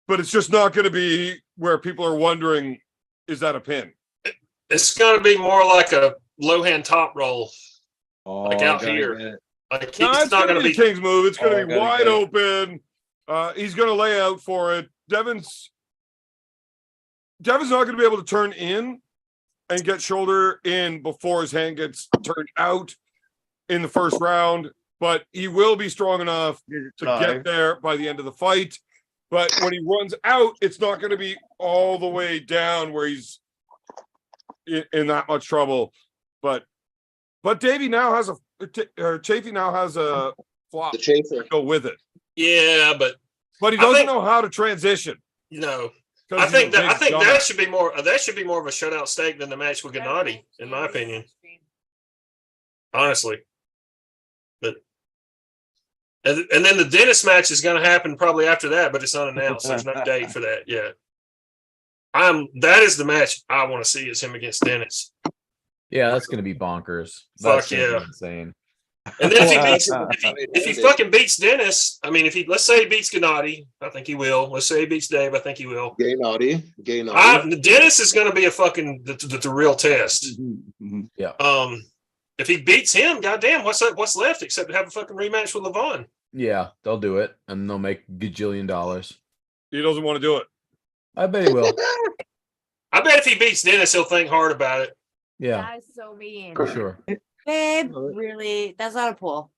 but it's just not going to be where people are wondering, is that a pin? It's going to be more like a low hand top roll. Oh, Like out gotta here. get it. Like No, he's it's not going to going to be be. King's move. It's going Oh, to be gotta wide get it. open. He's going to lay out for it. Devin's not going to be able to turn in and get shoulder in before his hand gets turned out in the first round, but he will be strong enough to get there by the end of the fight. But when he runs out, it's not going to be all the way down where he's in that much trouble. But Davey now has Chafee now has a flop The to chafer. go with it, Yeah, but but he I doesn't think- know how to transition. you know, 'cause I he's think a that big dumbass. that should be more of a shutout stake than the match with Gennady, in my opinion. Honestly, but and then the Dennis match is going to happen probably after that, but it's unannounced. There's no date for that yet. That is the match I want to see is him against Dennis. Yeah, that's gonna be bonkers. Fuck That's gonna be yeah. insane. And then if he fucking beats Dennis, I mean, let's say he beats Gennady, I think he will. Let's say he beats Dave, I think he will. Gay naughty. Gay naughty. Dennis is going to be a fucking the real test. Mhm. If he beats him, goddamn, what's left except to have a fucking rematch with Levon? Yeah, they'll do it, and they'll make gajillion dollars. He doesn't want to do it. I bet he will. I bet if he beats Dennis, he'll think hard about it. Yeah, That is so mean. for sure. Babe, really? That's not a pull.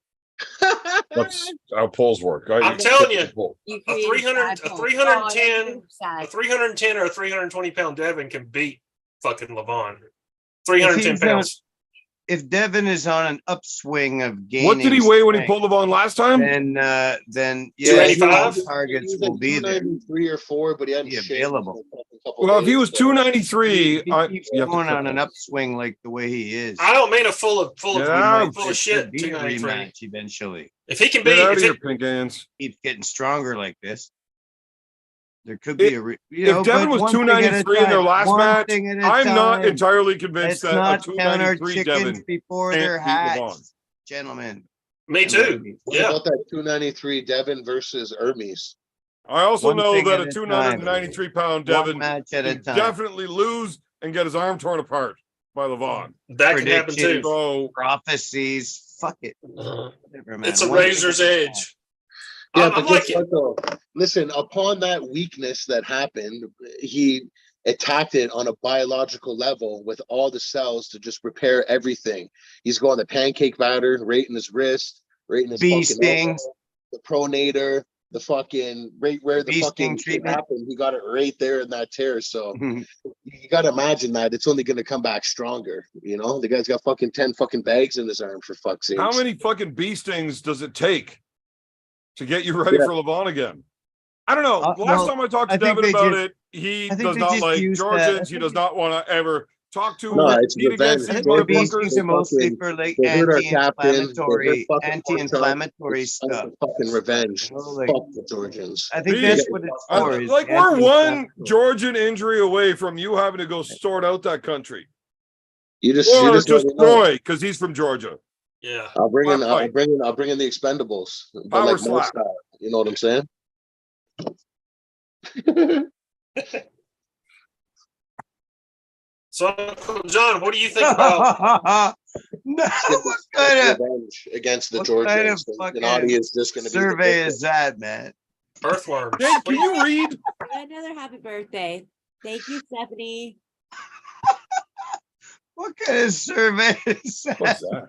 That's how polls work. I'm telling you, You A created 300 bad a pull. 310 Oh, that's sad. A 310 or a 320 pound Devin can beat fucking Levon. 310 If he's, pounds. if Devin is on an upswing of gaining, What did he weigh when he strength, pulled Levon last time? then yeah, 285? his targets will be there. 293 or 4, but he hadn't Be shaved in available. a couple Well, if he days, was so- 293, He keeps going on an upswing like the way he is. I don't mean a full of Yeah. full There of shit. could be a 293. rematch eventually. If he can be, Get out of if here, it, pink hands. Keeps getting stronger like this. There could be If Devin was 293 in their last match, I'm not entirely convinced Let's that a not count our 293 chickens Devin. before can't they're beat Levon. hatched, gentlemen. me and too. ladies. What Yeah. about that 293 Devin versus Hermes? I also One know thing that at a a 293 pound One Devin match at a can time. definitely lose and get his arm torn apart by Levon. That can happen too. Predictions. So Prophecies. Fuck it. Uh, Whatever, man. It's a One thing razor's at a time. edge. Yeah, I'm but like guess what though? Listen, upon that weakness that happened, he attacked it on a biological level with all the cells to just repair everything. He's going the pancake batter right in his wrist, right in his Bee fucking stings. elbow, the pronator, the fucking right where the Bee fucking sting shit treatment. happened. He got it right there in that tear. So you gotta imagine that it's only gonna come back stronger. You know, the guy's got fucking 10 fucking bags in his arm for fuck's sake. how many fucking bee stings does it take to get you ready Yeah. for Levon again? I don't know. Last well, time I talked to I think Devin they about just- it, he I think does they not just like use that. I Georgians. He think does not want to ever talk to No, or it's compete against revenge. these I think the bee motherfuckers. stings are mostly fucking- for like they hurt our captain, they hurt fucking anti-inflammatory It's time stuff. for fucking revenge. You know, like- Fuck the Georgians. I think Bee- that's what it's for. is Like we're one anti-inflammatory. Georgian injury away from you having to go sort out that country You just or let me know. destroy because he's from Georgia. Yeah. I'll bring in Slap fight. I'll bring in the Expendables. But Power like slap. most style, you know what I'm saying? So, Uncle John, what do you think about? No, It's gonna be what kind of revenge against the what kind of Georgians. The fucking Naughty is just gonna be the survey victim. is that, man? Earthworms? Hey, can you read? Another happy birthday. Thank you, Stephanie. What kind of survey is that? What's that?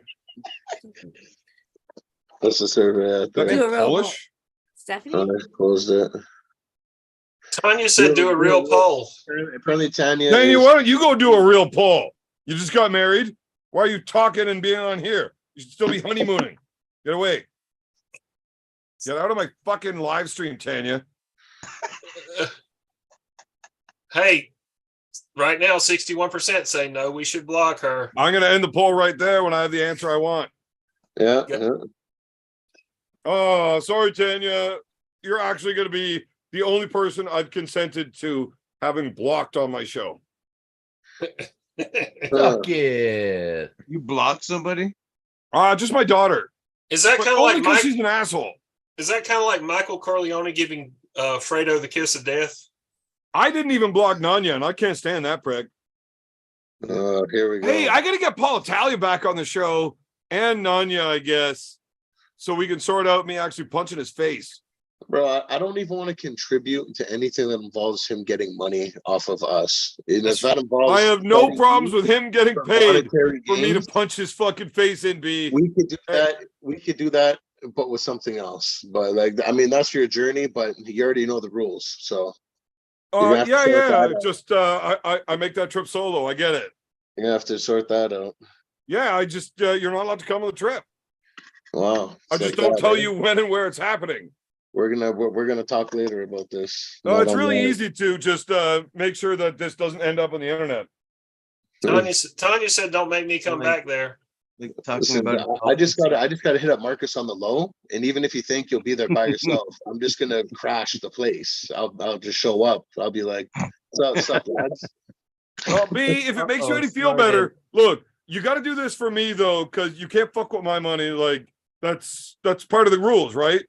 That's the survey out That there. Do a real Polish? Stephanie? I closed it. Tanya said do a real poll. Apparently Tanya Tanya, is- why don't you go do a real poll? You just got married. Why are you talking and being on here? You should still be honeymooning. Get away. Get out of my fucking live stream, Tanya. Hey, right now, 61% say no, we should block her. I'm gonna end the poll right there when I have the answer I want. Yeah. Yeah. yeah. Oh, sorry, Tanya. You're actually gonna be the only person I've consented to having blocked on my show. Fuck it. You block somebody? Just my daughter. Is that But kind of only like because Mike? she's an asshole. Is that kind of like Michael Corleone giving Fredo the kiss of death? I didn't even block Nanya, and I can't stand that prick. Here we go. Hey, I gotta get Paul Italia back on the show and Nanya, I guess, so we can sort out me actually punching his face. Bro, I don't even want to contribute to anything that involves him getting money off of us. And if that involves I have no fighting problems you with him getting for paid monetary for me to gains, punch his fucking face in, B. we could do that. We could do that, but with something else. But like, I mean, that's your journey. But you already know the rules, so you have to Yeah, sort yeah. that out. Just I make that trip solo. I get it. you have to sort that out. Yeah, I just you're not allowed to come on the trip. Wow. I It's just like don't that, tell eh? you when and where it's happening. We're gonna talk later about this. No, Not it's really online. easy to just make sure that this doesn't end up on the internet. Tanya said don't make me come back there. Like talking Listen, about I just gotta hit up Marcus on the low, and even if you think you'll be there by yourself, I'm just gonna crash the place. I'll just show up. I'll be like, what's up, lads? Well, B, if it makes you Uh-oh, any feel started. better, look, you got to do this for me though, because you can't fuck with my money. Like that's part of the rules, right?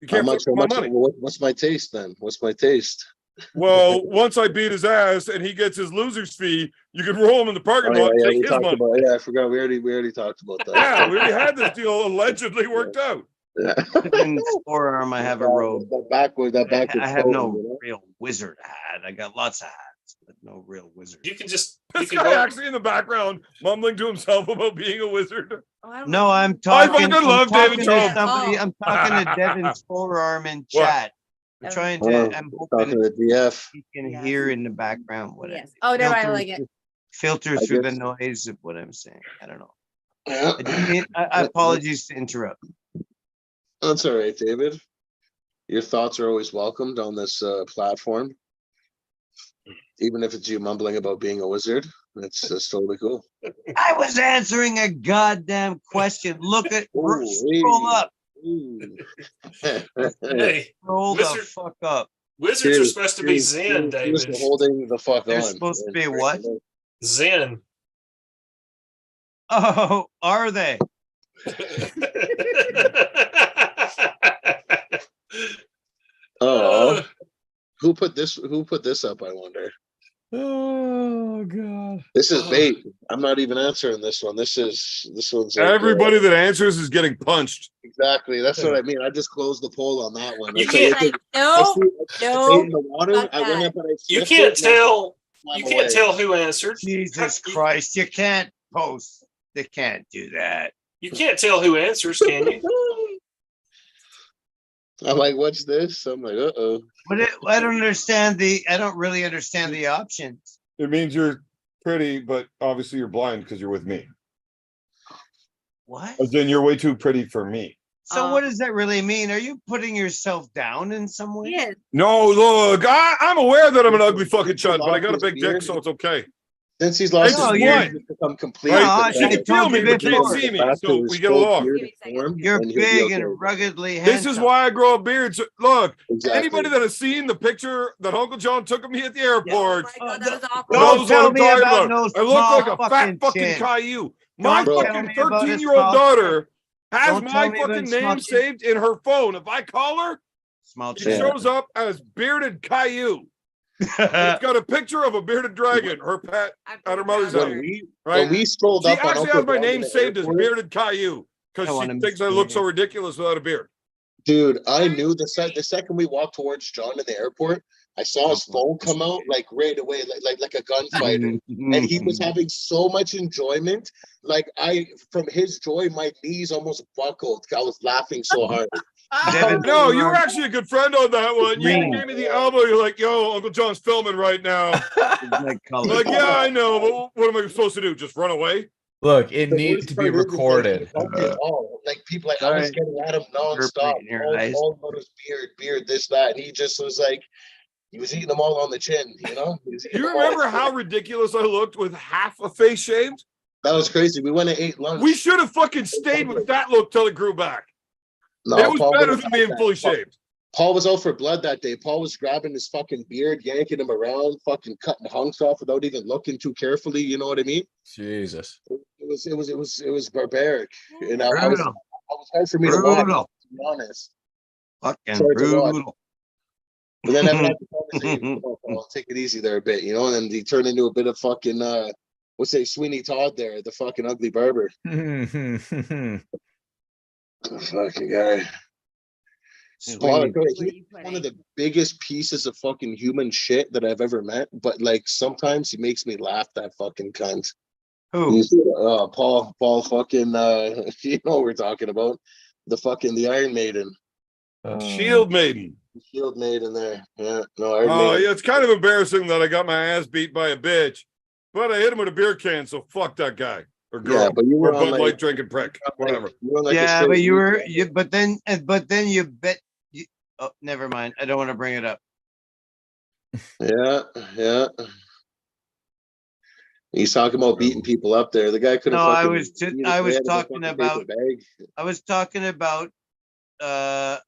You How can't fuck much? with my money. What's my taste then? What's my taste? Well, once I beat his ass and he gets his loser's fee, you can roll him in the parking lot and we take his talked money. about. Yeah, I forgot. We already talked about that. Yeah, we already had this deal allegedly worked out. Yeah. in the forearm. I have a robe. That backward. I have no real wizard hat. I got lots of hats, but no real wizard. You can just This you can guy go. actually in the background mumbling to himself about being a wizard. Oh, I don't No, know. I'm talking. fucking love David to Trump. somebody. Oh. I'm talking to Devin's forearm in What? chat. We're trying to. I'm Talking hoping to DF. he can Yes. hear in the background what Yes. Oh, no, I filter like it. filter I through the guess- noise of what I'm saying. I don't know. Yeah. I didn't mean, I apologies to interrupt. That's all right, David. Your thoughts are always welcomed on this platform. Even if it's you mumbling about being a wizard, that's totally cool. I was answering a goddamn question. Look at, Ooh, scroll hey. up, Ooh. Hey, scroll the Wizard- fuck up. wizards are Cheers, supposed to be cheers, zen, cheers, David. cheers for holding the fuck They're on. supposed to be what? Zen. Oh, are they? Oh, who put this up, I wonder? Oh god. This is bait. I'm not even answering this one. This one's like, Everybody that answers is getting punched. exactly. That's what I mean. I just closed the poll on that one. You I can't- said, Like, I no, see no, bait in the water. fuck I went that. up and I You sniffed can't it, and I tell. swam You can't away. tell who answered. Jesus You- Christ, you can't post. They can't do that. You can't tell who answers, can you? I'm like, what's this? I'm like, uh-oh. But I don't really understand the options. It means you're pretty, but obviously you're blind because you're with me. What? As in, you're way too pretty for me. So what does that really mean? Are you putting yourself down in some way? Yes. No, look, I'm aware that I'm an ugly fucking chud, but I got a big dick, so it's okay. Since he's lost No, his you're- beard, he's become complete. No, Right? I She can feel told me, you but can't before. see me, so we get along. Give me a second. You're big and ruggedly handsome. This is why I grow a beard. So, look, Exactly. anybody that has seen the picture that Uncle John took of me at the airport Oh my God, that was awful. Don't knows tell what I'm me talking about about. no I look small like a fat fucking fucking chin. Caillou. My Don't tell fucking me about a 13-year-old small daughter has Don't my tell me about fucking small name chin. saved in her phone. If I call her, Small it chin. shows up as bearded Caillou. It's got a picture of a bearded dragon, her pet, I'm at her pretty mother's proud of house. her. When Right? we strolled She up on actually Uncle has my John in name the saved as airport, bearded Caillou I because wanna she miss thinks I look so beard. ridiculous without a beard. dude, I knew the second we walked towards John in the airport, I saw his phone come out like right away, like a gunfighter. And he was having so much enjoyment. Like from his joy, my knees almost buckled. I was laughing so hard. Devin, No, you were actually a good friend on that one. You Green. gave me the elbow. You're like, yo, Uncle John's filming right now. my I'm color. like, yeah, I know, but what am I supposed to do? Just run away? Look, it The needed worst to be part is, recorded. Like, he bumped it all. Like people, like I was Sorry. getting at him nonstop. In your eyes. All about his beard, this, that, and he just was like, he was eating them all on the chin. You know? He was eating You them all. remember how ridiculous I looked with half a face shaved? That was crazy. We went and ate lunch. We should have fucking stayed with that look till it grew back. No, It was Paul better would've than had being that. fully shaved. Paul was out for blood that day. Paul was grabbing his fucking beard, yanking him around, fucking cutting hunks off without even looking too carefully. You know what I mean? Jesus. It was barbaric. And I was Brutal. hard for me to watch, Brutal. to be honest. Fucking Sorry to watch. brutal. But then after that conversation, Paul, take it easy there a bit, you know. And then he turned into a bit of fucking what's say Sweeney Todd there, the fucking ugly barber. Fucking guy. Paul, What are he's you one putting? of the biggest pieces of fucking human shit that I've ever met. But like sometimes he makes me laugh, that fucking cunt. Who? He's, Paul fucking you know what we're talking about. The Iron Maiden. Shield Maiden. Shield Maiden there. Yeah. No, Iron Oh, Maiden. yeah, it's kind of embarrassing that I got my ass beat by a bitch, but I hit him with a bear can, so fuck that guy or girl Yeah, but you or were on Bud like, Light drinking prick, whatever. you were on, like, a Yeah, straight but you were weekend. but then you bet you, oh, never mind. I don't want to bring it up. Yeah. He's talking about beating people up there. The guy could have. No, I fucking was beat his I was head with a talking fucking paper about bag.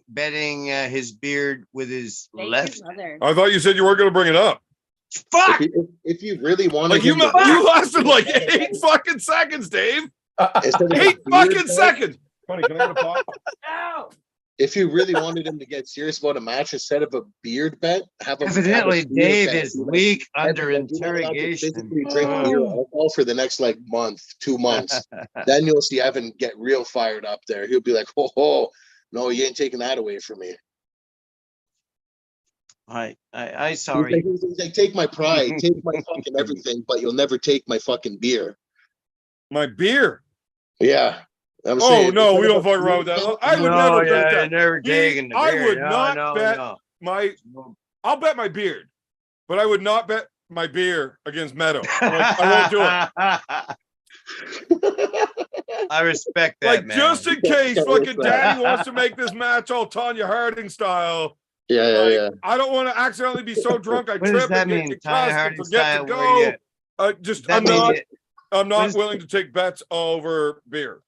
betting his beard with his Thank left. you, mother. I thought you said you weren't going to bring it up. Fuck! If you really wanted Like you, him to you lasted like 8 fucking seconds, Dave. instead of a 8 beard fucking bet, seconds. Funny, can I get a pop? No. if you really wanted him to get serious about a match instead of a beard bet, have him. Evidently, have a beer Dave bet. is You're like, weak Evan, under like, you're not allowed to interrogation. physically drink beer or alcohol for the next like month, 2 months. Then you'll see Evan get real fired up there. He'll be like, "Oh, no, you ain't taking that away from me." I He's sorry. like, take my pride, take my fucking everything, but you'll never take my fucking beer. My beer. Yeah. I'm Oh saying, no, instead we of don't a fuck around with beer that. bet, I would never bet that. Never Me, taking the I beard. would No, not no, bet no. my. I'll bet my beard, but I would not bet my beer against Meadow. I won't do it. I respect that, Like, man. just in case Can't fucking respect. daddy wants to make this match all Tanya Harding style. Yeah, yeah, Like, yeah. I don't want to accidentally be so drunk I What does trip that and get mean? concussed Tanya and Harding forget style, to where you go. at? Just That I'm mean not you- I'm what not is- willing to take bets over beer.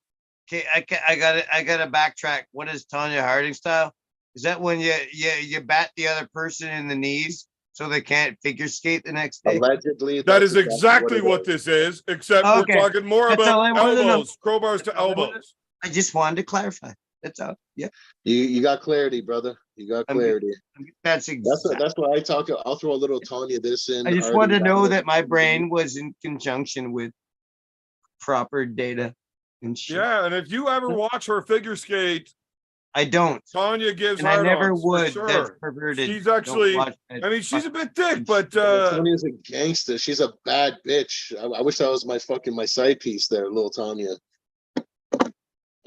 Okay, I got to backtrack. What is Tanya Harding style? Is that when you bat the other person in the knees so they can't figure skate the next day? Allegedly, That is that's exactly what it this is, except Okay. we're talking more That's all I about wanted to know. elbows, crowbars to all I wanted- elbows. I just wanted to clarify. That's all. Yeah, You got clarity, brother. You got I'm good. clarity. that's exactly. That's why I talk. I'll throw a little Tanya this in. I just already wanted to know got that my it. brain was in conjunction with proper data and shit. Yeah, and if you ever watch her figure skate, I don't, Tanya gives and I never hard-ons, for would. That's sure. perverted. She's Don't actually, watch that. I mean, she's a Fuck. bit thick, but Tanya's a gangster. She's a bad bitch. I wish that was my side piece there, little Tanya.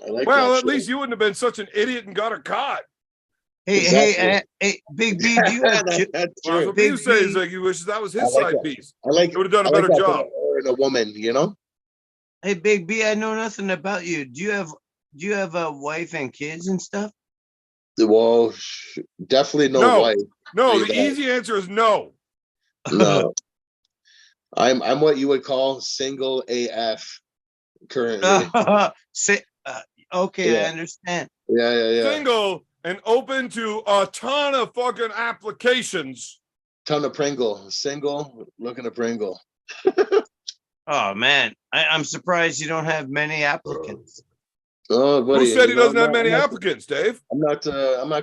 I like well, that at shit. least you wouldn't have been such an idiot and got her caught. Hey, Exactly. hey, Big B, do you have That's Well, true. that's what Big you say is B. like you wish that was his I like side that. piece. I like. He would have done a I like better that job. for her and a woman, you know. Hey, Big B, I know nothing about you. Do you have a wife and kids and stuff? Well, definitely no, No. wife. No, Say the that. easy answer is no. No. I'm what you would call single AF currently. Okay, I Yeah. understand. Yeah. Single and open to a ton of fucking applications. Ton of Pringle. Single, looking to Pringle. Oh man, I'm surprised you don't have many applicants. Oh, buddy. Who said he you know, doesn't have many I'm not- applicants, Dave? I'm not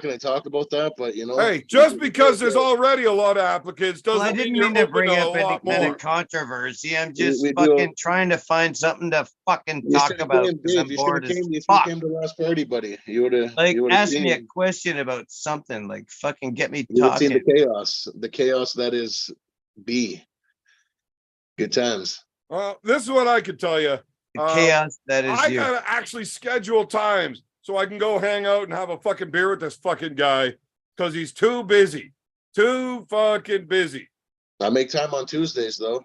going to talk about that, but you know. Hey, just because there's already a lot of applicants Well, doesn't I didn't mean mean you're to open bring to a up any lot kind more. of controversy. I'm just we do- fucking trying to find something to fucking You talk should've about came, because Dave. I'm You bored should have as came if fuck. you came to the last party, buddy. You would have. Like, you would've ask me a seen- question about something. Like, fucking get me You would have seen talking. the chaos that is B. Good times. Well, this is what I could tell you. The chaos that is I you. gotta actually schedule times so I can go hang out and have a fucking beer with this fucking guy because he's too busy. Too fucking busy. I make time on Tuesdays though.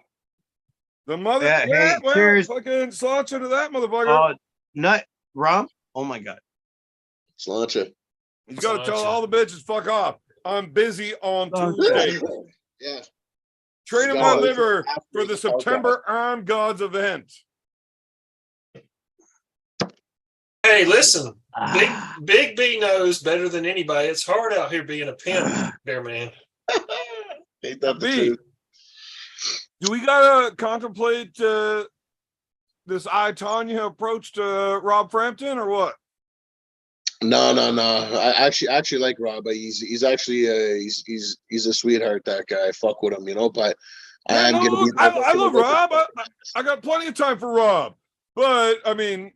The mother, Yeah, yeah, hey, well, cheers. fucking slouch into that motherfucker. Oh, nut rum. Oh my god. Let's launch it. He's got to tell Slouch. all the bitches, fuck off. I'm busy on Oh, Tuesday. Yeah. Training my Guys, liver for the okay. September Armed Gods event. Hey, listen, Ah. Big B knows better than anybody. It's hard out here being a pimp, Beerman. Ain't that the B, truth? do we gotta contemplate this Tanya approach to Rob Frampton or what? No. I actually like Rob. But he's actually he's a sweetheart. That guy. Fuck with him, you know. But Yeah, I'm no, gonna be. I love Rob. I got plenty of time for Rob, but I mean,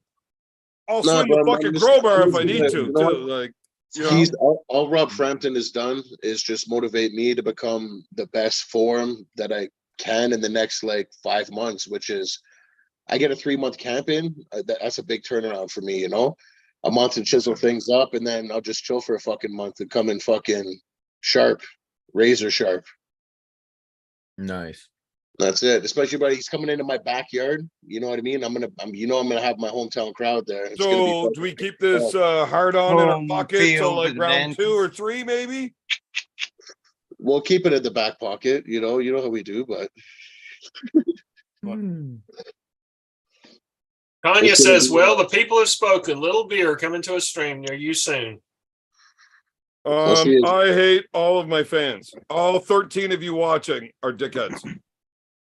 I'll No, swing the but I'm fucking just- crowbar if he's I need gonna- to, you know what? too. Like, you know, He's all Rob Frampton has done is just motivate me to become the best form that I can in the next like 5 months, which is I get a 3-month camp in. That's a big turnaround for me, you know. A month to chisel things up, and then I'll just chill for a fucking month and come in fucking sharp, razor sharp. Nice. That's it. Especially, but he's coming into my backyard. You know what I mean? I'm gonna have my hometown crowd there. It's gonna be so fucking- do we keep this hard on in Home a pocket till field like round advantage. 2 or 3, maybe? We'll keep it in the back pocket. You know how we do, but. Tanya It's gonna says, be- well, the people have spoken. Little beer coming to a stream near you soon. see it. I hate all of my fans. All 13 of you watching are dickheads.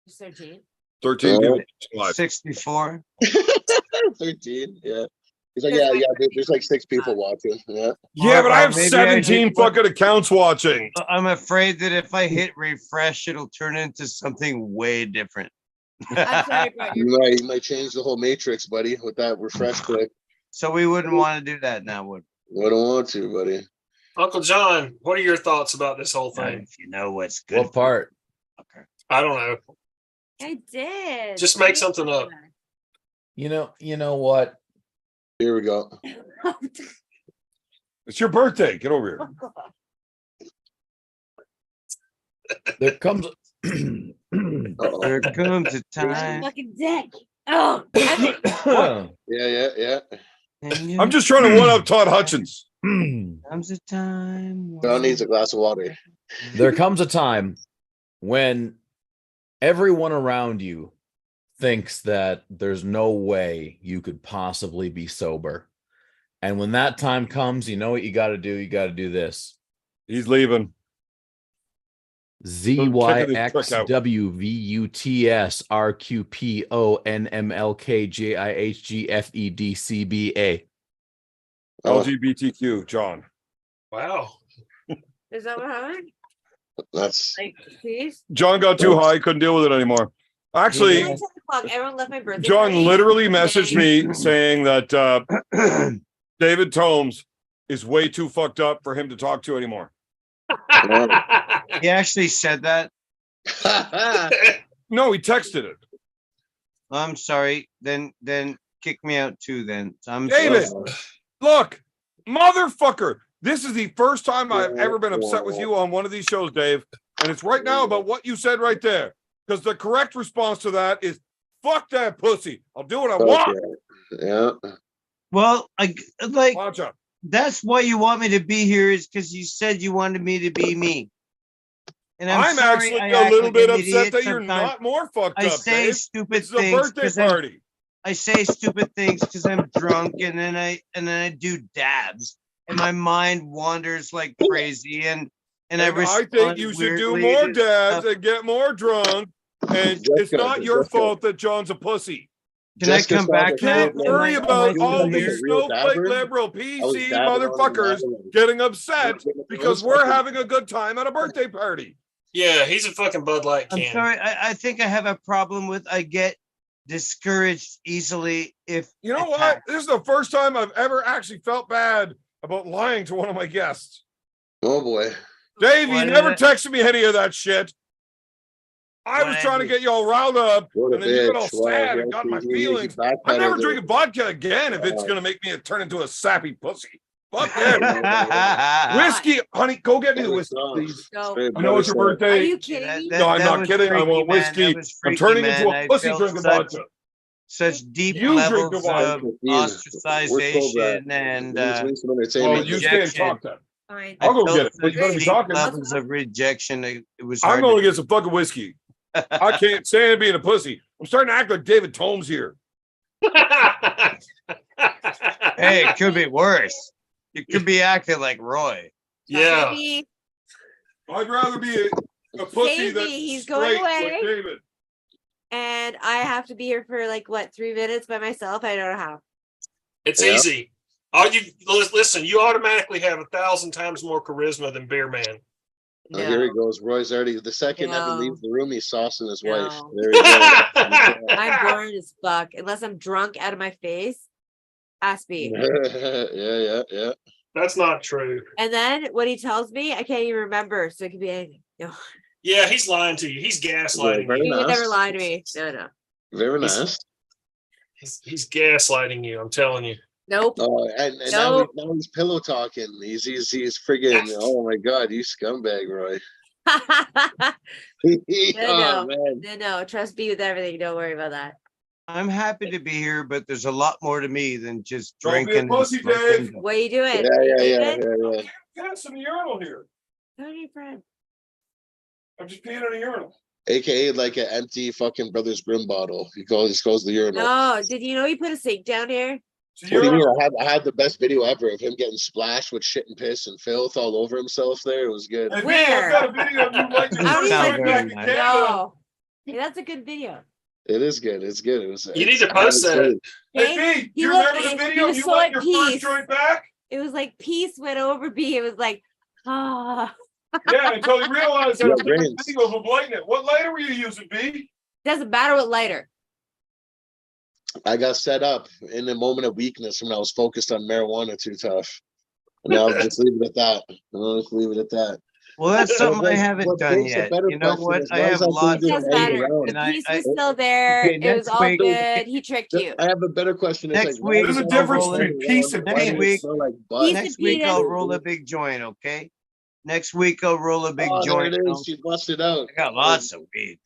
13. 13 people watching live. 64. 13, yeah. He's like, yeah. There's like 6 people watching. Yeah. Yeah, but I have Maybe I 17 hate- fucking accounts watching. I'm afraid that if I hit refresh, it'll turn into something way different. I'm sorry about your You might change the whole matrix, buddy, with that refresh click. So we wouldn't want to do that now, would I don't want to, buddy. Uncle John, what are your thoughts about this whole we? thing? If you know what's good. What part? I don't know. I did. Just make something up. You know what? Here we go. It's your birthday. Get over here. There comes Uh-oh. There comes a I'm a time. fucking dick. Oh, I think- Yeah. I'm just trying to one up Todd Hutchins. Comes a time. John needs a glass of water. There comes a time when everyone around you thinks that there's no way you could possibly be sober. And when that time comes, you know what you got to do? You got to do this. He's leaving. ZYXWVUTSRQPONMLKJIHGFEDCBA. Oh, LGBTQ, John. Wow. Is that what happened? that's Like, please? John got too high, couldn't deal with it anymore. Actually, It's like 10 o'clock. Everyone left my birthday. John party. literally messaged me saying that David Tomes is way too fucked up for him to talk to anymore. He actually said that. No, he texted it. I'm sorry. Then kick me out too. Then I'm David, sorry. look, motherfucker. This is the first time I've ever been upset with you on one of these shows, Dave. And it's right now about what you said right there. Because the correct response to that is, fuck that pussy. I'll do what I want. Yeah. Well, like Watch out. that's why you want me to be here is because you said you wanted me to be me. And I'm sorry, actually I a act little like bit an upset idiot that you're sometimes. not more fucked I up, say Dave. stupid This is a things birthday 'cause party. I say stupid things because I'm drunk, and then I do dabs, and my mind wanders like crazy, and I I respond think you should do weirdly more to dabs stuff. and get more drunk. And it's not your fault that John's a pussy. Can I come back now? Can't worry about all these these snowflake liberal PC motherfuckers getting. getting upset because we're having a good time at a birthday party. Yeah, he's a fucking Bud Light I'm can. sorry. I think I have a problem with I get discouraged easily if You know what? attacked. This is the first time I've ever actually felt bad about lying to one of my guests. Oh boy. Dave, Why you did never I- texted me any of that shit. I Why was did trying I to do- get you all riled up, What a and then you got all bitch. Wow, sad and got in my he feelings. backpedaled I'm never there. drinking vodka again if it's Wow. gonna make me turn into a sappy pussy. Fuck yeah. Whiskey, honey, go get me the whiskey, please. Go. I know it's your Are birthday. you kidding me? No, I'm not was kidding. I freaky, want man. whiskey. That was I'm freaky, turning man. into a I pussy felt drinking such- vodka. Such deep You drink the levels wine. of ostracization and Well, you stay and rejection. talk then. Fine. I'll go I get it. felt But you better be deep talking. levels of rejection. It was I'm hard. going to to get some fucking whiskey. I can't stand being a pussy. I'm starting to act like David Tomes here. Hey, it could be worse. You could be acting like Roy. Yeah. Maybe I'd rather be a pussy Save that's me, he's going straight like away. David. and I have to be here for like what 3 minutes by myself. I don't know how. It's Yeah. easy. All you listen, you automatically have 1,000 times more charisma than Beerman. Oh, here he No. goes. Roy's already the second Evan No. leaves the room, he's saucing his wife. No. There he goes. I'm boring as fuck unless I'm drunk out of my face. Ask me. yeah. That's not true. And then what he tells me, I can't even remember. So it could be anything. No, Yeah, he's lying to you. He's gaslighting very he you. would never nice. lie to me. No. Very He's- nice. He's gaslighting you. I'm telling you. Nope. Oh, and now he's pillow talking. He's friggin' oh my god, you scumbag, Roy. Oh man. No, trust me with everything. Don't worry about that. I'm happy to be here, but there's a lot more to me than just Don't be a drinking. and pussy, smoking. Dave. What are you doing? Yeah. Get some urinal here. Go to your friend. I'm just peeing in a urinal. AKA like an empty fucking Brothers Grimm bottle. He goes to the urinal. No, did you know you put a sink down here? It's a What do you mean? urinal. I had the best video ever of him getting splashed with shit and piss and filth all over himself there. It was good. And Where? I've got a video of you like Doesn't I don't sound even- very back in nice. Canada. No. Hey, that's a good video. It is good. It's good. It was. You need it's- to post it's that. good. Hey, Okay? B, He you looked- remember the he video? was You so let at your peace. first joint back? It was like peace went over me. It was like, ah. Yeah, until he realized that Yeah, it was brains. a video of lighting it. What lighter were you using, B? Doesn't matter what lighter. I got set up in a moment of weakness when I was focused on marijuana too tough. And I'll just leave it at that. I'll just leave it at that. Well, that's something I What- haven't what done begs a yet. better You know question what? is, I why have is that lots thing It just doesn't hanging matter. around? The And piece I- was still there. Okay, It was next all week- good. He tricked you. I have a better question. It's Next like, why week, does There's a it difference all between hang peace around? and Why penis. does it smell like butt? Peace Next and week I'll penis. roll a big joint, okay? Next week I'll roll a big Oh, there joint. it is. She busted out. I got lots of weed.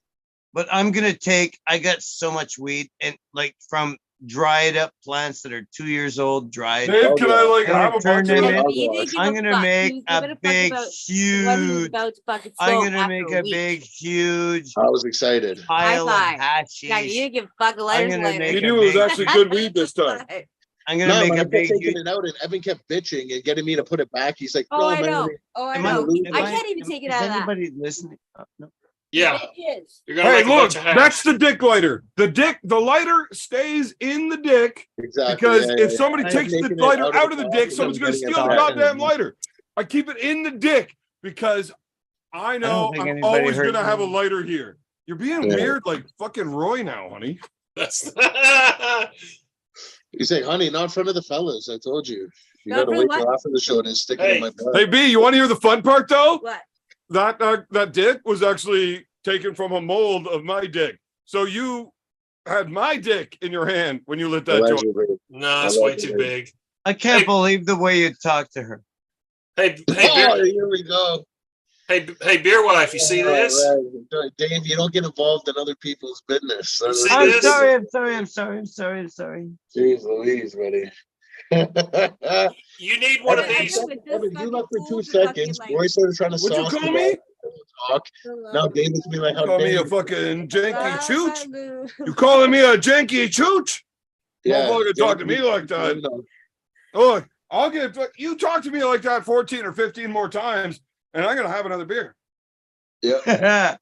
But I'm gonna take. I got so much weed and like from dried up plants that are 2 years old, dried. Dave, can I like I'm have gonna a turn bunch of them that? in. He didn't give I'm a gonna fuck. make He was a giving fuck big, about what he was huge. about to fucking I'm smoke gonna after make a a week. big, huge I was excited. pile of five. hashish. Yeah, you didn't give a fuck. A I'm lighter's a gonna lighter. make He a knew it was big. actually good weed this time. I'm gonna No, make man, I a kept big. taking it out, and Evan kept bitching and getting me to put it back. He's like, Oh, "Bro, I man, know. Oh, I Am know. losing I it. can't even take it Is out of that. anybody listening? No. Yeah, It is. you're gonna Hey, make a look, bunch of hash. that's the dick lighter. The lighter stays in the dick exactly." because yeah, if yeah, somebody yeah. takes the Taking it lighter out of the box dick, and someone's gonna getting it steal the back. goddamn lighter. I keep it in the dick because I know think I'm anybody always heard gonna have a me. lighter here. You're being Yeah. weird like fucking Roy now, honey. That's He's like, "Honey, not in front of the fellas. I told you. You Not gotta for wait what? till after the show to stick it Hey. in my butt." Hey B, you want to hear the fun part though? What? That dick was actually taken from a mold of my dick. So you had my dick in your hand when you lit that joint. Allegedly. no, that's way too big. I can't Hey. believe the way you talk to her. Hey, Oh, here we go. hey, beer wife, you see this? Right. Dave, you don't get involved in other people's business. You see I'm this? sorry. I'm sorry. Jeez Louise, buddy. You need one of Evan, these. with this Evan, you fucking left for 2 fool to fucking, seconds. like- Roy started trying to What'd you sauce call the me? guy, talk. Now David's be like, "How Call dare me a you?" fucking janky chooch. Babaloo. You calling me a janky chooch? Yeah, Motherfucker talk to me David- like that. Oh, I'll get you talk to me like that 14 or 15 more times, and I'm gonna have another beer. Yeah.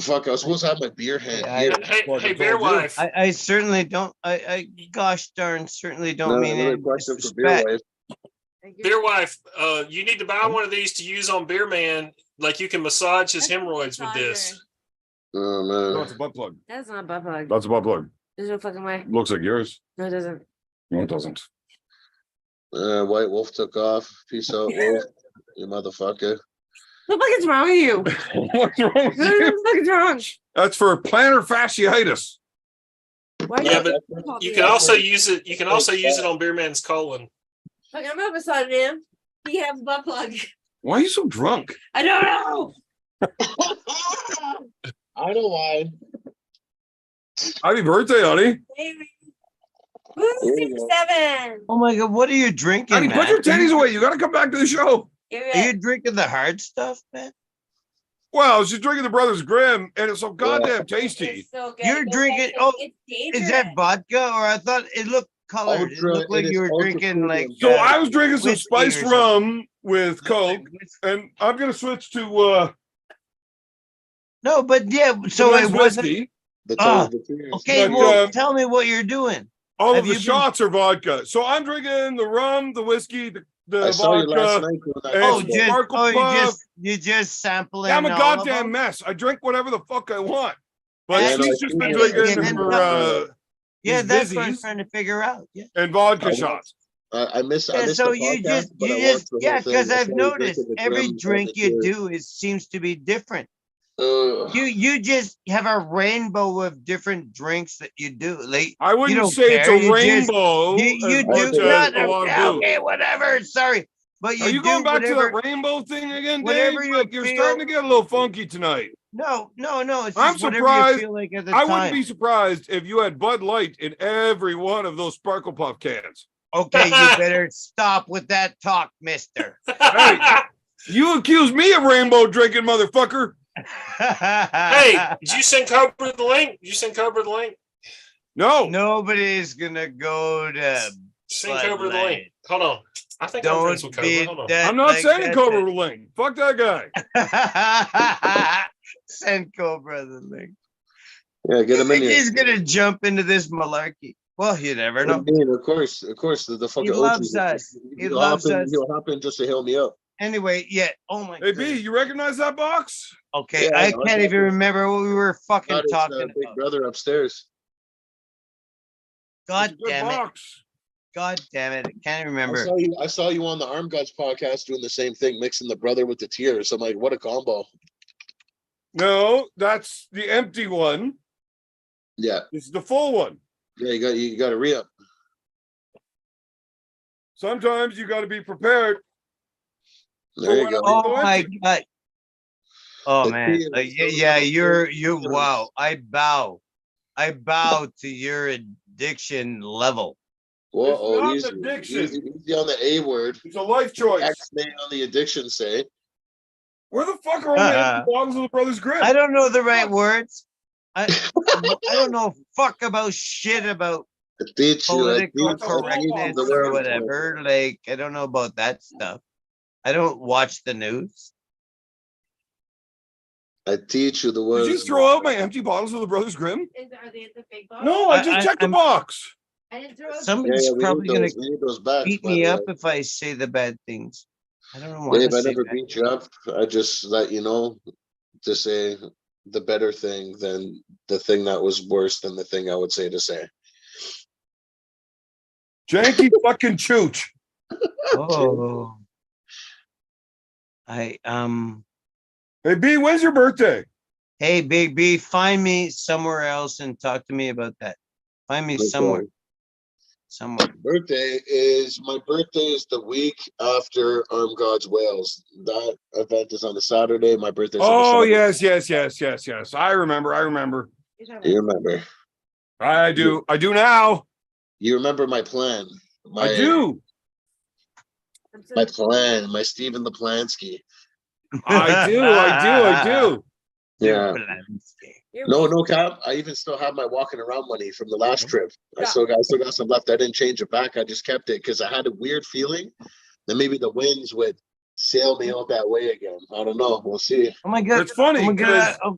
Fuck, I was supposed to have my beer hand Yeah, here. Hey, beer wife. I certainly don't. I gosh darn certainly don't mean Another any question for disrespect. BeerWife. Beer wife, you need to buy one of these to use on Beerman. Like you can massage his That's a hemorrhoids with this. Oh No, man. it's a butt plug. That's not a butt plug. That's a butt plug. There's no fucking way. Looks like yours. No, it doesn't. No, it doesn't. White Wolf took off. Peace out, Wolf. You motherfucker. What the fuck is wrong with you? What's wrong with What the you? fuck is wrong? That's for plantar fasciitis. Why Yeah, you but call you me can that? also use it. You can also use it on Beerman's colon. Fuck, I'm not massaging him. He has a butt plug. Why are you so drunk? I don't know. I know why. Happy birthday, honey. Baby. Woo, There you go. 67. Oh my god, what are you drinking, Honey, man? put your titties away. You gotta come back to the show. Are you drinking the hard stuff, man? Well, she's drinking the Brothers Grimm, and it's so goddamn tasty. It's so good. You're It's drinking- like- oh, it's Is that dangerous. vodka, or I thought it looked colored? It Ultra- looked like it you is were ultra drinking like. premium. So I was drinking some whiskey spiced or something. rum with Coke, and I'm gonna switch to No, but yeah. So nice it wasn't. whiskey. The Ah, the tears. Okay, But, well, tell me what you're doing. All Have of the you been- shots are vodka. So I'm drinking the rum, the whiskey, the I saw you last vodka. night doing that. and Oh, some just Sparkle Puff. you just sampling. Yeah, I'm a all of goddamn them? mess. I drink whatever the fuck I want. But Yeah, she's no, just been yeah, drinking yeah, her Yeah, these that's what I'm Vizzies trying to figure out. Yeah. and vodka I- shots. I missed. I Yeah, missed so the you podcast, just, but I you watched just, the whole yeah, thing. because I I've saw you noticed drinking the every Grim drink and the you tears. do seems to be different. Ugh. You just have a rainbow of different drinks that you do. Like I wouldn't don't say it's care, a you just- rainbow. you as much do as not. a lot of booze. Okay, whatever. Sorry, but you Are you do going back whatever. to that rainbow thing again, Dave? whatever you Like, you're feel- starting to get a little funky tonight. No. It's I'm just whatever surprised- you feel like at the I time. wouldn't be surprised if you had Bud Light in every one of those Sparkle Puff cans. Okay, you better stop with that talk, mister. Hey. You accuse me of rainbow drinking, motherfucker. Hey, did you send Cobra the link? Did you send Cobra the link? No. Nobody's gonna go to. Send Bud Cobra the Light. link. Hold on. I think I'm friends with Don't Cobra. be Hold on. that. I'm not like saying that- Cobra Ling. Fuck that guy. Send Cobra the link. Yeah, get him in here. He's gonna jump into this malarkey. Well, you never What do know. you mean? Of course, the fucking He loves OGs. us. He He'll loves hop in- us. He'll hop in just to hail me up. Anyway, yeah. Oh my Hey, god. B, you recognize that box? Okay, Yeah, I no, can't I even do. remember what we were fucking Got his talking big about. brother upstairs. God It's a good damn it. box. God damn it. I can't remember. I saw you on the Arm Gods podcast doing the same thing, mixing the brother with the tears. I'm like, what a combo. No, that's the empty one. Yeah, This is the full one. yeah, you got to re-up. Sometimes you got to be prepared. There you when go. I- Oh my god. Oh The man, tea is yeah, still- you. Wow, I bow to your addiction level. Whoa, It's oh, not easy, an addiction. easy on the A word. It's a life choice. X-nay on the addiction say. Where the fuck are all the empty bottles of the Brothers Grimm? I don't know the right words. I don't know fuck about shit about I teach you. I political teach correctness the or word. whatever. Like, I don't know about that stuff. I don't watch the news. I teach you the Did words. you throw out my empty bottles of the Brothers Grimm? Are they in the big box? No, I just checked the I'm- box. I didn't throw out. Somebody's we probably need gonna those, we need those back. beat by me the up way. if I say the bad things. I don't want Dave, to I say never bad beat you up. I just let you know to say the better thing than the thing that was worse than the thing I would say to say. Janky fucking chooch. Oh, I Hey, B, when's your birthday? Hey, Big B, find me somewhere else and talk to me about that. Find me Okay. somewhere. My birthday is the week after Armed Gods Wales. That event is on a Saturday. My birthday's on a Oh, Saturday. yes. I remember. You remember. I do now. You remember my plan. I do. My plan. My Stephen Laplansky. I do. Yeah. You're No, welcome. no cap. I even still have my walking around money from the last trip. I Yeah. still got some left. I didn't change it back. I just kept it because I had a weird feeling that maybe the winds would sail me out that way again. I don't know. We'll see. Oh my god. It's funny Oh my god. because Oh.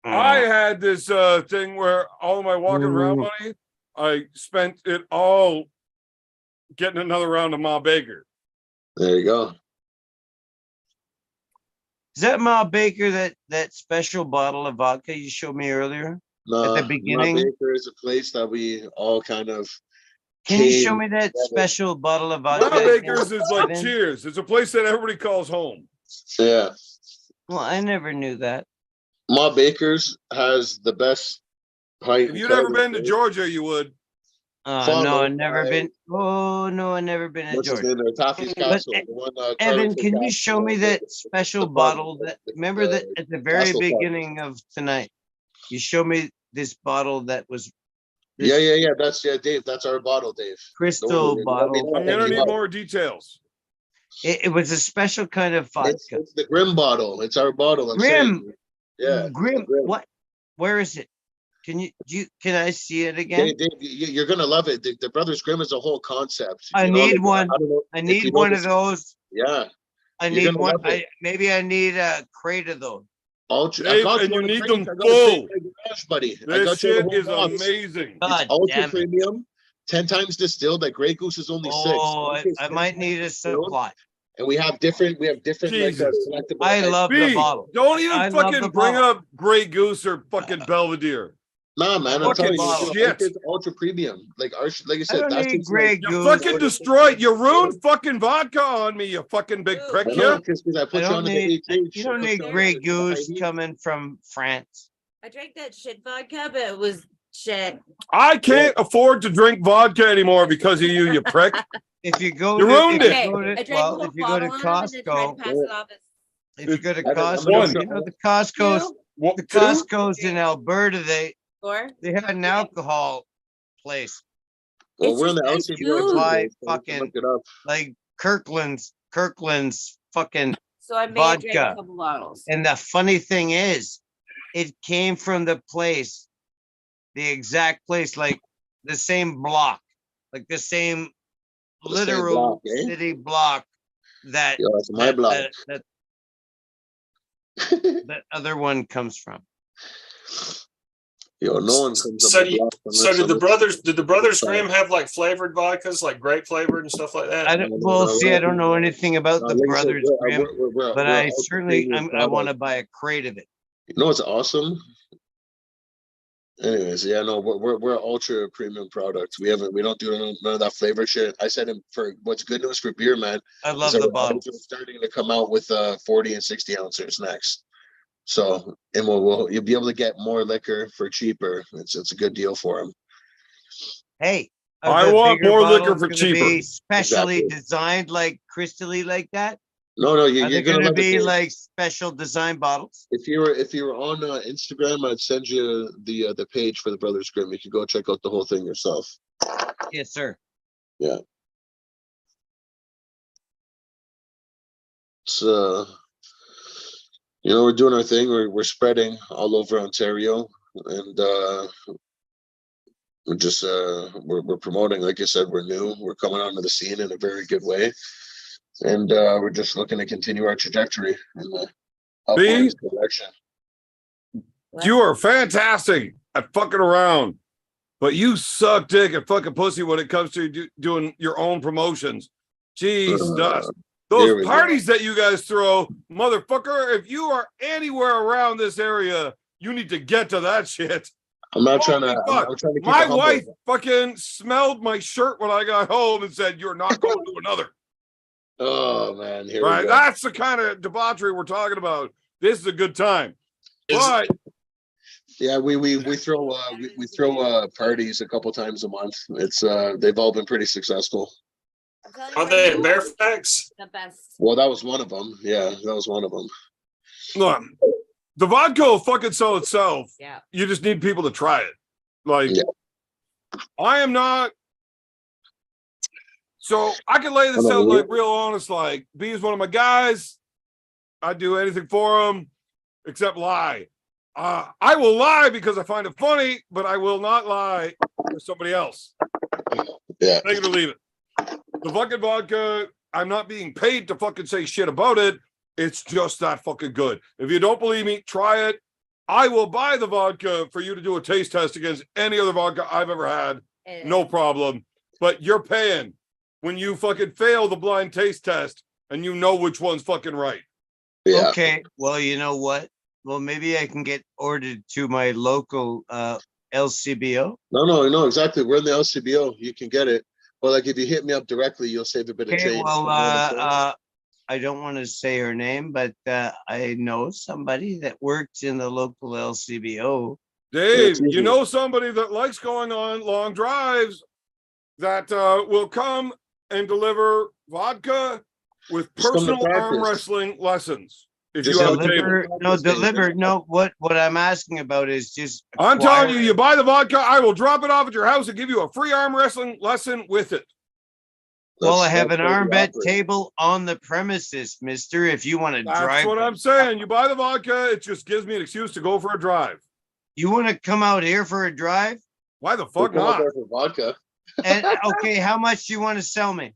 I had this thing where all of my walking around money, I spent it all getting another round of Ma Baker. There you go. Is that Ma Baker, that special bottle of vodka you showed me earlier? No, At the beginning? Ma Baker is a place that we all kind of Can you show came me that together. special bottle of Ma vodka? Baker's is like Devin? Cheers. It's a place that everybody calls home. Yeah. Well, I never knew that. Ma Baker's has the best pint. If you'd ever been to Georgia, you would. No, Follow I've never by- been. Oh no, I've never been to What's his Georgia. name there? Taffy's But, Castle. The one, Evan, Carlton can you Castle, show me that special the bottle? bottle, That the- remember that at the very Castle Park. beginning of tonight, you showed me this bottle that was this Yeah. That's Dave. That's our bottle, Dave. crystal Don't worry, bottle. I'm gonna need more details. It was a special kind of vodka. It's the Grim bottle. It's our bottle. I'm Grim. saying. Yeah. Grim. What? Where is it? Can I see it again? Dave, you're gonna love it. The Brothers Grimm is a whole concept. I You know, need one. I don't know I if need you know one of this- those. Yeah. I You're need gonna one. love it. Maybe I need a crate of those. Ultra, Dave, I got and you you on the need crate. them I got a crate full. in my garage, buddy. I This got you the shit whole is box. amazing. It's God ultra damn it. premium, 10 times distilled. That Grey Goose is only 6. Oh, This is I 10 might times need a distilled, supply. And we have different like Jesus. collectible. I type- love the B, bottle. don't even I love the fucking bring bottle. up Grey Goose or fucking Belvedere. Nah, man, I'm Fucking telling you, bottle. Shit. it's ultra premium. Like our, like I I said, don't that's need just Grey like, You Goose. fucking destroyed. You ruined fucking vodka on me, you fucking big prick. I Yeah. know, because I I put you don't on the need. AH. You don't need Grey Goose coming from France. I drank that shit vodka, but it was shit. I can't afford to drink vodka anymore because of you, you prick. If you go You to, ruined if it. you go I to, drank well, a if you go to whole bottle on it and then tried Costco, to pass it off as if you go to I'm gonna Costco, show- you know the Costco's, two What? the Two? Costco's in Alberta, they or have an alcohol place Well, It's we're in the just LCB. food. Buy so we can fucking- look it up. like Kirkland's fucking. so I may have drank Vodka. a couple bottles. And the funny thing is, it came from the place, the exact place, like the same block, like the same The same literal block, eh? city block that Yo, it's my that, block. that other one comes from. Yo, no one comes So up do the you- block. So did the brothers Sorry. Grimm have like flavored vodkas, like grape flavored and stuff like that? I don't. Well, see, I don't know anything about the brothers Grimm, but I certainly I want to buy a crate of it. You know what's awesome? Anyways, yeah, no, we're ultra premium products. We don't do none of that flavor shit. I said for what's good news for beer, man. I love is the our bottle. bottles are starting to come out with 40 and 60 ounces next. So, and you'll be able to get more liquor for cheaper. It's a good deal for them. Hey, I are the want bigger more liquor bottles for gonna cheaper. be specially Exactly. designed like crystally like that. No, Are you're they gonna going to love it, be Dave. like special design bottles? If you were on Instagram, I'd send you the page for the Brothers Grimm. You can go check out the whole thing yourself. Yes, sir. It's we're doing our thing. We're spreading all over Ontario, and we're just we're promoting. Like I said, we're new. We're coming onto the scene in a very good way, and we're just looking to continue our trajectory in the upwards direction. You are fantastic at fucking around, but you suck dick at fucking pussy when it comes to doing your own promotions. Jesus. Here Those we go. parties that you guys throw, motherfucker, if you are anywhere around this area, you need to get to that shit. I'm not trying Holy to. fuck. I'm trying to keep My it humble. wife fucking smelled my shirt when I got home and said, "You're not going to another." Oh man, here Right? we go. That's the kind of debauchery we're talking about. This is a good time. But Yeah, we throw parties a couple times a month. It's they've all been pretty successful. I'm telling you Are right they at now, Fairfax? the best. Well, that was one of them. Yeah, that was one of them. look, the vodka will fucking sell itself. Yeah. You just need people to try it. Like, Yeah. I am not. So I can lay this Hold on, out will you? like real honest. Like, B is one of my guys. I do anything for him except lie. I will lie because I find it funny, but I will not lie for somebody else. Yeah. Take it or leave it. The fucking vodka, I'm not being paid to fucking say shit about it. It's just that fucking good. If you don't believe me, try it. I will buy the vodka for you to do a taste test against any other vodka I've ever had. No problem. But you're paying when you fucking fail the blind taste test and you know which one's fucking right. Yeah. Okay. Well, you know what? Well, maybe I can get ordered to my local LCBO. No, exactly. We're in the LCBO. You can get it. But like if you hit me up directly, you'll save a bit of Okay. change. Well, You know what I'm saying? I don't want to say her name, but I know somebody that works in the local LCBO. Dave, easy. you know somebody that likes going on long drives that will come and deliver vodka with Just come to personal arm practice. wrestling lessons. If Just you have a come to table. practice. Deliver. No, what I'm asking about is just. I'm telling you, acquire- you buy the vodka, I will drop it off at your house and give you a free arm wrestling lesson with it. Well, I have That's an what we arm bet offer. table on the premises, mister. If you want to That's drive, what I'm saying. You buy the vodka, it just gives me an excuse to go for a drive. you want to come out here for a drive? Why the We'll fuck come out not? there for vodka. And okay, how much do you want to sell me?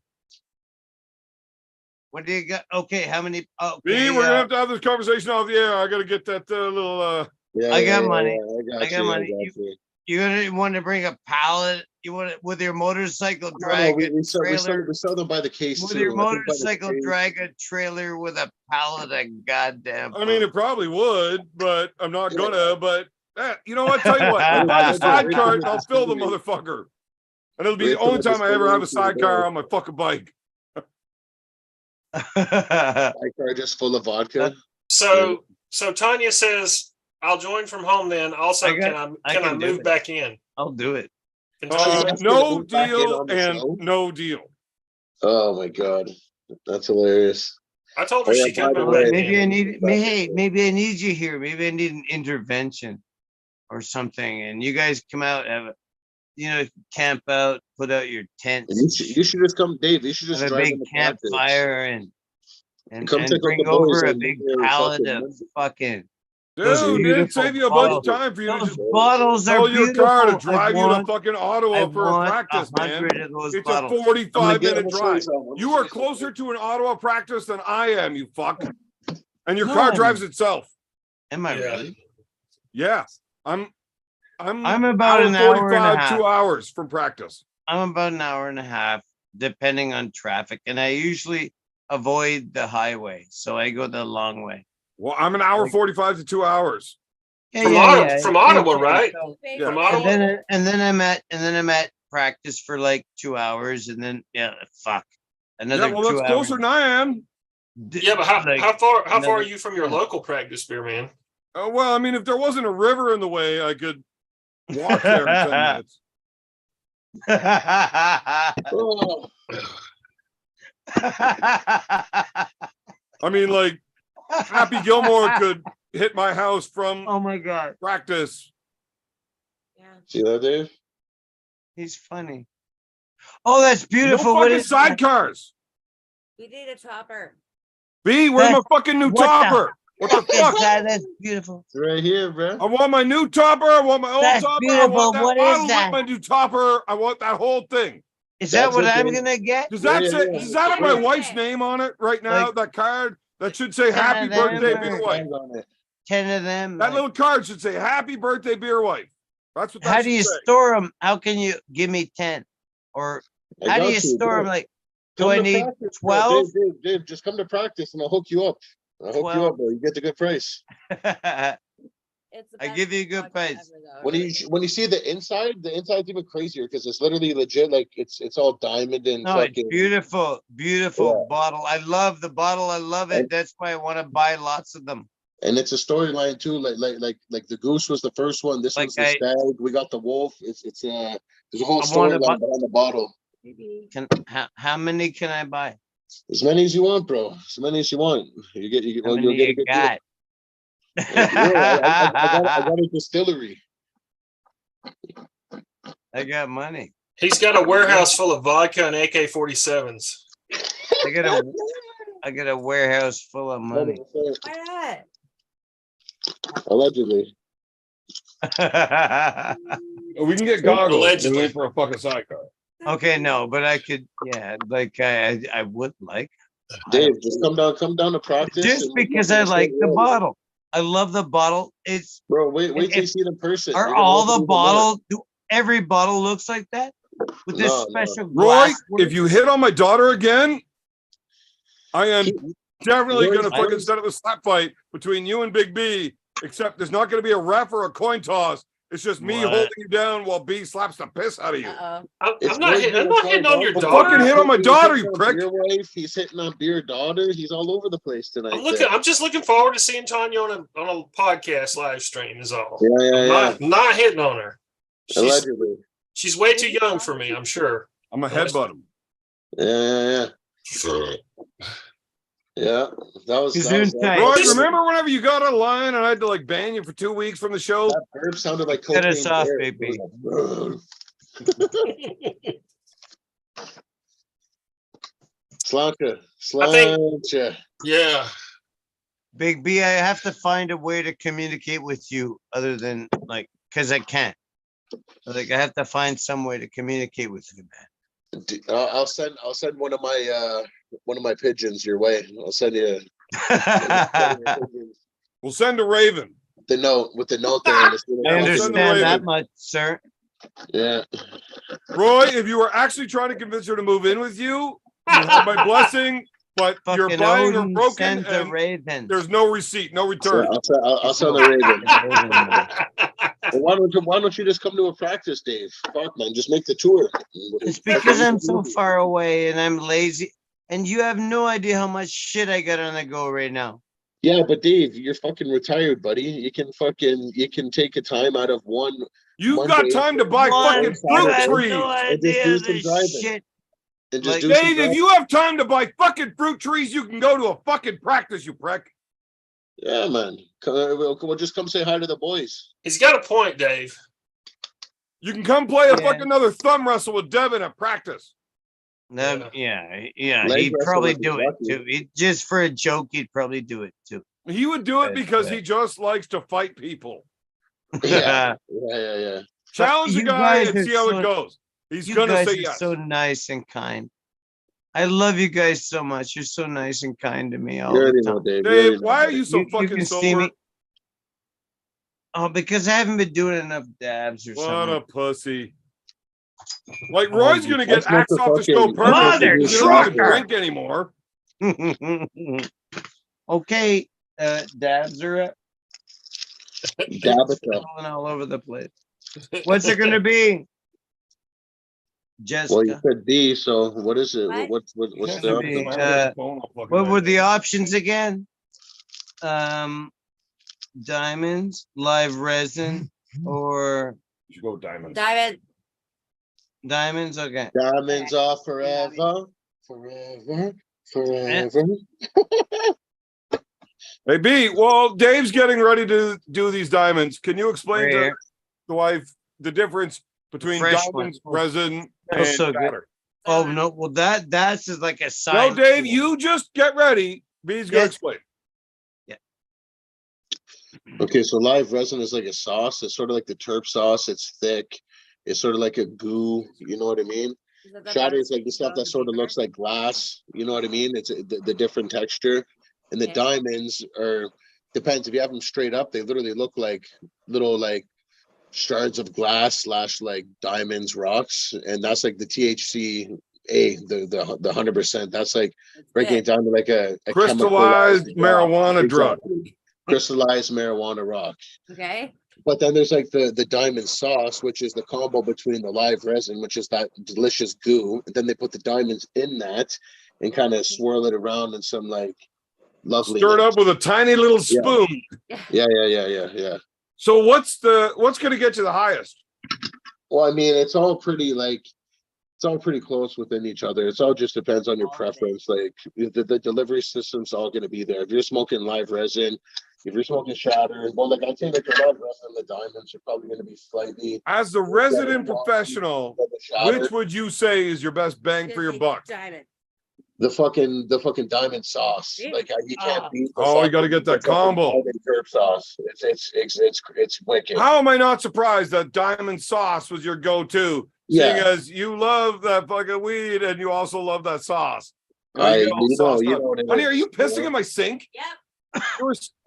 What do you got? Okay, how many? B, Okay, we're gonna have to have this conversation off the air. I gotta get that little Yeah, I got money. I got money. you. you're gonna want to bring a pallet. You want to with your motorcycle No, drag we, a we, sell, we, sell, trailer we sell them by the case with too. your I think by the motorcycle case. drag a trailer with a pallet of goddamn. I mean, it probably would, but I'm not gonna. But you know what? Tell you what, I I'll buy the Right sidecar to and the I'll fill the distillery. motherfucker. And it'll be Right the to only the time I ever have a distillery to the sidecar door. on my fucking bike. My car just full of vodka. So Tanya says, "I'll join from home." Then also, I can I can do move it. back in? I'll do it. Can Tanya move- No Move back in deal on the and show. no deal. Oh my god, that's hilarious. I told her Oh, yeah, she by could the move way, back Maybe I in. need. Maybe I need you here. Maybe I need an intervention or something. And you guys come out, camp out, put out your tents. You should just come, Dave. You should just have a drive big into practice. campfire and Come check out bring the boys over a and big their pallet fucking- of fucking Dude, it'd beautiful save you a bunch of bottles. time for you to those just bottles are tell your beautiful. car to I drive you to want- fucking I Ottawa for a want practice, man. 100 of those It's bottles. a 45-minute I'm gonna show you drive. some. I'm gonna You show are you some. closer to an Ottawa practice than I am, you fuck. And your No, car I'm- drives itself. Am I Yeah. really? Yeah. I'm about an hour and a 45, half. 2 hours from practice. I'm about an hour and a half, depending on traffic, and I usually avoid the highway, so I go the long way. Well, I'm an hour 45 to 2 hours. From Ottawa, right? So- Yeah. From and Ottawa. then I'm at practice for like 2 hours, and then another Yeah, well, 2 that's hours. closer than I am. Yeah, but how far are another- you from your local practice, beer man? Well, I mean, if there wasn't a river in the way, I could walk there in 10 minutes. Oh, I mean, like Happy Gilmore could hit my house from Oh my God, practice. Yeah. See that, Dave? he's funny. Oh, that's No beautiful. What fucking is that? sidecars. We need a chopper. B, where's my That's- fucking new what the topper? What the Fuck is fuck? that? That's beautiful. It's right here, bro. I want my new topper. I want my old That's topper. I beautiful. want that What is bottle that? with my new topper. I want that whole thing. Is that That's what I'm okay. gonna get? Does that Yeah, say? yeah. Does that have my Yeah. wife's name on it right now? Like- that card that should say Yeah, "Happy that Birthday, or- Beer Wife." On it. 10 of them. That like- little card should say "Happy Birthday, Beer Wife." That's what that how should do you say. store them? How can you give me 10? Or I how do got you store bro. them? Like, do Come I to need practice, bro. 12? Dave, just come to practice and I'll hook you up. I'll hook you 12. up, bro. You get the good price. It's the I best give you a good podcast price. ever, though. When you see the inside's even crazier because it's literally legit. Like it's all diamond and No, it's fucking. beautiful, beautiful Yeah. bottle. I love the bottle. I love it. And- That's why I want to buy lots of them. And it's a storyline too. Like the goose was the first one. This Like one's the stag. We got the wolf. It's there's a whole I want to storyline buy- behind the bottle. Maybe. How many can I buy? As many as you want, bro. As many as you want. You get How well, many you'll get a you good deal. got? I got a distillery. I got money. He's got a warehouse full of vodka and AK-47s. I got a warehouse full of money. Why not? Allegedly. We can get goggles. Allegedly. Wait for a fucking sidecar. Okay, no, but I could, yeah, like I would like. Dave, just come down to practice. Just and- because I like the bottle. I love the bottle. It's Bro, wait till you if- see it in person. are You're gonna all love it the even more. bottle every bottle looks like that? With this No, no. special Roy, glass. if you hit on my daughter again, I am definitely Roy's- gonna fucking Roy's- set up a slap fight between you and Big B. Except there's not gonna be a ref or a coin toss. It's just me What? holding you down while B slaps the piss out of you. Uh-oh. It's I'm not Roy's hitting. I'm gonna not hitting find on your out. Well, daughter. fucking hit on my He's daughter, hitting you on prick. Beer wife. He's hitting on beer daughter. He's all over the place tonight. I'm looking. there. I'm just looking forward to seeing Tanya on a podcast live stream. Is all. Yeah. I'm not hitting on her. Allegedly. She's way too young for me. I'm sure. I'm a headbutt him. Yeah. Yeah. That was Gesundheit. Roy, Just- remember whenever you got on line and I had to like ban you for 2 weeks from the show? that burp sounded like Cut us cocaine off, bear. baby. Slanka. I think- Slanka. Yeah. Big B, I have to find a way to communicate with you other than like, cause I can't. Like I have to find some way to communicate with you, man. I'll send one of my pigeons your way. I'll send you We'll send a Raven. the note with the note there. and it's gonna- I I'll send the understand that Raven. much, sir. Yeah. Roy, if you were actually trying to convince her to move in with you, you have my blessing, but you're Fucking buying her Odin broken sends a and raven. there's no receipt, no return. I'll send the Raven. Well, why don't you just come to a practice, Dave? Fuck, man, just make the tour. It's because I'm so far away and I'm lazy. And you have no idea how much shit I got on the go right now. Yeah, but Dave, you're fucking retired, buddy. You can take a time out of one. You've One got day- time to buy One, fucking I fruit have trees. no just idea do the some driving. shit. And just Like- do some Dave, if driving. you have time to buy fucking fruit trees, you can go to a fucking practice, you prick. Yeah, man. We'll just come say hi to the boys. He's got a point, Dave. You can come play a Yeah. fucking another thumb wrestle with Devin at practice. Yeah. Leg He'd wrestle probably would be do it lucky. too. Just for a joke, he'd probably do it too. He would do it Right, because right. he just likes to fight people. Yeah. Yeah. Challenge the You guy guys and are see how so- it goes. He's You gonna guys say are yes. so nice and kind. I love you guys so much. You're so nice and kind to me all You already the know, time. Dave. You already Dave, know, why are buddy. you so You fucking can see sober? me. Oh, because I haven't been doing enough dabs or What something. a pussy. Like Oh, Roy's gonna get that's not axed the off the show fucking- permanently. Mother He doesn't even trucker. drink anymore. Okay, dabs are up. Dabica. Falling all over the place. What's it gonna be? Jessica. Well, you said D, so what is it? What? What's Should the be, option? what were the options again? Diamonds, live resin, or You should go diamond. Diamond. diamonds? Okay. Diamonds are forever. Hey B, well, Dave's getting ready to do these diamonds. Can you explain to Rare. the wife the difference between Fresh diamonds, one. resin, Smells and so good. batter? Oh no, well that's just like a No, sign. Dave, you just get ready. B's gonna Yes. explain. Okay, so live resin is like a sauce. It's sort of like the terp sauce. It's thick. It's sort of like a goo. You know what I mean? Is that Shatter is butter like the stuff that sauce sort of flavor? looks like glass. You know what I mean? It's the different texture. And the Okay. diamonds are depends. If you have them straight up, they literally look like little like shards of glass slash like diamonds, rocks, and that's like the THC. The 100%. That's like That's breaking it good. down to like a Crystallized chemicalized rock. marijuana drug. Exactly. Crystallized marijuana rock. Okay. But then there's like the diamond sauce, which is the combo between the live resin, which is that delicious goo, and then they put the diamonds in that and kind of swirl it around in some like lovely. Stirred up with a tiny little Yeah. spoon. Yeah. So what's gonna get you the highest? Well, I mean, it's all pretty close within each other. It's all just depends on your All of it. preference. Like the delivery system's all going to be there. If you're smoking live resin, if you're smoking shatter, well, like I'd say like the live resin, the diamonds are probably going to be slightly. As the resident professional, than the shatter. which would you say is your best bang for your Just buck? diamond. The fucking diamond sauce. Really? Like you can't beat. the Oh, you got to fucking- get the that fucking combo. diamond herb sauce. It's wicked. How am I not surprised that diamond sauce was your go-to? Seeing Yeah. as you love that fucking weed and you also love that sauce. You get all sauced up. know what it Honey, is, are you pissing know? in my sink? Yep.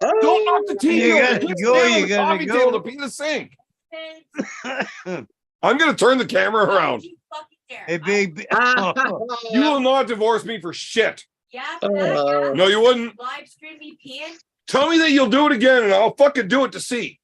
Don't knock the tea You over. gotta Just go, stand on you the gotta coffee go. table to pee the sink. Thanks. I'm gonna turn the camera around. You fucking dare. Hey, big. You will not divorce me for shit. Yeah, for that, yeah. No, you wouldn't. Live stream me peeing. Tell me that you'll do it again, and I'll fucking do it to see.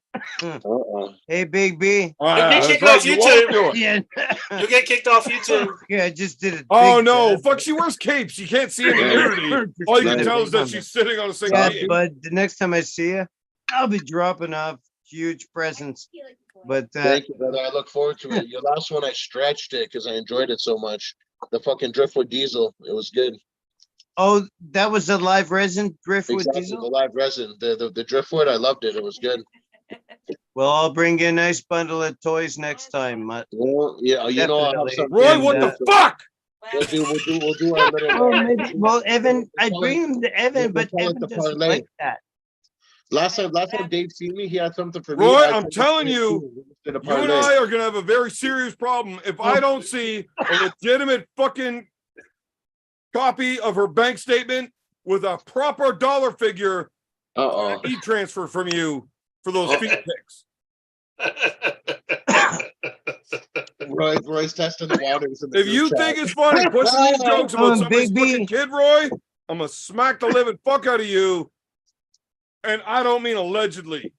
Hey, Big B. That's kicked right, off you YouTube. won't do it. Yeah. You'll get kicked off YouTube. Yeah, I just did it. Oh no, fuck! She wears capes. You can't see any nudity. All you can Right. tell is that she's sitting on a single Yeah, cape. but the next time I see you, I'll be dropping off huge presents. But Thank you, brother. I look forward to it. Your last one, I stretched it because I enjoyed it so much. The fucking driftwood diesel, it was good. oh, that was the live resin driftwood Exactly, the diesel. live resin, the driftwood, I loved it. It was good. Well, I'll bring you a nice bundle of toys next time. Well, yeah, you know, I'll have Definitely. some. Roy, And, what the fuck? We'll do our little. Oh, maybe. Well, Evan, I'd call bring him to Evan, we'll but call it Evan the doesn't parlay. like that. Last time Dave seen me, he had something for me. Roy, I I'm took telling it you, too. We did a You and parlay. I are gonna have a very serious problem if I don't see a legitimate fucking copy of her bank statement with a proper dollar figure Uh-oh. e-transfer from you for those feet pics. Roy's testing the waters. In the If group you chat. think it's funny pushing these jokes about on, somebody's Big B. fucking kid, Roy, I'm gonna smack the living fuck out of you. And I don't mean allegedly.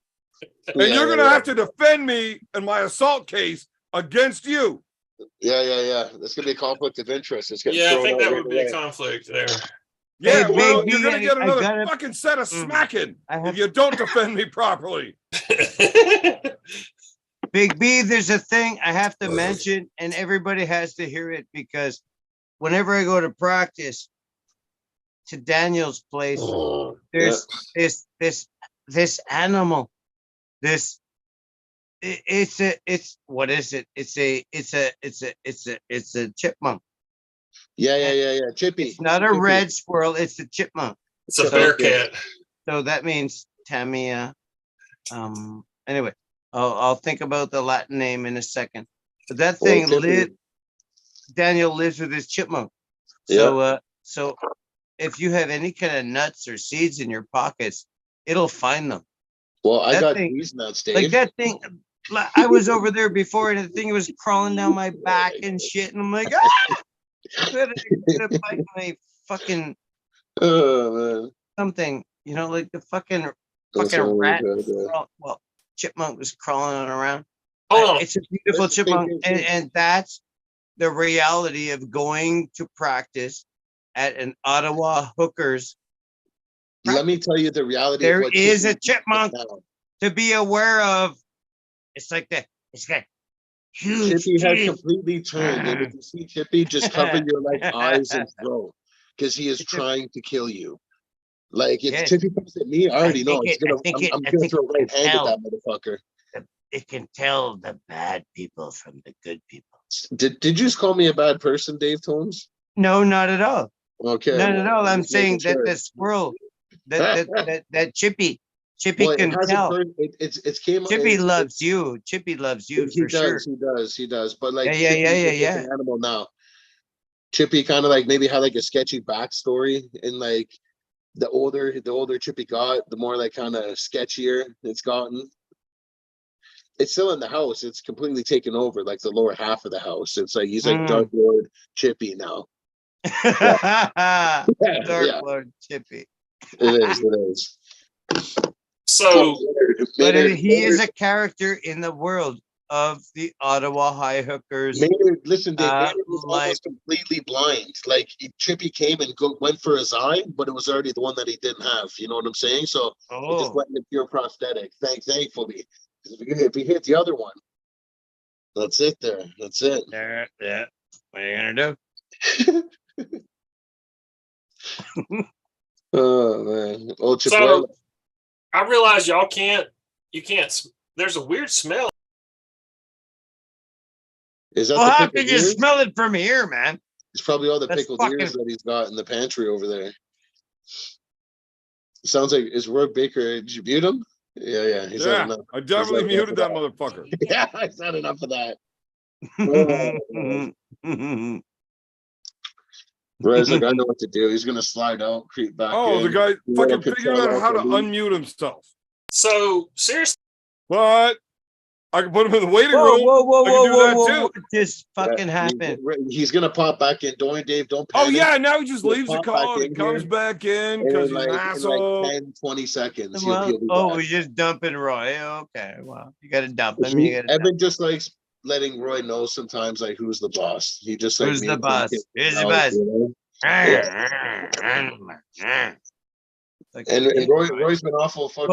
And Yeah, you're yeah, gonna yeah. have to defend me in my assault case against you. Yeah. There's gonna be a conflict of interest. It's getting Yeah, I thrown think out that right would be a away. conflict there. Yeah, Hey, well, Big you're B, gonna get I another gotta- fucking set of smacking I if have you don't defend me properly. Big B, there's a thing I have to mention, and everybody has to hear it because whenever I go to practice to Daniel's place, there's this animal. It's what is it? It's a chipmunk. Yeah. Chippy. It's not a Chippy. red squirrel, it's a chipmunk. It's a bear cat. So that means Tamiya. Anyway, I'll think about the Latin name in a second. But that Oh, thing Chippy. Daniel lives with his chipmunk. So if you have any kind of nuts or seeds in your pockets, it'll find them. Well, I that got thing- these nuts, Dave. Like that thing, I was over there before and the thing was crawling down my back and shit. And I'm like, ah! Gonna bite my fucking Oh man. something, like the fucking That's fucking all rat. good, yeah. Well, chipmunk was crawling around. Hold on. It's a beautiful That's the chipmunk, thing, and that's the reality of going to practice at an Ottawa hookers. Let me tell you the reality. There of what is a Chippy chipmunk is now. to be aware of. It's like that. It's got huge Chippy has teeth. completely turned, and if you see Chippy, just cover your like eyes and throat because he is It's a- trying to kill you. Like if Yes. Chippy comes at me, I already know think I'm I gonna think throw it right can hand at tell. that motherfucker. It can tell the bad people from the good people. Did you just call me a bad person, Dave Tones? No, not at all. Okay. Not at well, all. I'm just making saying that sure. the squirrel, that Chippy Well, it can hasn't tell. turned. It came. Chippy loves you. Chippy loves you He for sure. does. He does. But like, Yeah, Chippy's a yeah. different animal now. Chippy kind of like maybe had like a sketchy backstory, and like the older Chippy got, the more like kind of sketchier it's gotten. It's still in the house. It's completely taken over, like the lower half of the house. It's like he's like Dark Lord Chippy now. Dark Lord Chippy. It is. So But he is a character in the world of the Ottawa High Hookers. Maynard, listen, Dave, Maynard was like- almost completely blind. Like Chippy came and went for his eye, but it was already the one that he didn't have. You know what I'm saying? So it just went into pure prosthetic. Thankfully, if he hit the other one, that's it. That's it. Yeah. What are you gonna do? Oh man, old So Chippy. I realize you can't. There's a weird smell. Is that Well, the how pickled could you ears? smell it from here, man? It's probably all the That's pickled fucking- ears that he's got in the pantry over there. It sounds like is Roy Baker. Did you mute him? Yeah. He's had Yeah, enough. I definitely He's had muted enough that of motherfucker. Yeah, I've had enough of that. Ray's like, I know what to do. He's gonna slide out, creep back Oh, in. the guy do a fucking little figured out control how to alt delete. unmute himself. So seriously, But I can put him in the waiting Whoa, room. whoa, I can do that whoa, too. what just fucking Yeah, happened? He's gonna pop back in. Don't Dave, don't Oh panic. yeah, now he just He'll leaves the pop call back and in comes here, back in And because in he's an like, asshole. 10, 20 seconds, Well, he'll be back. we're just dumping Roy. Okay, well, you gotta dump him. Evan just likes letting Roy know sometimes like who's the boss. He just like Who's the means boss? him Who's the out, boss? you know? Like, And Roy's been awful fucking.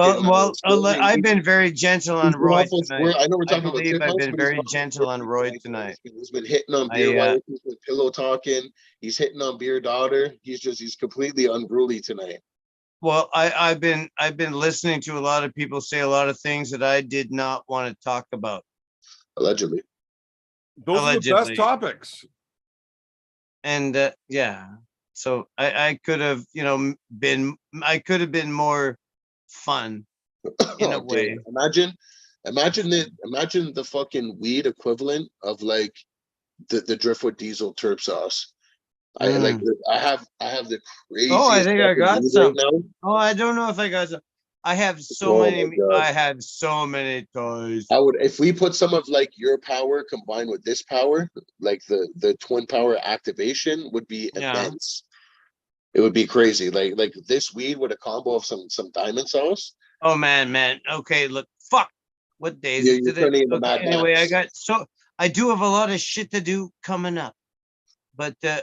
I've been very gentle on he's been Roy awful tonight. I know we're I talking about believe I've chipmunks, been but he's very awful gentle on squirty Roy tonight. tonight. He's been hitting on beer wife, he's been pillow talking, he's hitting on beer daughter. He's completely unruly tonight. Well, I've been listening to a lot of people say a lot of things that I did not want to talk about. Allegedly. Those are the Allegedly. best topics. And so I could have, been more fun in a Oh, dude, way. Imagine the fucking weed equivalent of like the Driftwood Diesel terp sauce. I have the crazy. Oh, I think I got some. right now. Oh, I don't know if I got some. I have so Oh my many. God. I have so many toys. I would, if we put some of like your power combined with this power, like the twin power activation would be Yeah. immense. It would be crazy. Like this weed with a combo of some diamond sauce. Oh man. Okay, look. Fuck. What days Yeah, is you're today? turning into Okay, Mad anyway, Max. I do have a lot of shit to do coming up. But I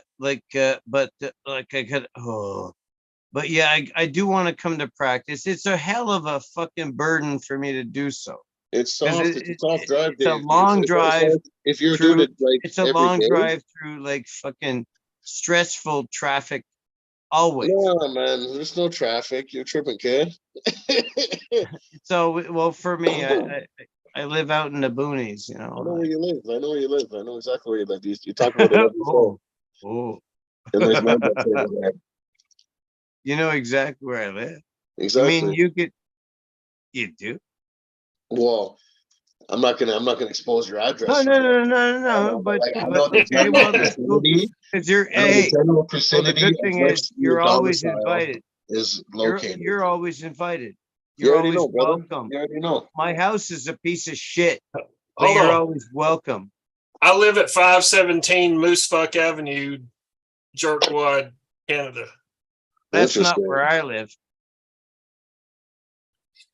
could. Oh. But yeah, I do want to come to practice. It's a hell of a fucking burden for me to do so. It's soft. It's a soft drive. It's a Dave. long drive. If you're through- doing it like It's a every long day, drive through like fucking stressful traffic. Always. No, man. There's no traffic. You're tripping, kid. So, well, for me, I live out in the boonies, I know where you live. I know exactly where you live. You talk about it every show. Oh, And there's my bets over there. you know exactly where I live. Exactly. I mean, you do. Well, I'm not gonna expose your address. No. But like, I know the okay, general well, that's cool. vicinity. Because you're, I know the hey, general well, the vicinity good of thing where is you're your always domicile invited. is You're, located. you're always invited. You You're already always know, brother. welcome. You already know. My house is a piece of shit, but Hold you're on. always welcome. I live at 517 Moosefuck Avenue, Jerkwood, Canada. That's not Interesting. where I live.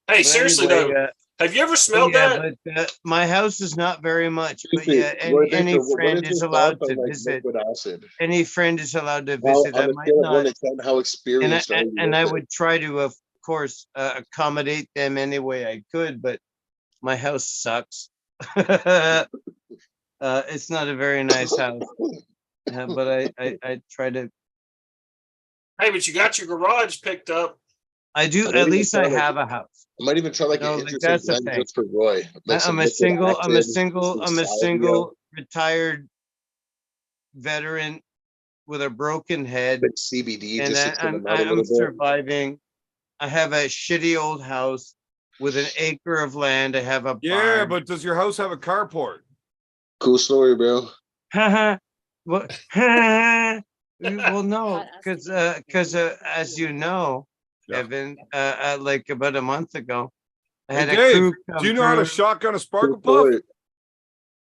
Hey, But seriously anyway, though, have you ever smelled that? But my house is not very much. But Seriously, yeah, Roy any Baker, what friend is is your allowed thoughts to on, like, visit. liquid acid? Any friend is allowed to How, visit. on I a might scale of 1 not, to 10, how experienced are you? and I with it? would try to, of course, accommodate them any way I could. But my house sucks. It's not a very nice house, but I try to. Hey, but you got your garage picked up. I do. might At even least try I like- have a house. I might even try like No, an like, interesting that's the blend thing. just for Roy. Like some I'm a liquid single. I'm a acid, single. some I'm a salvia. single retired veteran with a broken head, Bit CBD and just to thin him out a I'm little bit. surviving. I have a shitty old house with an acre of land. I have a Yeah, barn. but does your house have a carport? Cool story, bro. Haha. Well, well, no, Not because asking. as you know, Yeah. Evan, like about a month ago, I Hey, had a Dave, crew do come you know how to through. shotgun a Cool sparkle puff? story.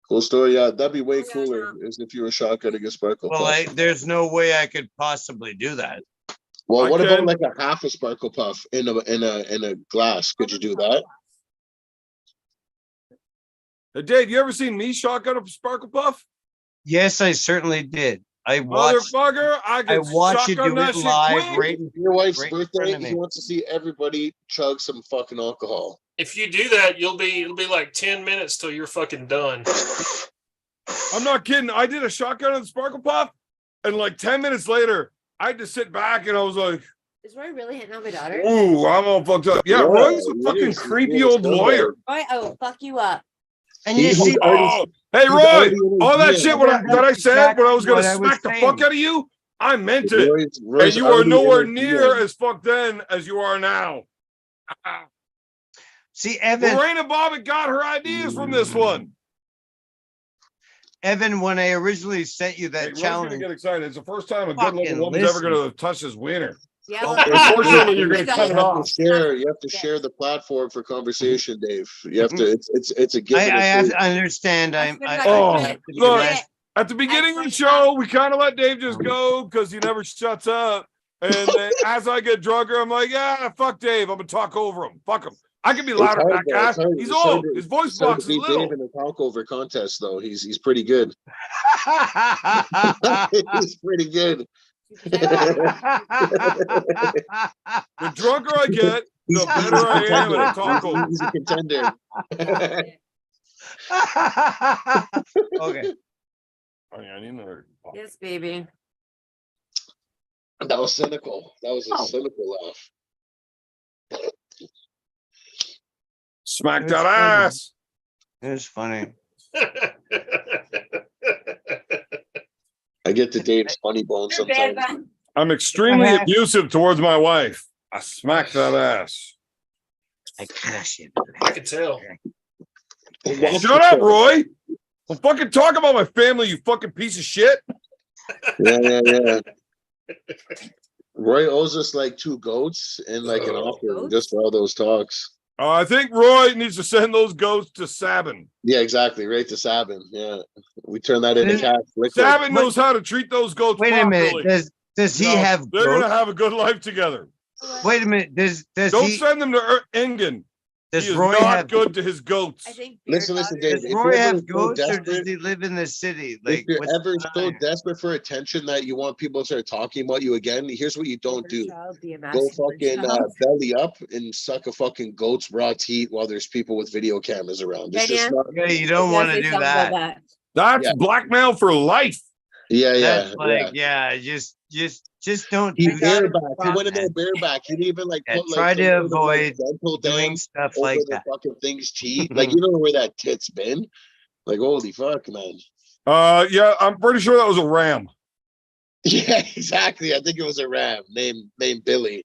Cool story. Yeah, that'd be way Oh, yeah, cooler no. is if you were shotgunning a sparkle Well, puff. there's no way I could possibly do that. Well, I what about can. like a half a sparkle puff in a glass? Could you do that? Hey, Dave, you ever seen me shotgun a sparkle puff? Yes, I certainly did. I watched. Motherfucker, I I can watched you shotgun do that it shit live, quick. right? Your wife's Right in front birthday. of me. He wants to see everybody chug some fucking alcohol. If you do that, it'll be like 10 minutes till you're fucking done. I'm not kidding. I did a shotgun on the sparkle puff, and like 10 minutes later, I had to sit back and I was like, Is Roy really hitting on my daughter? ooh, I'm all fucked up. Yeah, Yeah, Roy's a he fucking is. He's creepy being a old scumbag. lawyer. Roy, I will fuck you up. And you He's see, already- Oh, hey, he's Roy, already in all that his shit DM. what I, that I said when I was going to Exactly what I was smack the saying. fuck out of you, I meant it. Roy's And you are already in nowhere his near DM. as fucked then as you are now. see, Evan, Lorena Bobbitt got her ideas from this one. Evan, when I originally sent you Hey, that Roy's gonna challenge, get excited. It's the first time a Fucking good-looking woman's ever listen. gonna touch his wiener. Yeah. Oh, well, unfortunately, you're gonna you cut it guys- off. You have to share the platform for conversation, Dave. You have to. It's a given. I have to understand. I I'm. swear to I, God, I Oh, have to be look. less. At the beginning of swear the to show, we kind of let Dave just go because he never shuts up. And then as I get drunker, I'm like, yeah, fuck Dave. I'm gonna talk over him. Fuck him. I can be It's louder than hard, that though. guy. It's hard- He's it's hard old. to- His voice It's hard box to is beat little. Dave in a talkover contest, though. He's pretty good. He's pretty good. The drunker I get, the better I am at a talkover. He's a contender. Okay. Oh, yeah, I need another. Yes, baby. That was cynical. That was a cynical laugh. Smack It's that funny. ass. It's funny. I get to Dave's funny bone You're bad, sometimes. man. I'm extremely I have- abusive towards my wife. I smack that ass. I crush it. I can tell. Shut up, Roy. Don't fucking talk about my family, you fucking piece of shit. Yeah. Roy owes us like 2 goats and like an Oh. offer just for all those talks. I think Roy needs to send those goats to Sabin. Yeah, exactly. Right to Sabin. Yeah, we turn that into This- cash. liquid. Sabin knows how to treat those goats Wait a properly. minute. Does he You know, have They're gonna goats? have a good life together. Wait a minute. Does Don't he? send them to Engen. He Does is Roy not have? good to his goats. I think. Listen, Dave. Does If Roy you're ever have so goats, or does desperate, he live in the city? if Like, you're what's ever going so on? desperate for attention that you want people to start talking about you again, here's what you don't do. Go fucking belly up and suck a fucking goat's raw teat while there's people with video cameras around. It's just not. Yeah, you don't want to do that. That's Yeah. blackmail for life. Yeah. That's like, just don't He do that. bareback. He went in there bareback. He didn't even like Yeah, put like try to some sort of, like, avoid dental doing dam stuff over like the that. fucking thing's cheat. Like, you don't know where that tit's been. Like, holy fuck, man. Yeah, I'm pretty sure that was a ram. Yeah, exactly. I think it was a ram named Billy.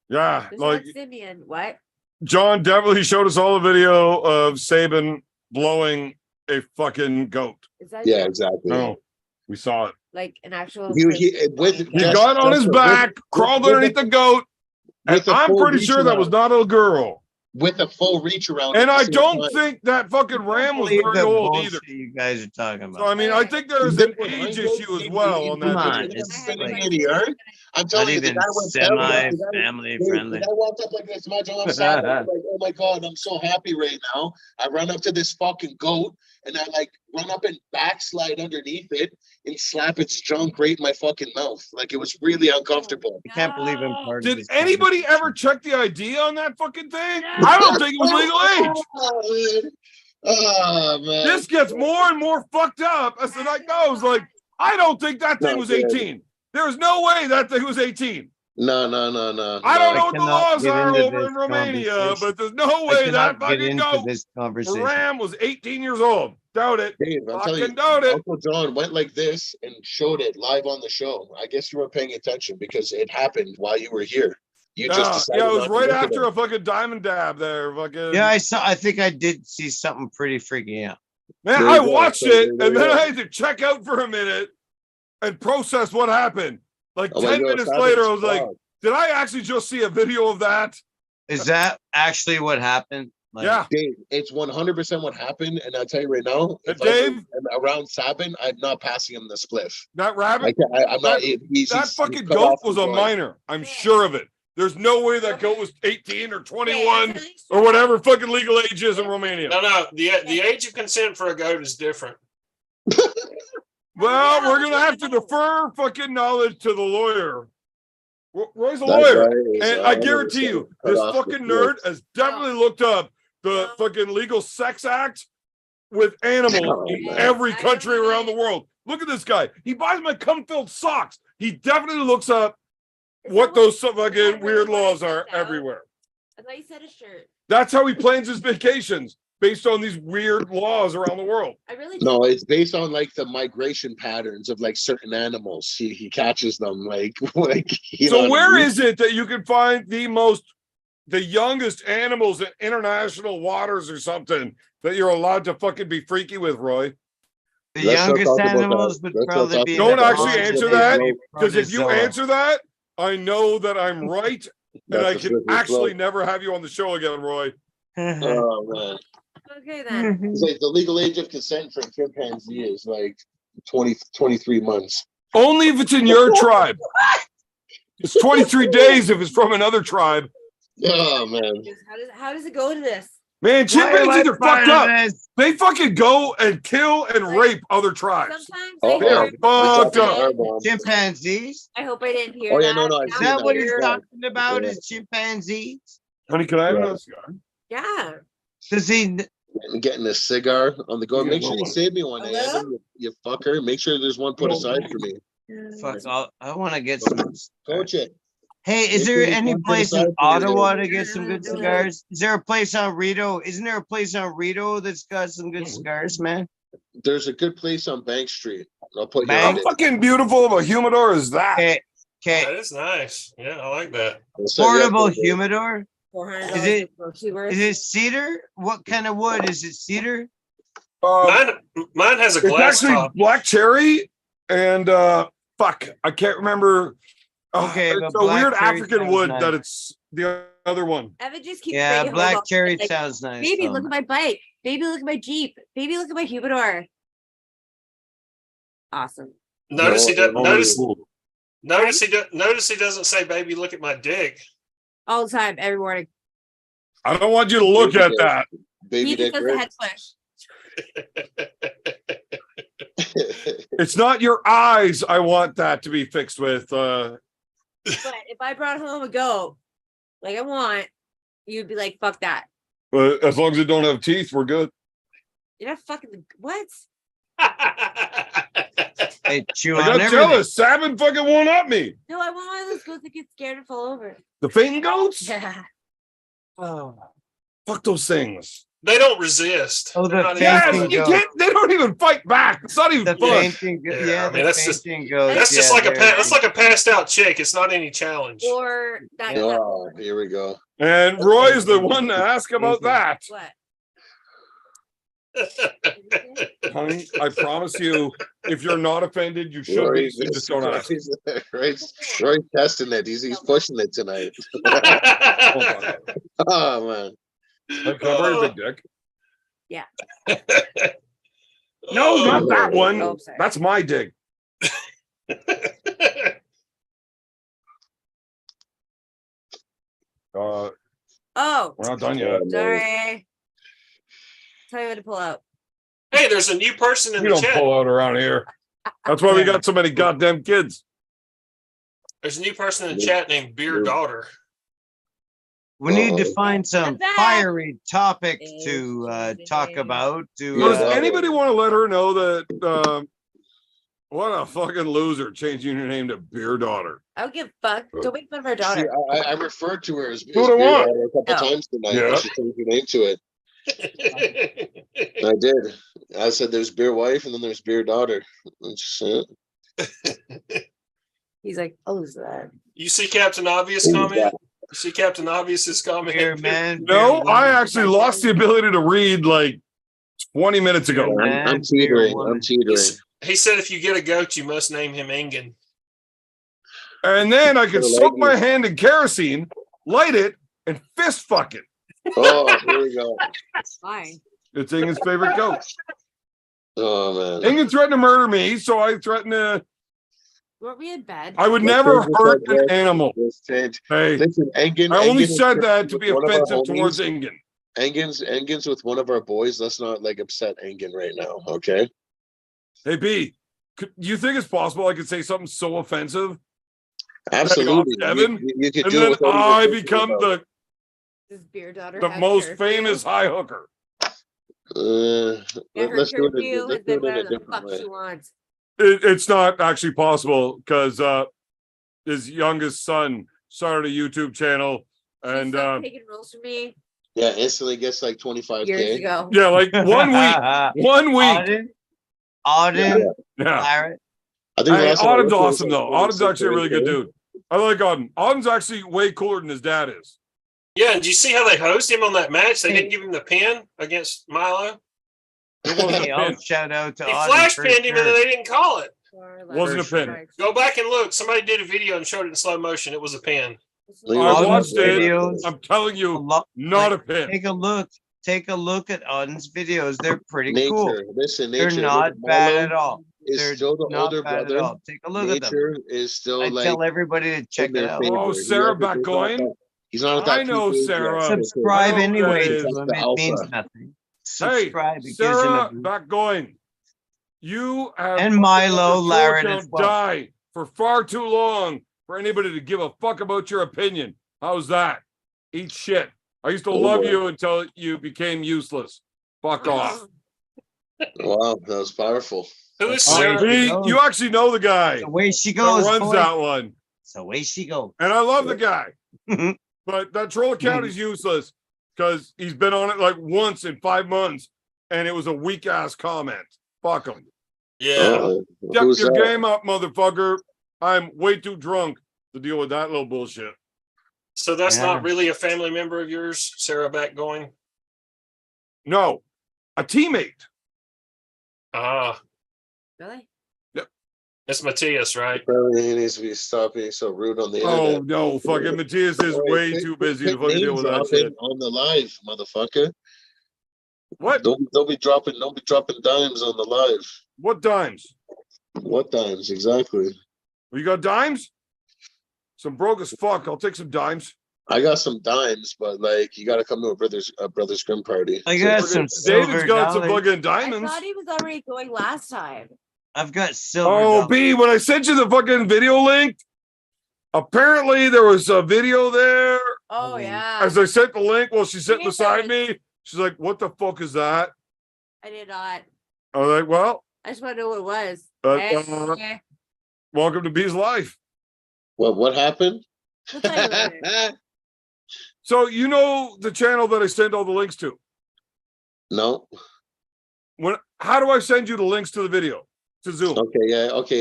Yeah, There's like not Simeon. What? John definitely showed us all the video of Sabin blowing a fucking goat. Is that Yeah, exactly. No, we saw it. like an actual? He with He just- got on his just- back, with- crawled with underneath the goat, and with a I'm full pretty reach sure that was around. not a girl. with a full reach around. And at the I same don't time. think that fucking ram was Believe very the old bullshit either. you guys are talking So I about. mean, I think there's He's an been age behind issue it. as well on Come that on, video. it's I'm like telling you, not the even guy went belly up, the guy- semi-family Dude, friendly. I walked up like this, imagine I'm sad, I'm like, oh my god, I'm so happy right now. I run up to this fucking goat and I like run up and backslide underneath it and slap its junk right in my fucking mouth. Like it was really uncomfortable. I can't believe I'm part of Did this anybody conversation. ever check the ID on that fucking thing? I don't think it was legal age. Oh man. Oh, man. This gets more and more fucked up as the night goes. Like, I don't think that thing No, was yeah. 18. There's no way that thing was 18. No. I don't know I what the cannot laws get are into over this in Romania, conversation. but there's no I way that cannot get fucking into goat this conversation. ram was 18 years old. Doubt it. Dave, I'm telling you, Fucking doubt it. Uncle John went like this and showed it live on the show. I guess you weren't paying attention because it happened while you were here. You just decided Yeah, it was not to right look at after it. a fucking diamond dab there. Fucking Yeah, I think I did see something pretty freaky. Yeah. man, There I you go. watched So it there and you then go. I had to check out for a minute and process what happened. Like I'm like, 10 yo, minutes Savage, later, I was like, fuck. did I actually just see a video of that? Is that actually what happened? Like, Yeah. Dave, it's 100% what happened. And I'll tell you right now, if Dave? I'm around Sabin, I'm not passing him the spliff. That rabbit, I'm not. that fucking cut goat off was his a line. minor. I'm sure of it. There's no way that goat was 18 or 21 Okay, or whatever fucking legal age is in Romania. No. The age of consent for a goat is different. Well, we're gonna have to defer fucking knowledge to the lawyer. Roy's a That lawyer, guy is and I guarantee 100% you, cut this off the fucking spliff. nerd has definitely looked up the fucking legal sex act with animals Oh, in man. every country around the world. Look at this guy. He buys my cum-filled socks. He definitely looks up what those fucking weird laws are everywhere. I thought you said a shirt. That's how he plans his vacations, based on these weird laws around the world. I really No, it's based on like the migration patterns of like certain animals. He catches them like you know So what I where mean? is it that you can find the youngest animals in international waters or something that you're allowed to fucking be freaky with, Roy? the Let's not youngest talk about animals that. would Let's not probably talk be. Don't the actually ponds answer and they'd that, be because if you protozoa. answer that, I know that I'm right, and I That's a can slippery actually slope. never have you on the show again, Roy. Oh man. Okay then. It's like the legal age of consent for a chimpanzee is like 23 months. Only if it's in your tribe. It's 23 days if it's from another tribe. Oh man. How does it go to this? Man, chimpanzees are fucked up. This? They fucking go and kill and rape other tribes. Sometimes Oh, They are I, fucked We're up. talking firebomb. Chimpanzees? I hope I didn't hear Oh yeah, that. no, I've Is seen that what that. he's Yeah. talking about? Yeah. Is chimpanzees? Honey, can I have Yeah. another cigar? Yeah. Does he? And getting a cigar on the go. Yeah, Make sure no you one. save me one, Hello? Evan, you fucker. Make sure there's one put aside for me. Fuck! I want to get some. Coach it. Hey, is Make there sure there's any one put place aside in for me there. Ottawa to get some good Yeah. cigars? Is there a place on Rito? Isn't there a place on Rito that's got some good cigars, man? There's a good place on Bank Street. I'll put you Bank? on How it. fucking beautiful of a humidor is that? Okay, That okay. is nice. Yeah, I like that. So, yeah, Portable okay. humidor. $400 Is it- for 2 words. Is it cedar? What kind of wood is it? Cedar? Mine has a It's glass actually top. black cherry and fuck, I can't remember. Okay, it's but a black weird cherry African sounds wood nice. that it's the other one. Evan just keeps Yeah, bringing black home cherry like, sounds nice. Baby, though. look at my bike. Baby, look at my Jeep. Baby, look at my humidor. Awesome. Notice he does. No, Notice he doesn't say, "Baby, look at my dick." All the time, every morning. I don't want you to look at that. Baby He just dick does the head Rick. push. It's not your eyes I want that to be fixed with. But if I brought home a goat, like I want, you'd be like, fuck that. But as long as it don't have teeth, we're good. You're not fucking what? They chew I on got everything. jealous. Sabin fucking won't up me. No, I want one of those goats that get scared and fall over. The fainting goats? Yeah. Oh, fuck those things. They don't resist. Oh, the They're not Yes, fainting you goat. can't. They don't even fight back. It's not even The fun. fainting goat. Yeah, Yeah, I mean, the that's just- fainting goat. That's just yeah, like they're- that's like a passed out chick. It's not any challenge. Or that. Oh, here we go. And Roy is the one to ask about that. What? Honey, I promise you, if you're not offended, you should be. Rory's You just don't ask. Rory's testing it. He's pushing it tonight. Oh man. Like, can I borrow your big dick? Yeah. No, not that one. Oh, sorry. That's my dick. Oh, We're not done yet. sorry. Tell you what to pull out. Hey, there's a new person in We the don't chat. pull out around here. That's why we got so many goddamn kids. There's a new person in the chat named Beer Daughter. We need to find some I'm back. fiery topics to talk about. Does To anybody want to let her know that What a fucking loser changing your name to Beer Daughter. I don't give a fuck. Don't make fun of our See, daughter. I referred to her as What I Beer want. Daughter a couple No. times tonight. Yeah. Yeah. She changed her name to it. I did. I said there's Beer Wife and then there's Beer Daughter. That's just it. He's like, oh, is that? You see Captain Obvious Who's comment? that? You see Captain Obvious's comment? Beerman. No, I Beerwoman. actually lost the ability to read like 20 minutes ago. Man, I'm teetering. Beerwoman. I'm teetering. He said if you get a goat, you must name him Ingen. And then I could Better soak like my you. hand in kerosene, light it, and fist fuck it. Oh, here we go. That's fine. It's Ingen's favorite goat. Oh man. Ingen threatened to murder me, so I threatened to. Weren't we in bed? I would Let's never change this hurt an address. animal. Let's change. Hey, Listen, Engen. I only Engen is said with that to be one of our offensive towards homies. Ingen. Engen's with one of our boys. Let's not like upset Engen right now, okay? Hey, B, you think it's possible I could say something so offensive? Absolutely. Devin, You could And do then it without I even thinking become about This beer daughter. the have most curfew. famous high hooker. Yeah, her let's do it. curfew Let's has do been it in a whatever the different fuck way. she wants. It's not actually possible because his youngest son started a YouTube channel, She and stopped taking rules from me Yeah, instantly gets like years 25K. ago. yeah, like 1 week, 1 week. Auden, Yeah, Larry. I think hey, last time I Auden's looked, it was awesome like though. Auden's 26 actually a really good 30K. dude. I like Auden. Auden's actually way cooler than his dad is. Yeah, and did you see how they hosed him on that match? They Hey. didn't give him the pin against Milo. It wasn't Hey, a I'll pin. shout out to He Auden flash for pinned him and sure. they didn't call it. Wasn't a pin. Go back and look. Somebody did a video and showed it in slow motion. It was a pin. I Auden's watched it. videos. I'm telling A you, lot- not like, a pin. Take a look. Take a look at Auden's videos. They're pretty Nature. cool. Listen, They're nature. not Look, bad Milo at all. is They're still the not older bad at brother. all. Take a look at them. Nature is still I like tell everybody to check in it their out. favor. Oh, He Sarah hasn't- he's not Backgoin? that- He's not at that I know peak age yet. Sarah. Subscribe I know who that anyway is. to him. The It means alpha. nothing. Hey, Subscribe. It gives Sarah him a Backgoin, you have And fucking Milo, let your Larry account as well. die for far too long for anybody to give a fuck about your opinion. How's that? Eat shit. I used to Oh, love boy. you until you became useless. Fuck off. Wow, that was powerful. Who is Oh, Sarah? yeah. Me, you actually know the guy the way she that goes. runs boy. that one. It's the way she goes. And I love the guy. But that troll account is useless because he's been on it like once in 5 months and it was a weak ass comment. Fuck him. Yeah. Step Who's your that? game up, motherfucker. I'm way too drunk to deal with that little bullshit. So that's Yeah. not really a family member of yours, Sarah Backgoin? No, a teammate. Ah, Really? it's Matthias, right? Apparently he needs to be stop being so rude on the Oh internet. no, fucking Matthias is Wait, way quit- too quit- busy to quit fucking deal name with that dropping shit. on the live, motherfucker. What? Don't be dropping dimes on the live. What dimes? What dimes exactly? You got dimes? Some broke as fuck. I'll take some dimes. I got some dimes, but like you got to come to a brother's scrim party. I got Fucking some David's silver got some dollars. fucking I diamonds. thought he was already going last time. I've got silver. Oh, dollars. B, when I sent you the fucking video link, apparently there was a video there. Oh, Mhm. yeah. As I sent the link, while she's sitting Yeah. beside me, she's like, "What the fuck is that?" I did not. I was like, "Well, I just want to know what it was. uh, welcome to B's life." What happened? We'll tell you later. So you know the channel that I send all the links to. No. How do I send you the links to the video to Zoom? Okay,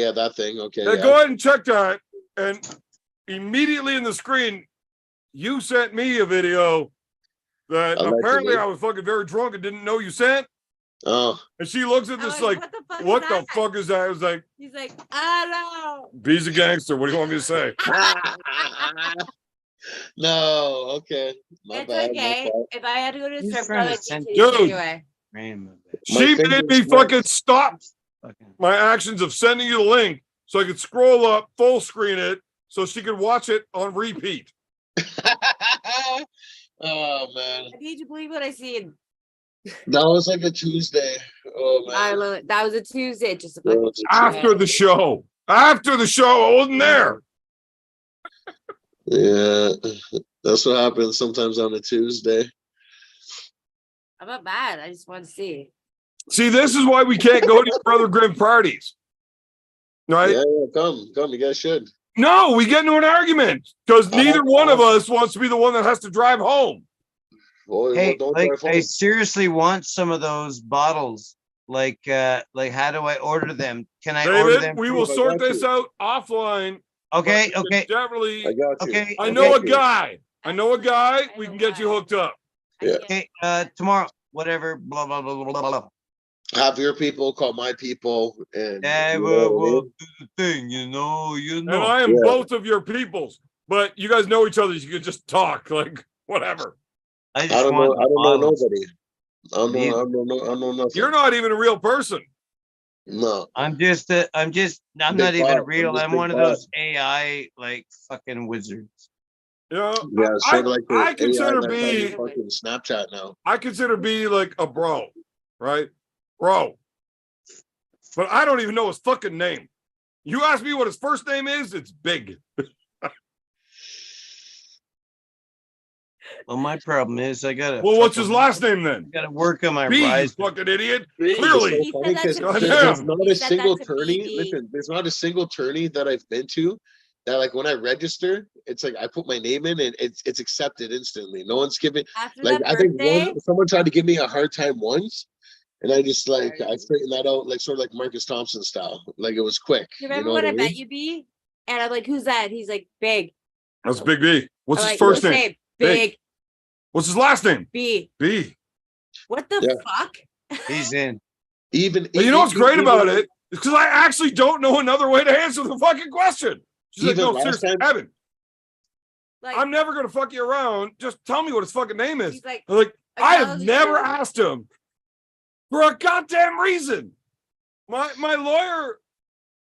yeah, that thing. Okay, Now yeah. go ahead and check that, and immediately in the screen, you sent me a video that Allegedly. apparently I was fucking very drunk and didn't know you sent. Oh, And she looks at I this was like, what the fuck? "What the fuck is that?" I was like, He's like, I don't know. "B's a gangster. What do you want me to say?" no. Okay, my It's bad. okay. If I had to go to a He's strip trying club, to I'd send be Dude. anyway. Random. My She fingers made me work. fucking stop Fucking- my actions of sending you the link so I could scroll up, full screen it, so she could watch it on repeat. Oh man, I need to believe what I seen. that was like a Tuesday. Oh I man. love it. That was a Tuesday. Just a That fucking was a After the show. After the show, I wasn't there. Yeah, that's what happens sometimes on a Tuesday. I'm not mad. I just want to see. See, this is why we can't go to your brother Grimm parties. Right? Yeah, come. You guys should. No, we get into an argument because neither one of us wants to be the one that has to drive home. Well, Hey, don't like, drive I home. seriously want some of those bottles. Like how do I order them? Can I order David, them? we from- will I sort got this you. out offline. Okay, but okay, definitely. I got you. okay. I know a okay. guy. I know a guy. I We know can get you why. hooked up. Yeah. Okay, tomorrow, whatever, blah blah blah blah blah blah. Have your people call my people, and Yeah, you know what I we'll mean? do the thing, you know. And I am Yeah. both of your peoples, but you guys know each other. You can just talk like whatever. I I just don't want know. the I don't know bottles. nobody. I don't Neither. know. I don't know nothing. You're not even a real person. No. I'm Big not even bot. real. I'm just I'm big one of bot. those AI like fucking wizards. You know, Yeah, sort of like the I consider AI that's on B. fucking Snapchat now. I consider B like a bro, right? Bro. But I don't even know his fucking name. You ask me what his first name is, it's Big. Well, my problem is I gotta. Well, what's his last name then? Gotta work on my B, you rise. fucking idiot. It's Clearly. so He funny said that to because me. there's not He a said that single to tourney. me. Listen, there's not a single tourney that I've been to that, like, when I register, it's like I put my name in and it's accepted instantly. No one's giving. After Like, that I think birthday, someone tried to give me a hard time once, and I just I Sorry. straightened that out, like, sort of like Marcus Thompson style. Like, it was quick. you You remember know when what I I met mean? you, B? And I'm like, who's that? He's like, Big. That's Big B. What's I'm his like, first "What's name? Big. What's his last name? B. B. What the Yeah. fuck? He's in. Even But you know what's great even- about it? It's because I actually don't know another way to answer the fucking question. She's like, Even no, last seriously, time- Evan, Like, I'm never gonna fuck you around. Just tell me what his fucking name is. he's like, I'm like, I have acknowledge never you. asked him for a goddamn reason. My lawyer,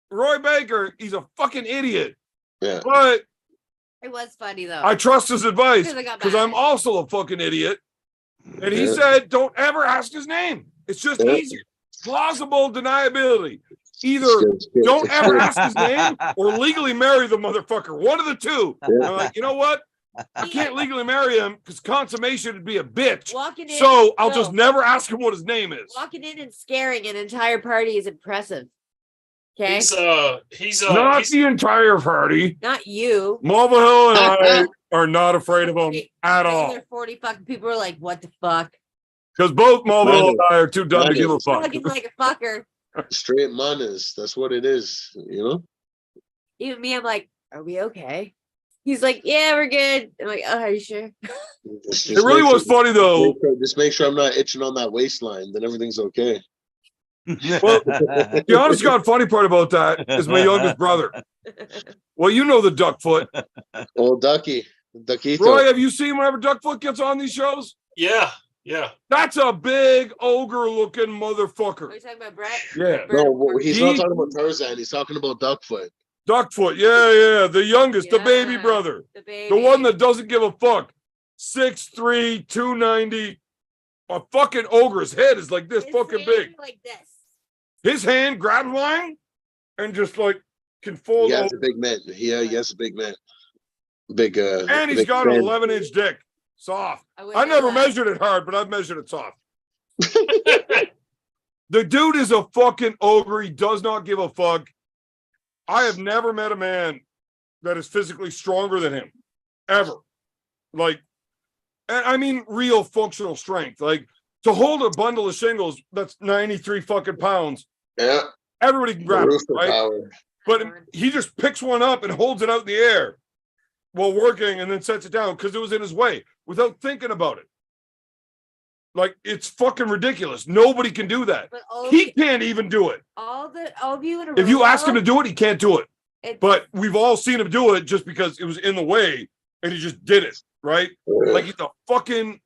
Roy Baker, he's a fucking idiot. Yeah. But It was funny though. I trust his advice Because I got because mad. I'm also a fucking idiot. And he Yeah. said, don't ever ask his name. It's just Yeah. easier. Plausible deniability. Either It's good. don't It's ever good. ask his name or legally marry the motherfucker. One of the two. And I'm like, you know what? I can't legally marry him because consummation would be a bitch. walking in. So I'll just no, never ask him what his name is. walking in and scaring an entire party is impressive. Okay, He's Not the entire party. not you. Mulvihill and I are not afraid of him The at all. other 40 fucking people are like, what the fuck? Because both Mulvihill and I are too dumb to give a Manners. fuck. Fucking like a fucker. Straight manners. That's what it is. You know. Even me, I'm like, are we okay? He's like, yeah, we're good. I'm like, oh, are you sure? Just It really make was sure- funny though. Just make sure I'm not itching on that waistline. Then everything's okay. Well, the honest God funny part about that is my youngest brother. Well, you know the Duckfoot. Old Ducky. Duckito. Roy, have you seen whenever Duckfoot gets on these shows? yeah. That's a big ogre-looking Are motherfucker. you talking about Brett? Yeah, No, he's He- not talking about Tarzan. He's talking about Duckfoot. Duckfoot. Yeah, the youngest, the baby Yeah. brother, The baby. the one that doesn't give a fuck. 6'3", 290. A fucking ogre's head is like this His fucking hand big. Like this. His hand grabs mine and just like can fold He over. has a big man. He has a big man. Big And he's big got an fan. 11-inch dick. Soft. would I know never that. measured it hard, but I've measured it soft. The dude is a fucking ogre. He does not give a fuck. I have never met a man that is physically stronger than him. Ever. Like, and I mean real functional strength. Like, to hold a bundle of shingles that's 93 fucking pounds, Yeah. everybody can grab it, Rooster right? power. But he just picks one up and holds it out in the air while working and then sets it down because it was in his way without thinking about it. Like, it's fucking ridiculous. Nobody can do that. But all, He can't even do it. all of you in a If you row, ask him to do it, he can't do it. it's- But we've all seen him do it just because it was in the way and he just did it, right? Like, he's a fucking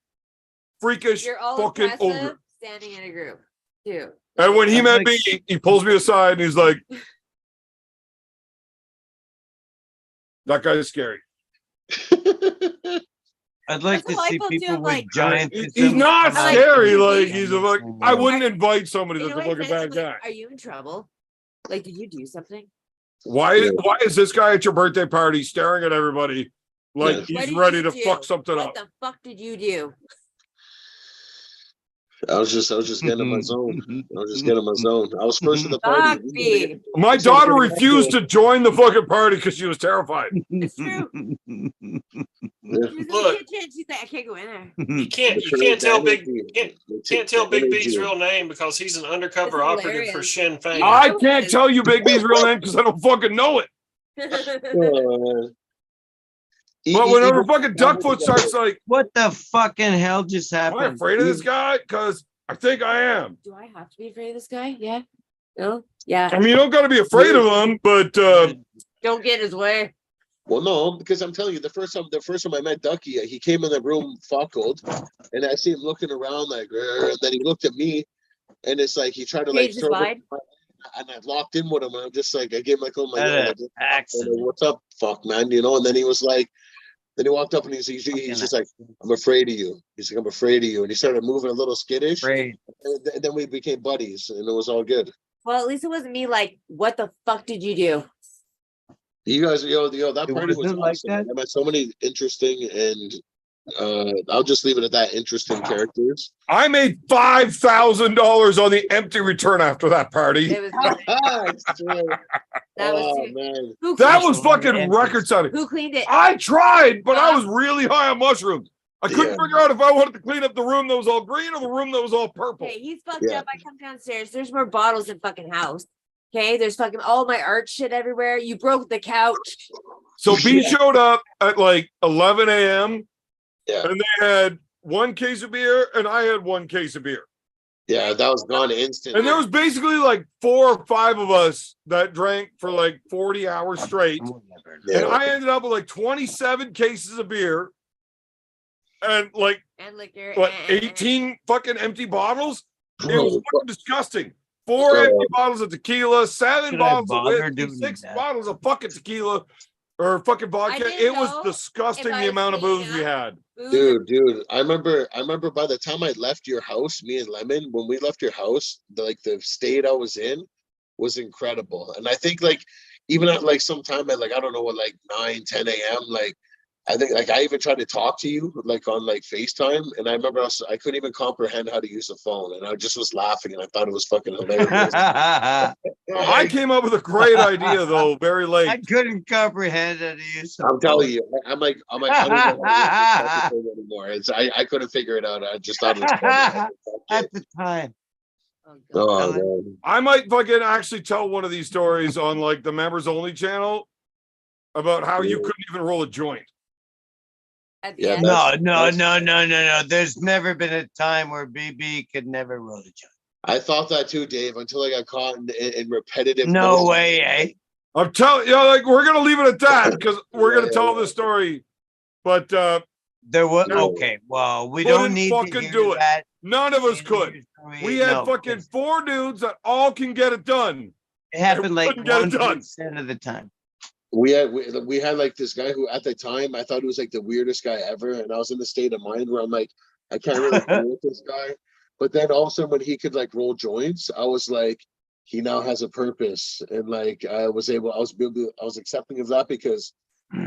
freakish you're all fucking impressive ogre. standing in a group too. And when he I'm met like- me, he pulls me aside and he's like, that guy's scary. I'd like That's to how I see felt too. people I'm with like- giant. He's not I like- scary. like- Like, he's a like, I wouldn't invite somebody You that's know a what I fucking said? bad I'm like, guy. are you in trouble? Like, did you do something? Why is this guy at your birthday party staring at everybody like Yeah. What he's did ready you to do? fuck something What up? the fuck did you do? I was just getting in my zone. I was just getting in my zone. I was first at the Fuck party. me. My daughter refused to join the fucking party because she was terrified. It's true. Yeah. She was in Look. the kitchen. She's like, I can't go in there. You can't tell can't tell Big B's real name because he's an undercover That's operative for hilarious. Sinn Féin. I can't tell you Big B's real name because I don't fucking know it. But whenever fucking Duckfoot starts like, What the fucking hell just am I happened? afraid of this guy? Because I think I am. Do I have to be afraid of this guy? Yeah. No? Yeah. I mean, you don't got to be afraid of him, but Don't get in his way. Well, no, because I'm telling you, the first time I met Ducky, he came in the room fuckled, and I see him looking around like, and then he looked at me, and it's like he tried to like Cage is throw wide. and I locked in with him, and I'm just like, I gave him like, oh my That god, accident. what's up, fuck man, you know? And then he was like, then he walked up and he's just like, I'm afraid of you. He's like, I'm afraid of you, and he started moving a little skittish, Great. and then we became buddies, and it was all good. Well, at least it wasn't me like, what the fuck did you do? You guys, that It party was wasn't like awesome. that? I met so many interesting and I'll just leave it at that. Interesting characters. I made $5,000 on the empty return after that party. It was It's true. that was Oh too- man. who That cleaned was it? fucking record setting. Who cleaned it? I tried, but I was really high on mushrooms. I couldn't Yeah. figure out if I wanted to clean up the room that was all green or the room that was all purple. Okay, he's fucked Yeah. up. I come downstairs. There's more bottles in fucking house. Okay, there's fucking all my art shit everywhere. You broke the couch. So B Yeah. showed up at like 11 a.m. Yeah. and they had one case of beer and I had one case of beer. Yeah, that was gone instantly. And there was basically like 4 or 5 of us that drank for like 40 hours straight. And Yeah. I ended up with like 27 cases of beer and like And liquor. what and- 18 fucking empty bottles. It Oh, was fucking disgusting. 4 Oh. empty bottles of tequila, 7 Should I bottles of bother whiskey, doing 6 that? bottles of fucking tequila or fucking vodka. didn't It was know disgusting if I the was amount of cleaning booze we had. Booze Dude, I remember by the time I left your house, me and Lemon, when we left your house, the state I was in was incredible. And I think like even at like sometime at like I don't know what, like 9, 10 a.m. like I think like I even tried to talk to you like on like FaceTime, and I remember I couldn't even comprehend how to use the phone, and I just was laughing, and I thought it was fucking hilarious. I came up with a great idea though, very I late. couldn't comprehend it. I'm telling you, I'm like I don't know how to use the phone anymore. I couldn't figure it out. I just thought it was funny. At the time. Oh, God. Oh man. I might fucking actually tell one of these stories on like the members only channel about how you couldn't even roll a joint. At the Yeah, end. No. There's never been a time where BB could never roll a joint. I thought that too, Dave, until I got caught in repetitive. No motion. way, eh? I'm telling you, like we're gonna leave it at that because we're gonna tell this story, but There was No. okay. Well, we Couldn't don't need to fucking hear do it. that. none of us could. We had No, fucking 4 dudes that all can get it done. It happened like couldn't get it done. 1% of the time. We had like this guy who at the time I thought he was like the weirdest guy ever, and I was in the state of mind where I'm like, I can't really deal with this guy. But then all of a sudden when he could like roll joints, I was like, he now has a purpose, and like I was accepting of that because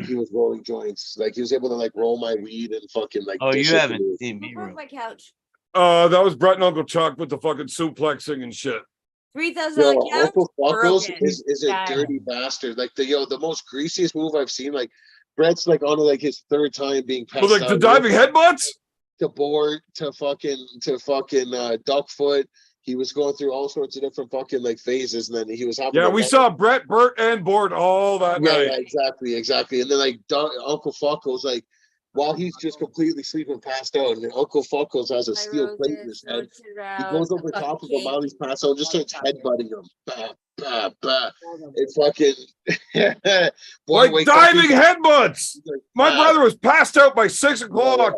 he was rolling joints. Like he was able to like roll my weed and fucking like. Oh, you dish it to haven't me. seen me Who broke roll. my couch? That was Brett and Uncle Chuck with the fucking suplexing and shit. $3,000 Yo, couch? Uncle Fuckles Broken. is a Bad. dirty bastard. Like the most greasiest move I've seen. Like Brett's like on like his 3rd time being passed But like the out. diving headbutts? To board to fucking duck foot. He was going through all sorts of different fucking like phases, and then he was having. Yeah, a we lot saw Brett, Bert, and Bort all that Yeah, night. yeah, exactly. And then like Uncle Fuckles, like while he's just completely sleeping, passed out, and then Uncle Fuckles has a My steel plate in his roses, head. roasted He rounds, goes over a top of fucking him while he's cake. passed out, and just starts headbutting him. Bah, bah, bah. Hold on. It fucking boy Like wakes up, diving he's headbutts. like, My bah. brother was passed out by 6 o'clock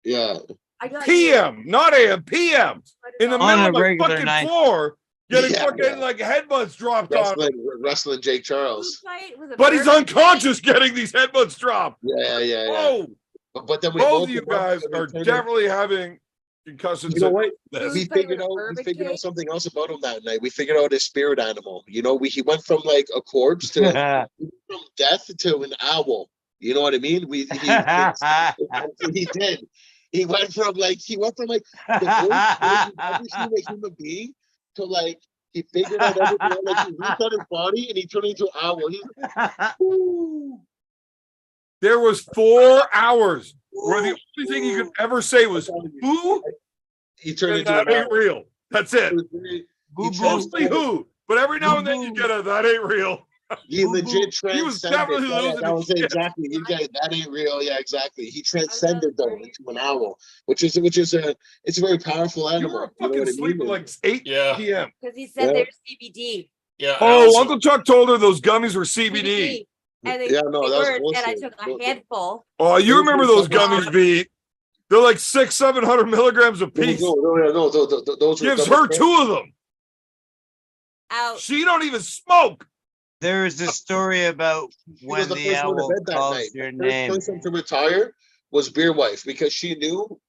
Yeah, I got PM, not AM, PM. In the $100. middle On of a the regular fucking night. floor, getting Yeah, fucking yeah. like headbutts dropped on him. wrestling Jake Charles. Whose fight was a But he's birthday? unconscious getting these headbutts dropped. Yeah. Oh, But then we both woke of you him up guys and we are turned him- definitely having concussions. You know what? This. We Whose fight figured was out barbecue? something else about him that night. We figured out his spirit animal. You know, he went from like a corpse to from death to an owl. You know what I mean? He did. He went from like the most crazy never seen a human being to like he figured out everything. Like he reset his body and he turned into an owl. He's There was 4 hours where the only thing you could ever say was "who," he turned and into that an ain't owl. real. That's it. Mostly who, but every now and then you get a "that ain't real." He legit He was transcended. definitely Yeah, losing that was his it, shit. exactly. You guys, that ain't real. Yeah, exactly. He transcended though into an owl, which is it's a very powerful You animal. were You know fucking what I sleeping mean? like 8 Yeah. p.m. Because he said Yeah. there's CBD. Yeah. Oh, owls are- Uncle Chuck told her those gummies were CBD. And they, Yeah, no, they that was were, and I bullshit. took a handful. Oh, you Those remember were those fucking- gummies, B? They're like 600-700 milligrams a piece. No, those were Gives double her crack. 2 of them. Out. She don't even smoke. There is a story about She when was the the first one to owl bed that calls night. your The name. first person to retire was BeerWife because she knew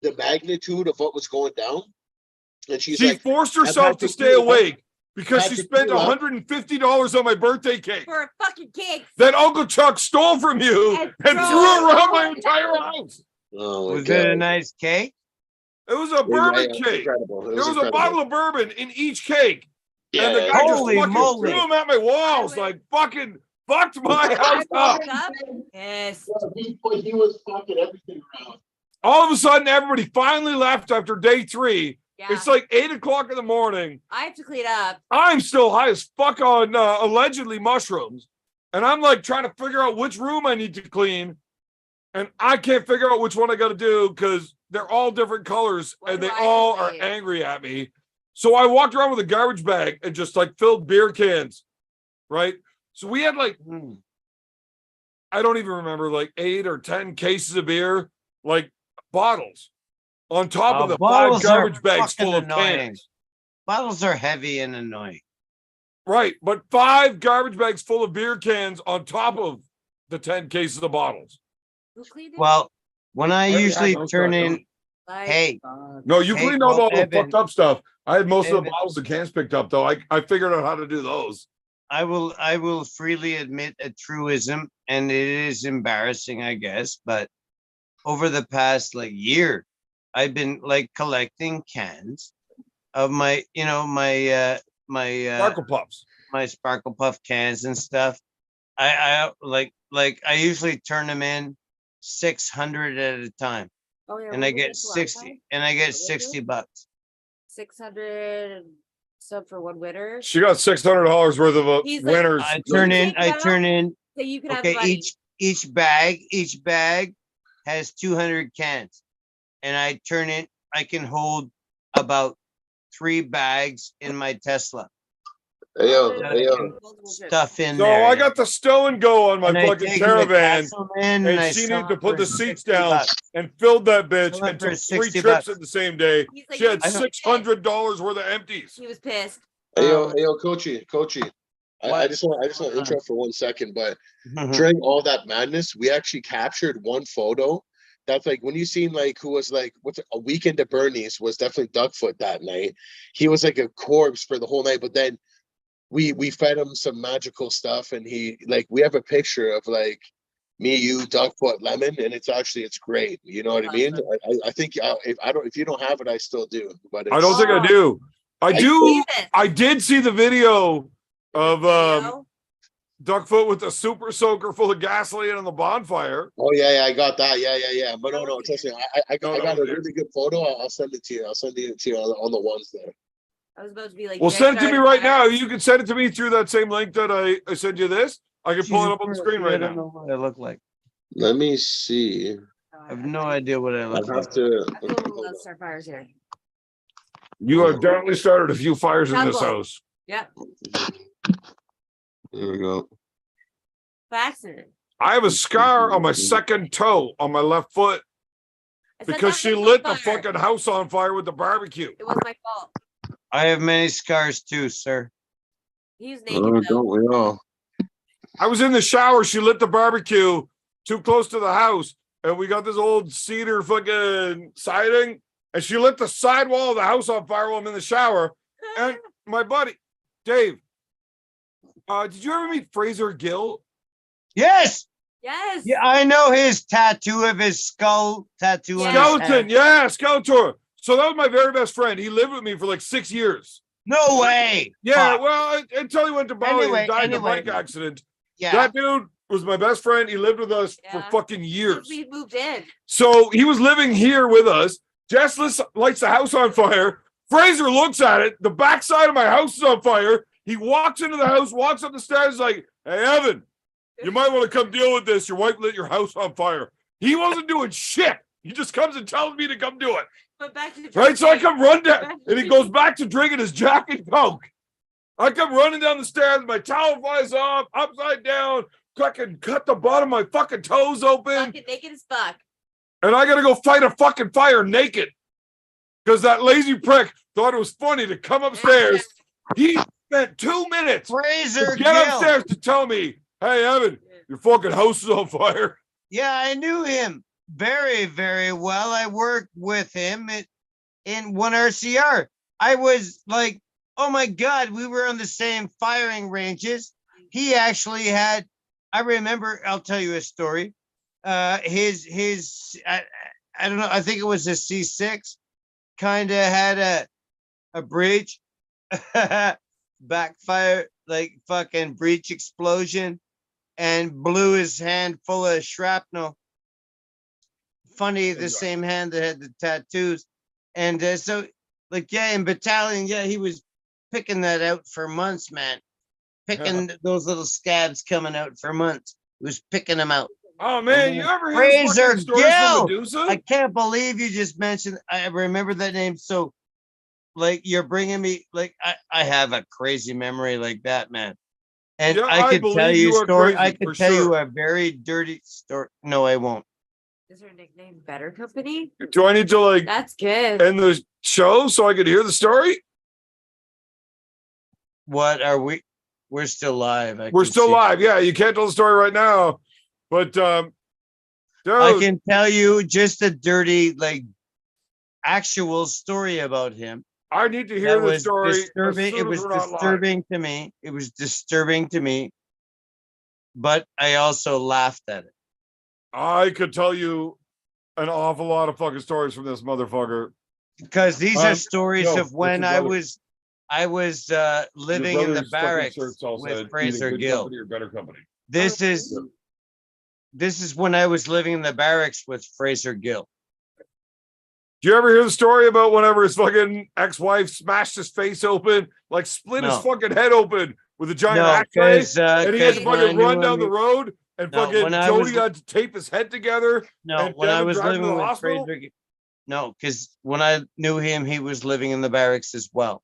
the magnitude of what was going down, and she's She like, forced I've herself had to to stay clean up. awake because Had she to spent clean up. $150 on my birthday cake For a fucking cake. that Uncle Chuck stole from you And and throw threw it around my all entire over. house. "Oh my Was god, it a nice cake? It was a bourbon it's cake. incredible. It There was was a incredible. bottle of bourbon in each cake. Yeah, And the yeah, guy yeah. just Holy fucking moly. threw them at my walls, I like fucking fucked my house I up. woke up. Yes. He was fucking everything around. All of a sudden, everybody finally left after day 3. Yeah. It's like 8 o'clock in the morning. I have to clean up. I'm still high as fuck on allegedly mushrooms. And I'm like trying to figure out which room I need to clean. And I can't figure out which one I got to do because they're all different colors What and do they I all are say? angry at me. So I walked around with a garbage bag and just like filled beer cans, right? So we had like, I don't even remember, like 8 or 10 cases of beer, like bottles on top of the 5 bottles are garbage bags fucking full of annoying. cans. Bottles are heavy and annoying. Right. But 5 garbage bags full of beer cans on top of the 10 cases of bottles. Who cleaned it? Well, when I already usually had those turn done. in, Like, hey, No, you Hey, cleaned up well, all the Evan- fucked up stuff. I had most of the Evan- bottles and cans picked up, though. I figured out how to do those. I will freely admit a truism, and it is embarrassing, I guess, but over the past like year, I've been like collecting cans of my, Sparkle Puffs. my Sparkle Puff cans and stuff. I like I usually turn them in 600 at a time, oh, yeah, and what I was get it the last 60, time? and I get What was it? 60 bucks. 600 sub for one winner. She got $600 worth of He's like, winners. I You turn take in, I it turn out? in. So you can have Okay, money. each bag has 200 cans, and I can hold about 3 bags in my Tesla. Hey yo, Multiple trips. Stuff in So there. I got the stow and go on my And I fucking take 'em to caravan, Castleman, and I she sell needed to 'em put for the seats 60 down bucks. and filled that bitch Sell it and for took 3 60 trips bucks. in the same day. He's like, She had "You was pissed." $600 worth of empties. He was pissed. hey yo, Coachy. I What? just want to intro for 1 second, but Mhm. during all that madness, we actually captured one photo. That's like when you seen like who was like a weekend at Bernie's was definitely Duckfoot that night. He was like a corpse for the whole night, but then we fed him some magical stuff, and he like we have a picture of like me, you, Duckfoot, Lemon, and it's great. You know what I mean? I think if you don't have it, I still do. But I don't think I Oh. do. I do. Jesus. I did see the video of Video? Duckfoot with the super soaker full of gasoline on the bonfire. Oh yeah, I got that. Yeah. But no, trust me, I No, got no, a really good photo. I'll send it to you. I'll send it to you on the ones there. I was about to be like, Well, Jack send it to me started right fire. now. You can send it to me through that same link that I sent you this. I can pull it up on the screen right I don't now. know what I look like. Let me see. I have no idea what I I look like. have to. I feel let's start fires here. You have definitely started a few fires in this Double. house. Yep. There we go. By accident. I have a scar on my second toe on my left foot I said because that she was lit on the fire. fucking house on fire with the barbecue. It was my fault. I have many scars too, sir. He was naked though. Don't we all? I was in the shower. She lit the barbecue too close to the house, and we got this old cedar fucking siding, and she lit the sidewall of the house on fire while I'm in the shower. And my buddy, Dave, did you ever meet Fraser Gill? Yes. Yes. Yeah, I know his tattoo of his skull tattoo on his Skeleton, head. yeah, Skeletor. So that was my very best friend. He lived with me for like 6 years. No way. Yeah, Fuck. well, until he went to Bali Anyway, and died in a anyway. bike accident. Yeah. That dude was my best friend. He lived with us for Yeah. fucking years. We moved in. So he was living here with us. Jess lights the house on fire. Fraser looks at it. The backside of my house is on fire. He walks into the house, walks up the stairs, like, "Hey, Evan, you might want to come deal with this. Your wife lit your house on fire." He wasn't doing shit. He just comes and tells me to come do it. Went back to Right? So I drinking. come run down, and he goes back to drinking his Jack and Coke. I come running down the stairs. My towel flies off, upside down. Fucking cut the bottom of my fucking toes open. Fucking naked as fuck. And I gotta go fight a fucking fire naked. Because that lazy prick thought it was funny to come upstairs. He spent 2 minutes Fraser to get Gill. upstairs to tell me, "Hey, Evan, your fucking house is on fire." Yeah, I knew him very, very well. I worked with him in one RCR. I was like, oh my God, we were on the same firing ranges. He actually had, I remember, I'll tell you a story. I don't know, I think it was a C6, kind of had a breach, backfire, like fucking breach explosion, and blew his hand full of shrapnel. Funny, the same hand that had the tattoos. And so, like, yeah, in battalion, yeah, he was picking that out for months, man. Picking those little scabs coming out for months. He was picking them out. Oh man, you ever hear his Fraser fucking stories from Gill. Medusa? I can't believe you just mentioned, I remember that name. So, like, you're bringing me, like, I have a crazy memory like that, man. And Yeah, I could tell believe you a are story. I crazy, for could tell you sure. a very dirty story. No, I won't. Is her nickname Better Company? Do I need to like That's good. end the show so I could hear the story? What are we? We're still live. I We're can still see. live. Yeah, you can't tell the story right now. But I dude, can tell you just a dirty, like, actual story about him. I need to hear That the was story. as disturbing. soon It as was we're not live. disturbing to me. It was disturbing to me. But I also laughed at it. I could tell you an awful lot of fucking stories from this motherfucker. Because these are stories no, of when that's your brother. I was living in the barracks with Fraser Gill. Or better company. This is when I was living in the barracks with Fraser Gill. Do you ever hear the story about whenever his fucking ex-wife smashed his face open, like split his No. fucking head open with a giant No, ashtray, because and he had to when I fucking knew run down him, the road, and No, fucking when I was- Jody had to tape his head together. no, and when I Devin was dragged him to living the with hospital? Fraser, no, because when I knew him, he was living in the barracks as well.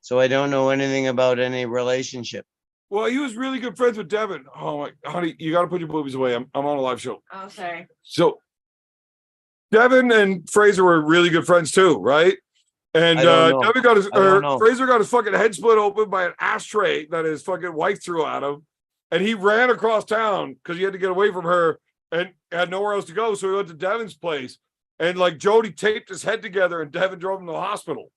So I don't know anything about any relationship. Well, he was really good friends with Devin. Oh my, honey, you got to put your boobies away. I'm on a live show. Oh, sorry. So Devin and Fraser were really good friends too, right? And I don't know. Devin got his, I don't or know. Fraser got his fucking head split open by an ashtray that his fucking wife threw at him, and he ran across town because he had to get away from her and had nowhere else to go. So he went to Devin's place, and like Jody taped his head together, and Devin drove him to the hospital.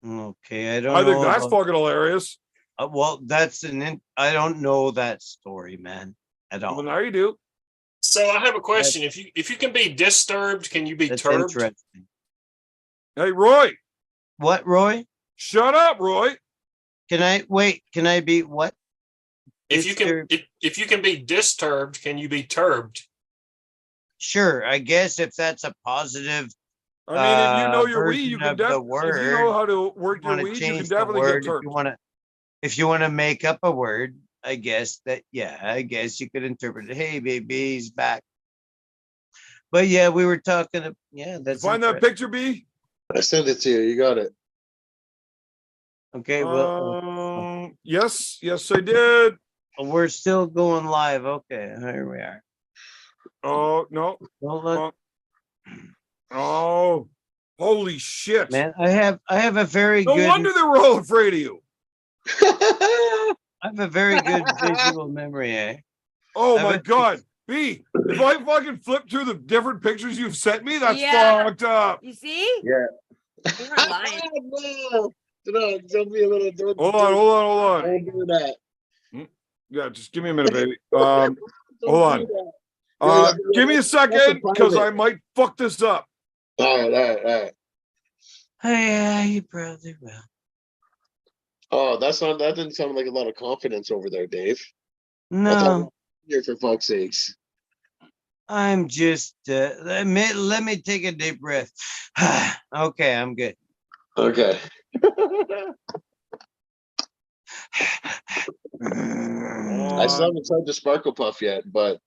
Okay, I don't I think know that's about- fucking hilarious. well, that's I don't know that story, man, at Well, all. now you do. So I have a question. If you can be disturbed, can you be That's turbed? interesting. Hey, Roy, What, Roy? shut up, Roy. Can I wait? Can I be what? If you can Disturbed. if you can be disturbed, can you be turbed? Sure, I guess if that's a positive, I mean, if you know your weed, version you can of the definitely. If you word, know how to work your want to weed, you can change the definitely word. get turned. If you want to make up a word, I guess that, yeah, I guess you could interpret it. Hey, baby, he's back. But yeah, we were talking. Yeah, that's Find that interesting. picture, B. I sent it to you. You got it. Okay, well, Yes, I did. we're still going live. Okay, here we are. Oh no. Don't look, Oh, holy shit! man. I have a very No good. wonder they were all afraid of you. I have a very good visual memory. Eh? Oh I my bet- god, B. If I fucking flip through the different pictures you've sent me, that's Yeah. fucked up. You see? Yeah. You were lying. No, don't be a little. Don't Hold on. Don't do that. Yeah, just give me a minute, baby. Don't Hold on. do that. Yeah, Give me a second because I might fuck this up. All right. Hey, you brother. Well, Oh, that didn't sound like a lot of confidence over there, Dave. I no, thought here for fuck's sakes. I'm just let me take a deep breath. Okay, I'm good. Okay. I still haven't tried the Sparkle Puff yet, but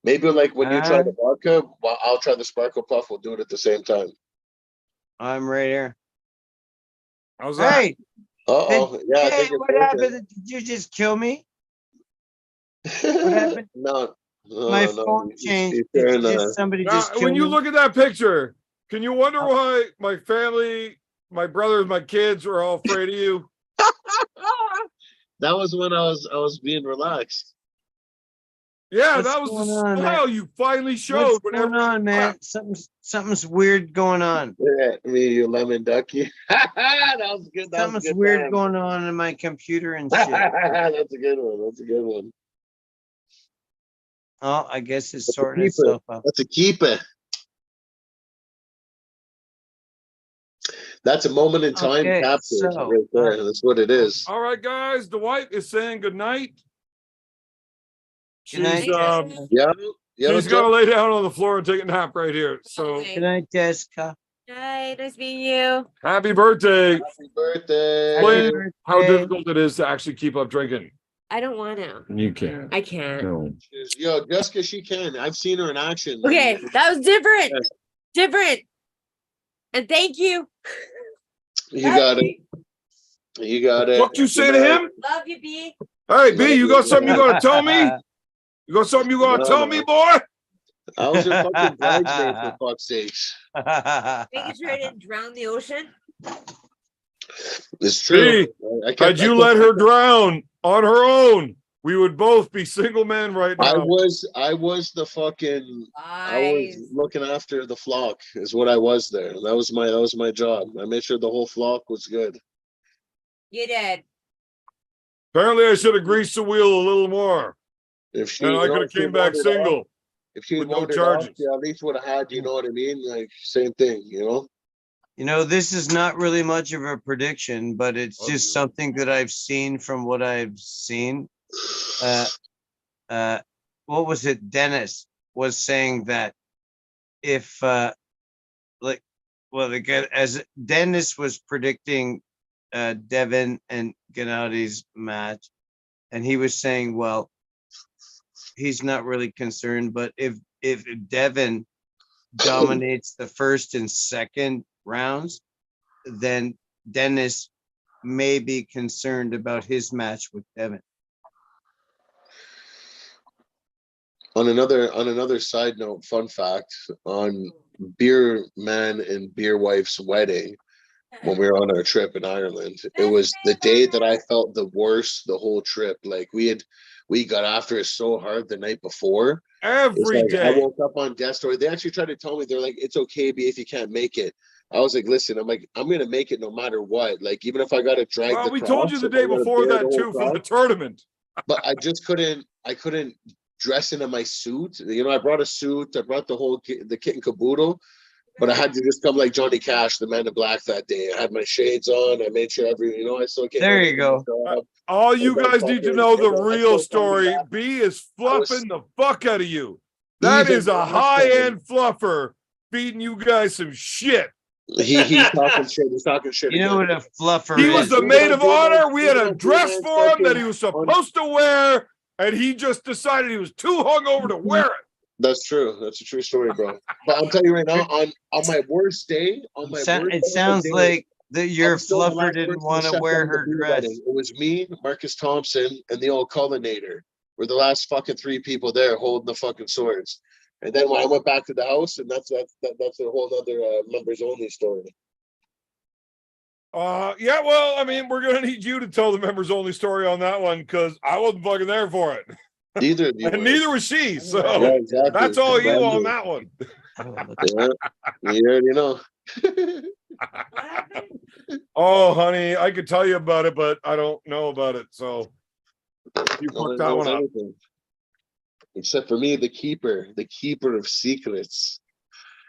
maybe like when you try the vodka, well, I'll try the Sparkle Puff. We'll do it at the same time. I'm right here. How's that? Hey, Uh-oh. Yeah, I hey, think it's what happened? Did you just kill me? What happened? No. My phone changed. Did just somebody Now, just kill when you me? look at that picture, can you wonder why my family, my brothers, my kids are all afraid of you? That was when I was being relaxed. Yeah, What's that was the going on, smile man? you finally showed. What's when going everything on, man? Something's weird going on. Yeah, me, you lemon ducky. That was good. That was a Something's good weird time. going on in my computer and shit. That's a good one. That's a good one. Oh, I guess it's That's a sorting keeper. itself out. That's a keeper. That's a moment in time Okay, captured so, right there. That's what it is. All right, guys, the wife is saying good night. Good night, She's Jessica. Yeah. Yeah. she's gonna lay down on the floor and take a nap right here. So Good night, Jessica. Hi, nice meeting you. happy birthday. Happy birthday. Explain Happy how birthday. difficult it is to actually keep up drinking. I don't want to. You can. I can't. No. Yo, Jessica, she can. I've seen her in action. Okay, that was different. Yeah. Different. And thank you. You got it. You got it. What you say to him? Love you, B. Hey, B, you got something you gonna tell me? You got something you gonna No, tell no. me, boy? I was your fucking bridesmaid for fuck's sakes. Making sure I didn't drown the ocean. It's true. Had you let her drown on her own, we would both be single men right I now. was the fucking I was Lies. looking after the flock is what I was there. That was my job. I made sure the whole flock was good. You did. Apparently, I should have greased the wheel a little more, If she and I you know, could have if she came back wandered off- single. if she with no wandered charges. off, she at least would have had, you know what I mean? Like same thing, you know? You know, this is not really much of a prediction, but it's Love just you. something that I've seen from what I've seen. What was it? Dennis was saying that if as Dennis was predicting Devin and Gennadi's match, and he was saying, well, he's not really concerned, but if Devin dominates the first and second rounds, then Dennis may be concerned about his match with Devin. On another side note, fun fact, on Beerman and BeerWife's wedding, when we were on our trip in Ireland, it was the day that I felt the worst the whole trip. Like we got after it so hard the night before. It's Every like, I day. woke up on death story. They actually tried to tell me, they're like, it's okay, B, if you can't make it. I was like, listen, I'm gonna make it no matter what. Like, even if I gotta drag Well, the we told you cross, the if I day gotta before bear that the too whole for the cross. tournament. But I couldn't dress into my suit. You know, I brought a suit, I brought the kit and caboodle, but I had to just come like Johnny Cash, the Man in Black that day. I had my shades on. I made sure I still came. There you go. All you guys need to know the real story. B is was- fluffing the fuck out of you. That Even is a last high-end fluffer feeding you guys some shit. He's talking shit. He's talking shit. You know again. what a fluffer He is? was the Even maid on of Beerman- honor. We had even a on dress Beerman's for him that he fucking- was supposed to wear, and he just decided he was too hungover to wear it. That's true. That's a true story, bro. But I'm telling you right now, on my worst day, on my worst day, It sounds day, like that your I'm still the fluffer last didn't person want to shut wear down the her beer dress. wedding. It was me, Marcus Thompson, and the old cullinator. We're the last fucking three people there holding the fucking swords. And then when I went back to the house, and that's a whole other members only story. Yeah, well, I mean, we're gonna need you to tell the members only story on that one because I wasn't fucking there for it. Neither of you. And neither was she. So Yeah, exactly. that's all you on Exactly. that one. Yeah, you already know. What happened? Oh, honey, I could tell you about it, but I don't know about it. So You No fucked one that knows one up. anything. Except for me, the keeper of secrets.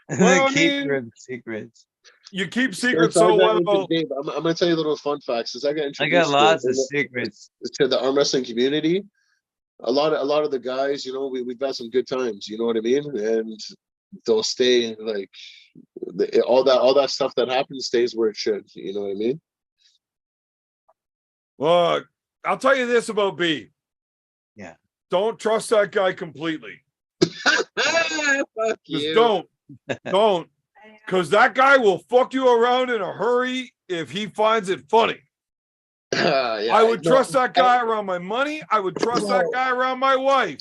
Well, I The keeper mean, of secrets. you keep So secrets I so got into well. the game. I'm gonna tell you a little fun facts. Since I got I introduced got lots of secrets. to the arm wrestling community, a lot of the guys, you know, we've had some good times. You know what I mean? And they'll stay like all that stuff that happens stays where it should. You know what I mean? Look, I'll tell you this about B. Yeah. Don't trust that guy completely. Fuck Just you. don't, because that guy will fuck you around in a hurry if he finds it funny. Yeah, I would no, trust that guy around my money. I would trust that Bro. guy around my wife.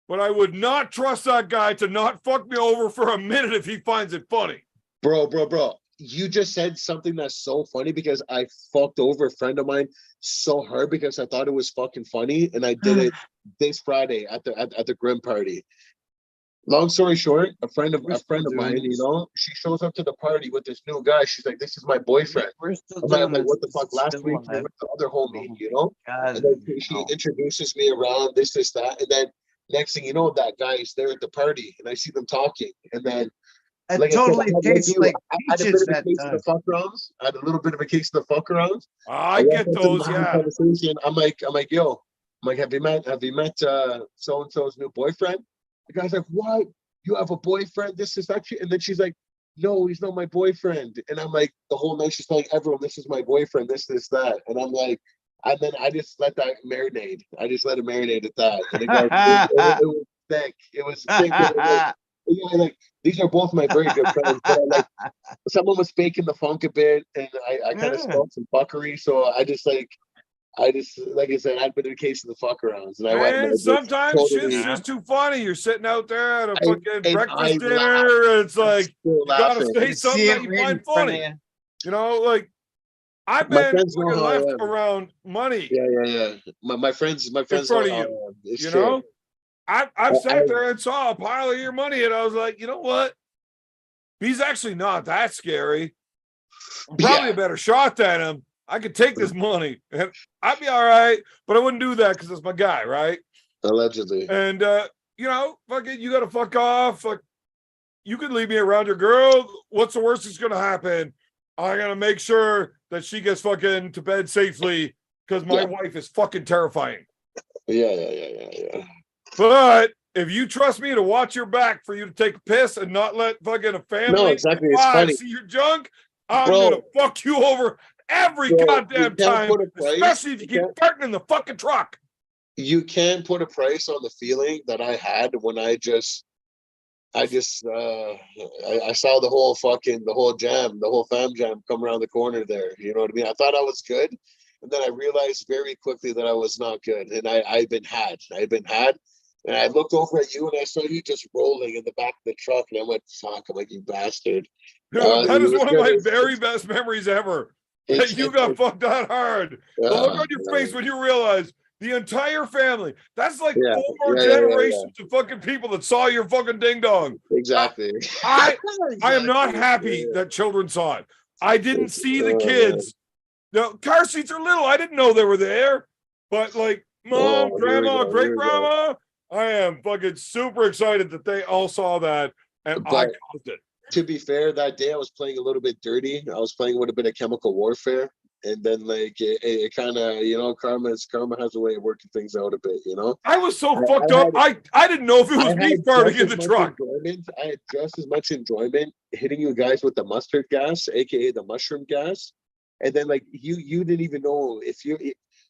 But I would not trust that guy to not fuck me over for a minute if he finds it funny. Bro. You just said something that's so funny because I fucked over a friend of mine so hard because I thought it was fucking funny, and I did it this Friday at the Grim party. Long story short, a friend of mine, you know, she shows up to the party with this new guy. She's like, "This is my boyfriend." We're still I'm doing like, this. "What the This fuck?" is Last still week we live. were with the other homie, you know, God, and then she no. introduces me around this, that, and then next thing you know, that guy is there at the party, and I see them talking, and then. It Like I said, totally tastes like I had a bit peaches of a that case of time. the fuck rounds. I had a little bit of a case of the fuck arounds. I walked get up to those, them, having a yeah. Conversation. I'm like, yo, I'm like, have you met so and so's new boyfriend? The guy's like, what? You have a boyfriend? This is that shit. And then she's like, no, he's not my boyfriend. And I'm like, the whole night she's telling everyone, this is my boyfriend, this, that. And I'm like, and then I just let that marinate. I just let it marinate at that. And it was thick. It was thick. It was like, yeah, like these are both my very good friends, but I like someone was faking the funk a bit, and I kind of smelled some fuckery, so I just like I said, I'd been in a case of the fuck arounds, and I went and I Man, just sometimes shit's Yeah. just too funny. You're sitting out there at a I- fucking and breakfast I dinner, laughed. and it's I'm like, still you gotta laughing. say You something see that it you right in find front of funny. you. You know, like I've My been friends know fucking how I left am. around money Yeah. My friends in know front of how I you. am. It's You true. know, I've I- sat there and saw a pile of your money, and I was like, you know what? He's actually not that scary. I'm probably Yeah. a better shot than him. I could take this money, and I'd be all right. But I wouldn't do that because it's my guy, right? Allegedly. And you know, fucking, you gotta fuck off. Fuck, you can leave me around your girl. What's the worst that's gonna happen? I gotta make sure that she gets fucking to bed safely because my Yeah. wife is fucking terrifying. Yeah. But if you trust me to watch your back for you to take a piss and not let fucking a family No, exactly. It's five funny. see your junk, I'm Bro. gonna fuck you over every Bro, you goddamn can't time, put a price- especially if you keep farting in the fucking truck. You can't put a price on the feeling that I had when I saw the whole fam jam come around the corner there. You know what I mean? I thought I was good. And then I realized very quickly that I was not good. And I'd been had. And I looked over at you and I saw you just rolling in the back of the truck. And I went, fuck, I'm like, you bastard. Dude, It that is was one of good. my It's- very best memories ever. it's- That you it's- got fucked that hard. The look on your yeah. face when you realize the entire family, that's like Yeah, 4 yeah. generations of fucking people that saw your fucking ding dong. Exactly. I am not Exactly. happy that children saw it. I didn't see the Oh, kids. The car seats are little. I didn't know they were there. But like mom, Oh, here we grandma, go, great here we go. grandma, I am fucking super excited that they all saw that and I But- caused it. To be fair, that day I was playing a little bit dirty. I was playing with a bit of chemical warfare. And then like it kind of, you know, karma has a way of working things out a bit, you know. I was so I fucked up. I didn't know if it was I me had farting just in as the much truck. enjoyment- I had just as much enjoyment hitting you guys with the mustard gas, aka the mushroom gas. And then like you didn't even know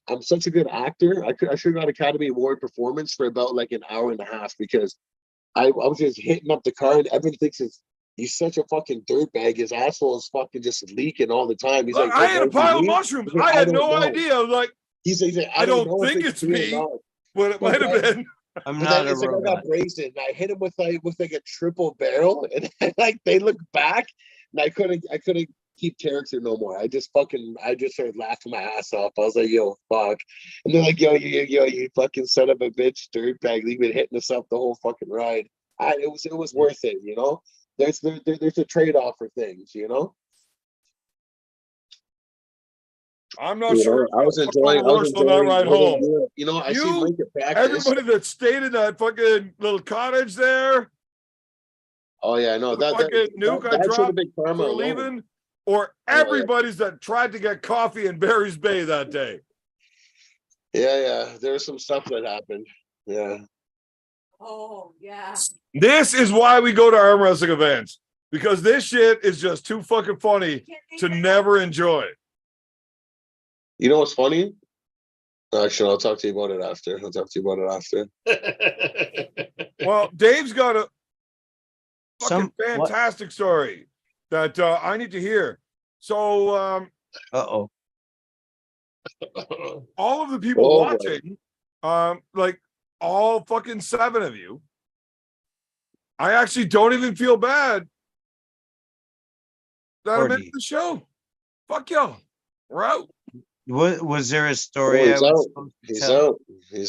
I'm such a good actor. I should have got Academy Award performance for about like an hour and a half because I was just hitting up the car and everyone thinks he's such a fucking dirtbag. His asshole is fucking just leaking all the time. He's Look, like, I had a "Oh, pile of me?" mushrooms. He's like, I had don't no know. idea. I was like, He's like, I don't know if think it's me or me. not." but it But might have then- been. I'm But not then a it's like I robot. got brazen. And I hit him with like a triple barrel, and like they look back, and I couldn't keep character no more. I just started laughing my ass off. I was like, "Yo, fuck!" And they're like, "Yo, you fucking son of a bitch, dirtbag! You've been hitting us up the whole fucking ride." It was worth it, you know. There's a trade off for things, you know. I'm not You sure. know, I was I'll enjoying. I was worse on that enjoying. ride I was home. enjoying- You know, I see You, Mike at practice. Everybody that stayed in that fucking little cottage there, Oh yeah, no, the fucking nuke I that showed a dropped big karma for alone. leaving, or Oh, yeah. everybody's that tried to get coffee in Barry's Bay that day. Yeah, there was some stuff that happened. Yeah. Oh, yeah. This is why we go to arm wrestling events, because this shit is just too fucking funny to never enjoy. You know what's funny? Actually, I'll talk to you about it after. Well, Dave's got a fucking What? fantastic story that I need to hear. So Uh-oh. all of the people Oh, boy. watching, like all fucking 7 of you, I actually don't even feel bad that I'm in Cordy. the show. Fuck y'all. We're out. Was there a Oh, story I he's was out. supposed to He's tell? out. He's